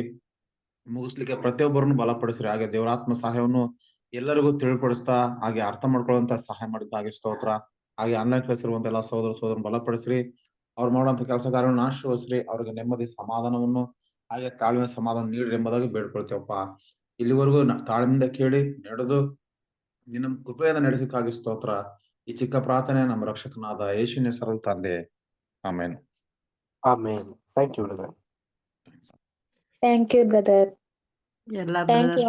Speaker 8: ಮುಗಿಸ್ಲಿಕ್ಕೆ ಪ್ರತಿಯೊಬ್ಬರನ್ನು ಬಲಪಡಿಸ್ರಿ. ಹಾಗೆ ದೇವರಾತ್ಮ ಸಹಾಯವನ್ನು ಎಲ್ಲರಿಗೂ ತಿಳಿಪಡಿಸ್ತಾ, ಹಾಗೆ ಅರ್ಥ ಮಾಡ್ಕೊಳ್ಳುವಂತ ಸಹಾಯ ಮಾಡಿದ ಹಾಗೆ ಸ್ತೋತ್ರ. ಹಾಗೆ ಆನ್ಲೈನ್ ಕ್ಲಾಸ್ ಇರುವಂತ ಎಲ್ಲ ಸಹೋದರ ಬಲಪಡಿಸ್ರಿ. ಅವ್ರು ಮಾಡುವಂತ ಕೆಲಸ ಕಾರ್ಯವನ್ನು ಆಶ್ರಯಿಸ್ರಿ. ಅವ್ರಿಗೆ ನೆಮ್ಮದಿ ಸಮಾಧಾನವನ್ನು ಹಾಗೆ ತಾಳ್ಮೆ ಸಮಾಧಾನ ನೀಡ್ರಿ ಎಂಬುದಾಗಿ ಬೇಡ್ಕೊಳ್ತೇವಪ್ಪ. ಇಲ್ಲಿವರೆಗೂ ತಾಳ್ಮೆಯಿಂದ ಕೇಳಿ ನಡೆದು ನಿನ್ನ ಕೃಪೆಯಿಂದ ನಡೆಸಕ್ಕಾಗಿ ಸ್ತೋತ್ರ. ಈ ಚಿಕ್ಕ ಪ್ರಾರ್ಥನೆ ನಮ್ಮ ರಕ್ಷಕನಾದ ಯೇಸುವಿನ ಹೆಸರಲ್ಲಿ ತಂದೆ, amen.
Speaker 1: Amen. Thank you brother.
Speaker 6: Thank you brother.
Speaker 5: ಎಲ್ಲ
Speaker 6: ಥ್ಯಾಂಕ್ ಯು.